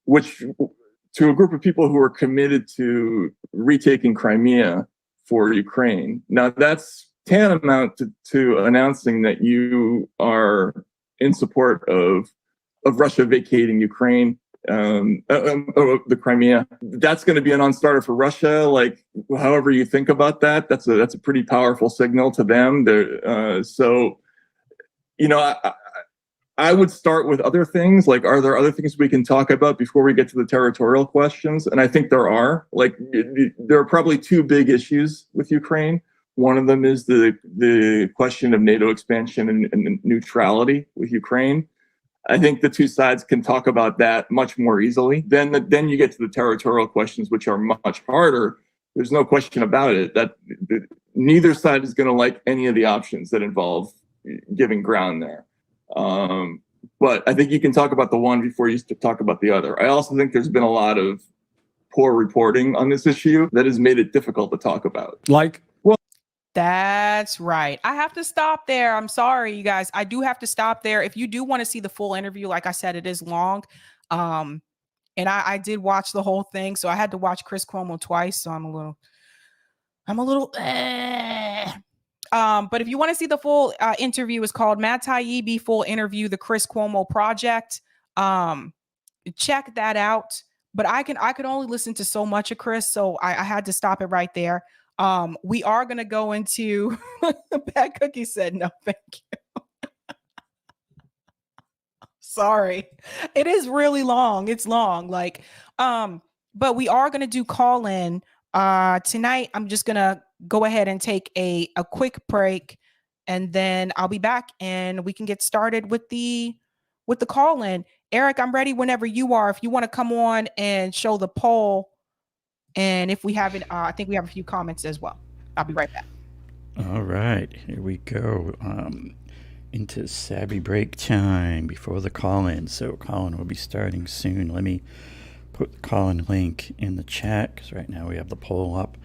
S11: which to a group of people who are committed to retaking Crimea for Ukraine. Now that's tantamount to announcing that you are in support of Russia vacating Ukraine, the Crimea. That's going to be a non-starter for Russia. Like, however you think about that, that's a pretty powerful signal to them. So, I would start with other things. Like, are there other things we can talk about before we get to the territorial questions? And I think there are. Like, there are probably two big issues with Ukraine. One of them is the question of NATO expansion and neutrality with Ukraine. I think the two sides can talk about that much more easily. Then you get to the territorial questions, which are much harder. There's no question about it that neither side is going to like any of the options that involve giving ground there. But I think you can talk about the one before you talk about the other. I also think there's been a lot of poor reporting on this issue that has made it difficult to talk about.
S2: That's right. I have to stop there. I'm sorry, you guys. I do have to stop there. If you do want to see the full interview, like I said, it is long. And I did watch the whole thing. So I had to watch Chris Cuomo twice. So I'm a little. But if you want to see the full interview, it's called Matt Taibbi Full Interview, the Chris Cuomo Project. Check that out. But I could only listen to so much of Chris. So I had to stop it right there. We are going to go into Bad Cookie said no, thank you. Sorry. It is really long. It's long. But we are going to do call in tonight. I'm just going to go ahead and take a quick break, and then I'll be back and we can get started with the call in. Eric, I'm ready whenever you are. If you want to come on and show the poll. And if we haven't, I think we have a few comments as well. I'll be right back.
S12: All right, here we go. Into Sabby break time before the call-in. So call-in will be starting soon. Let me put the call-in link in the chat because right now we have the poll up.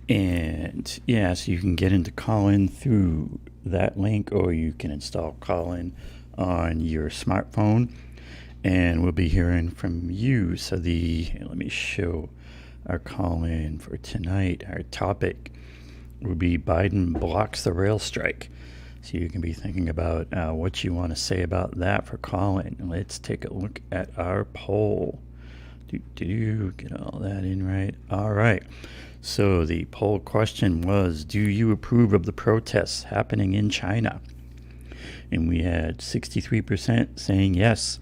S12: And yeah, so you can get into call-in through that link, or you can install call-in on your smartphone. And we'll be hearing from you. So let me show our call-in for tonight. Our topic will be Biden blocks the rail strike. So you can be thinking about what you want to say about that for call-in. Let's take a look at our poll. Get all that in right. All right. So the poll question was, do you approve of the protests happening in China? And we had 63% saying yes,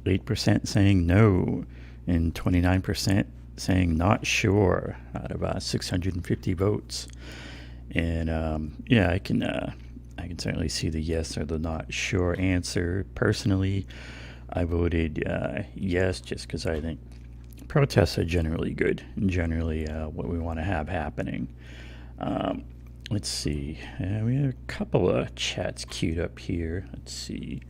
S12: 8% saying no, and 29% saying not sure out of 650 votes. And yeah, I can certainly see the yes or the not sure answer. Personally, I voted yes, just because I think protests are generally good and generally what we want to have happening. Let's see. We have a couple of chats queued up here. Let's see.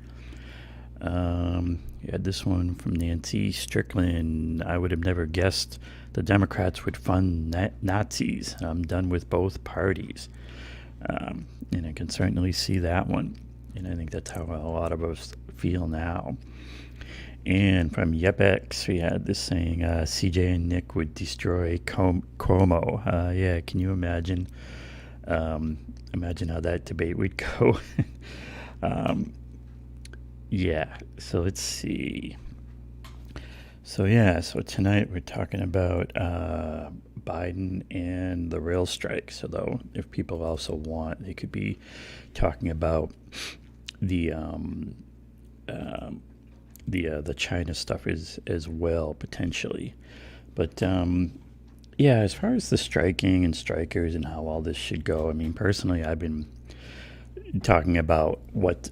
S12: We had this one from Nancy Strickland. I would have never guessed the Democrats would fund Nazis. I'm done with both parties. And I can certainly see that one. And I think that's how a lot of us feel now. And from YepX, we had this saying, CJ and Nick would destroy Cuomo. Yeah, can you imagine? Imagine how that debate would go. Yeah, so let's see. So tonight we're talking about Biden and the rail strike. So though, if people also want, they could be talking about the China stuff as well, potentially. But yeah, as far as the striking and strikers and how all this should go, I mean, personally, I've been talking about what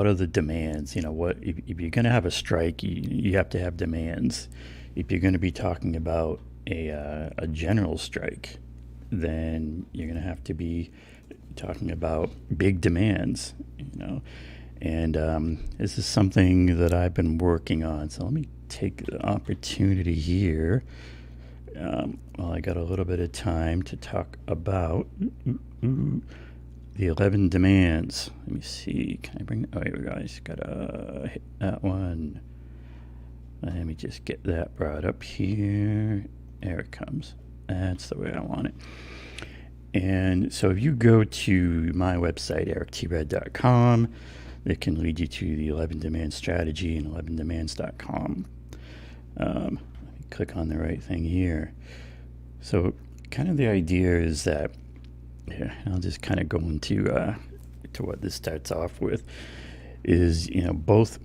S12: are the demands? You know, what if you're going to have a strike, you have to have demands. If you're going to be talking about a general strike, then you're going to have to be talking about big demands. You know, and this is something that I've been working on. So let me take the opportunity here. Well, I got a little bit of time to talk about the 11 demands. Let me see. Can I bring? Oh, here we go. I just gotta hit that one. Let me just get that brought up here. There it comes. That's the way I want it. And so if you go to my website, erictred.com, that can lead you to the 11 demand strategy and 11demands.com. Let me click on the right thing here. So kind of the idea is that, yeah, I'll just kind of go into to what this starts off with is, you know, both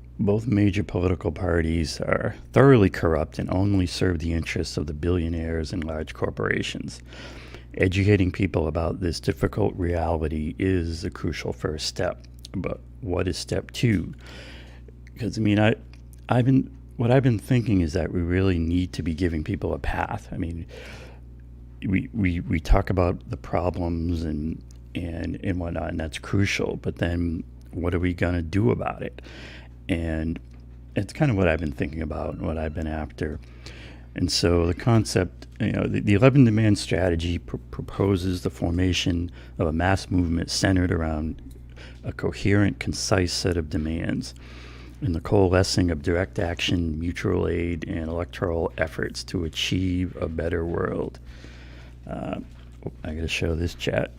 S12: major political parties are thoroughly corrupt and only serve the interests of the billionaires and large corporations. Educating people about this difficult reality is a crucial first step, but what is step 2? Because I mean, what I've been thinking is that we really need to be giving people a path. I mean, we talk about the problems and whatnot, and that's crucial. But then, what are we gonna do about it? And it's kind of what I've been thinking about and what I've been after. And so the concept, the 11 demand strategy proposes the formation of a mass movement centered around a coherent, concise set of demands and the coalescing of direct action, mutual aid, and electoral efforts to achieve a better world. I got to show this chat.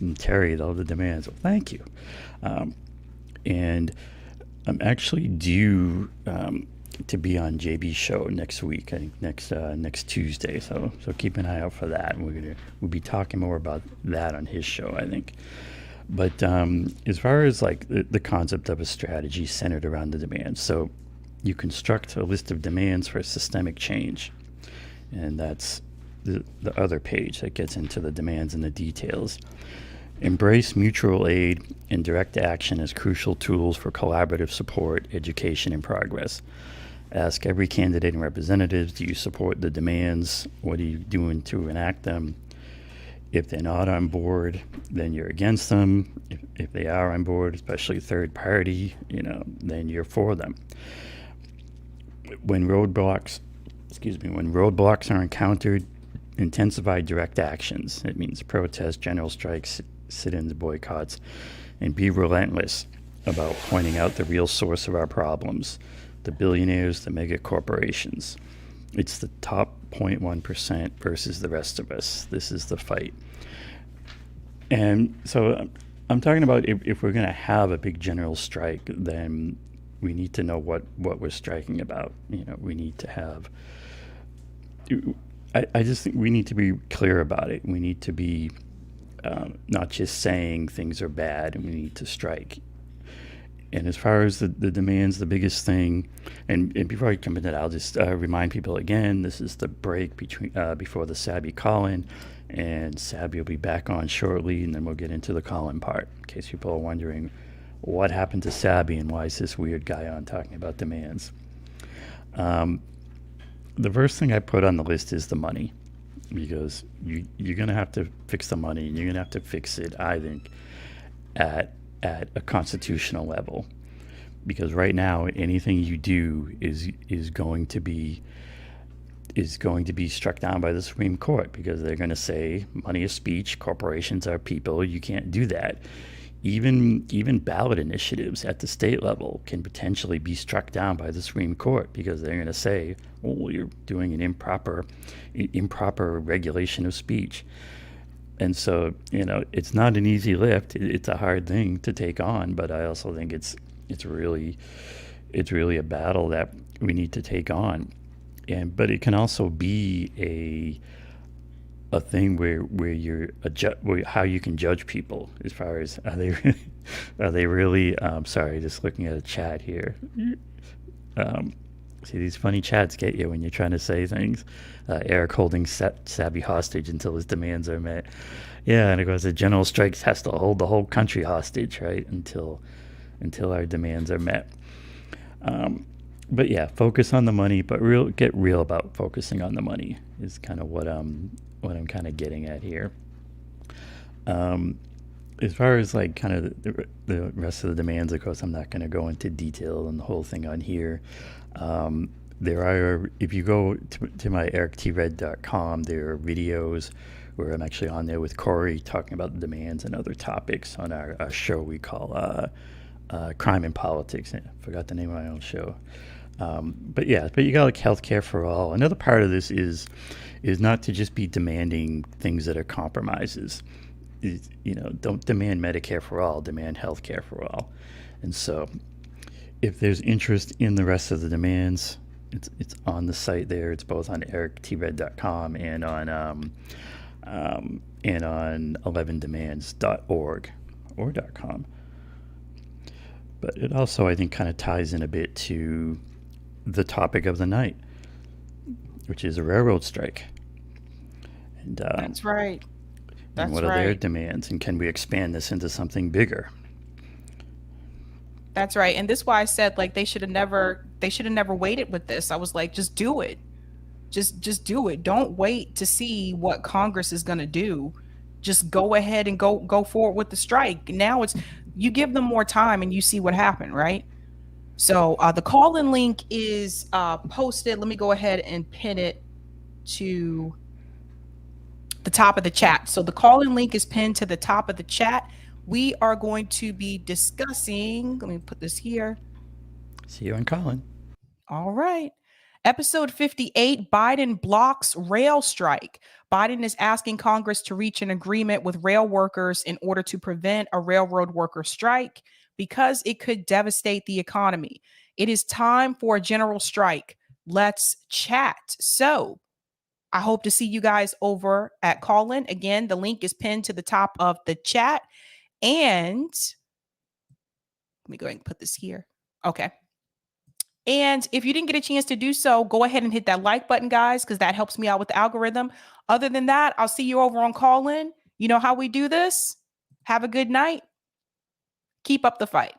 S12: And Terry, all the demands. Well, thank you. And I'm actually due to be on JB's show next week. I think next Tuesday. So keep an eye out for that. And we'll be talking more about that on his show, I think. But as far as like the concept of a strategy centered around the demands, so you construct a list of demands for systemic change, and that's the other page that gets into the demands and the details. Embrace mutual aid and direct action as crucial tools for collaborative support, education, and progress. Ask every candidate and representative, do you support the demands? What are you doing to enact them? If they're not on board, then you're against them. If they are on board, especially third party, then you're for them. When roadblocks are encountered, intensify direct actions. It means protests, general strikes, sit-ins, boycotts, and be relentless about pointing out the real source of our problems, the billionaires, the mega corporations. It's the top 0.1% versus the rest of us. This is the fight. And so I'm talking about if we're going to have a big general strike, then we need to know what we're striking about. We need to have... I just think we need to be clear about it. We need to be not just saying things are bad and we need to strike. And as far as the demands, the biggest thing, and before I come into that, I'll just remind people again, this is the break before the Sabby call-in, and Sabby will be back on shortly, and then we'll get into the call-in part, in case people are wondering what happened to Sabby and why is this weird guy on talking about demands. The first thing I put on the list is the money, because you're going to have to fix the money, and you're going to have to fix it, I think, at a constitutional level, because right now anything you do is going to be struck down by the Supreme Court, because they're going to say money is speech, corporations are people, you can't do that. Even ballot initiatives at the state level can potentially be struck down by the Supreme Court, because they're going to say, well, you're doing an improper regulation of speech. And so, it's not an easy lift. It's a hard thing to take on, but I also think it's really a battle that we need to take on. But it can also be a thing where you're how you can judge people as far as are they really sorry, just looking at a chat here. See, these funny chats get you when you're trying to say things. Eric holding Sabby hostage until his demands are met. Yeah, and of course the general strike has to hold the whole country hostage, right? Until our demands are met. But yeah, focus on the money, but get real about focusing on the money is kind of what I'm kind of getting at here. As far as like kind of the rest of the demands, of course, I'm not going to go into detail on the whole thing on here. There are, if you go to my erictred.com, there are videos where I'm actually on there with Corey talking about the demands and other topics on our show we call Crime and Politics. I forgot the name of my own show. But you got like healthcare for all. Another part of this is not to just be demanding things that are compromises. Don't demand Medicare for all, demand healthcare for all. And so if there's interest in the rest of the demands, it's on the site there. It's both on erictred.com and on 11demands.org or .com. But it also, I think, kind of ties in a bit to the topic of the night, which is a railroad strike. And
S2: that's right.
S12: And what are their demands, and can we expand this into something bigger?
S2: That's right. And this is why I said, like, they should have never waited with this. I was like, just do it. Just do it. Don't wait to see what Congress is going to do. Just go ahead and go forward with the strike. Now it's, you give them more time and you see what happened, right? So the call-in link is posted. Let me go ahead and pin it to the top of the chat. So the call-in link is pinned to the top of the chat. We are going to be discussing, let me put this here.
S12: See you on Colin.
S2: All right. Episode 58, Biden blocks rail strike. Biden is asking Congress to reach an agreement with rail workers in order to prevent a railroad worker strike because it could devastate the economy. It is time for a general strike. Let's chat. So I hope to see you guys over at Callin. Again, the link is pinned to the top of the chat. And let me go ahead and put this here. Okay. And if you didn't get a chance to do so, go ahead and hit that like button, guys, because that helps me out with the algorithm. Other than that, I'll see you over on Callin. You know how we do this. Have a good night. Keep up the fight.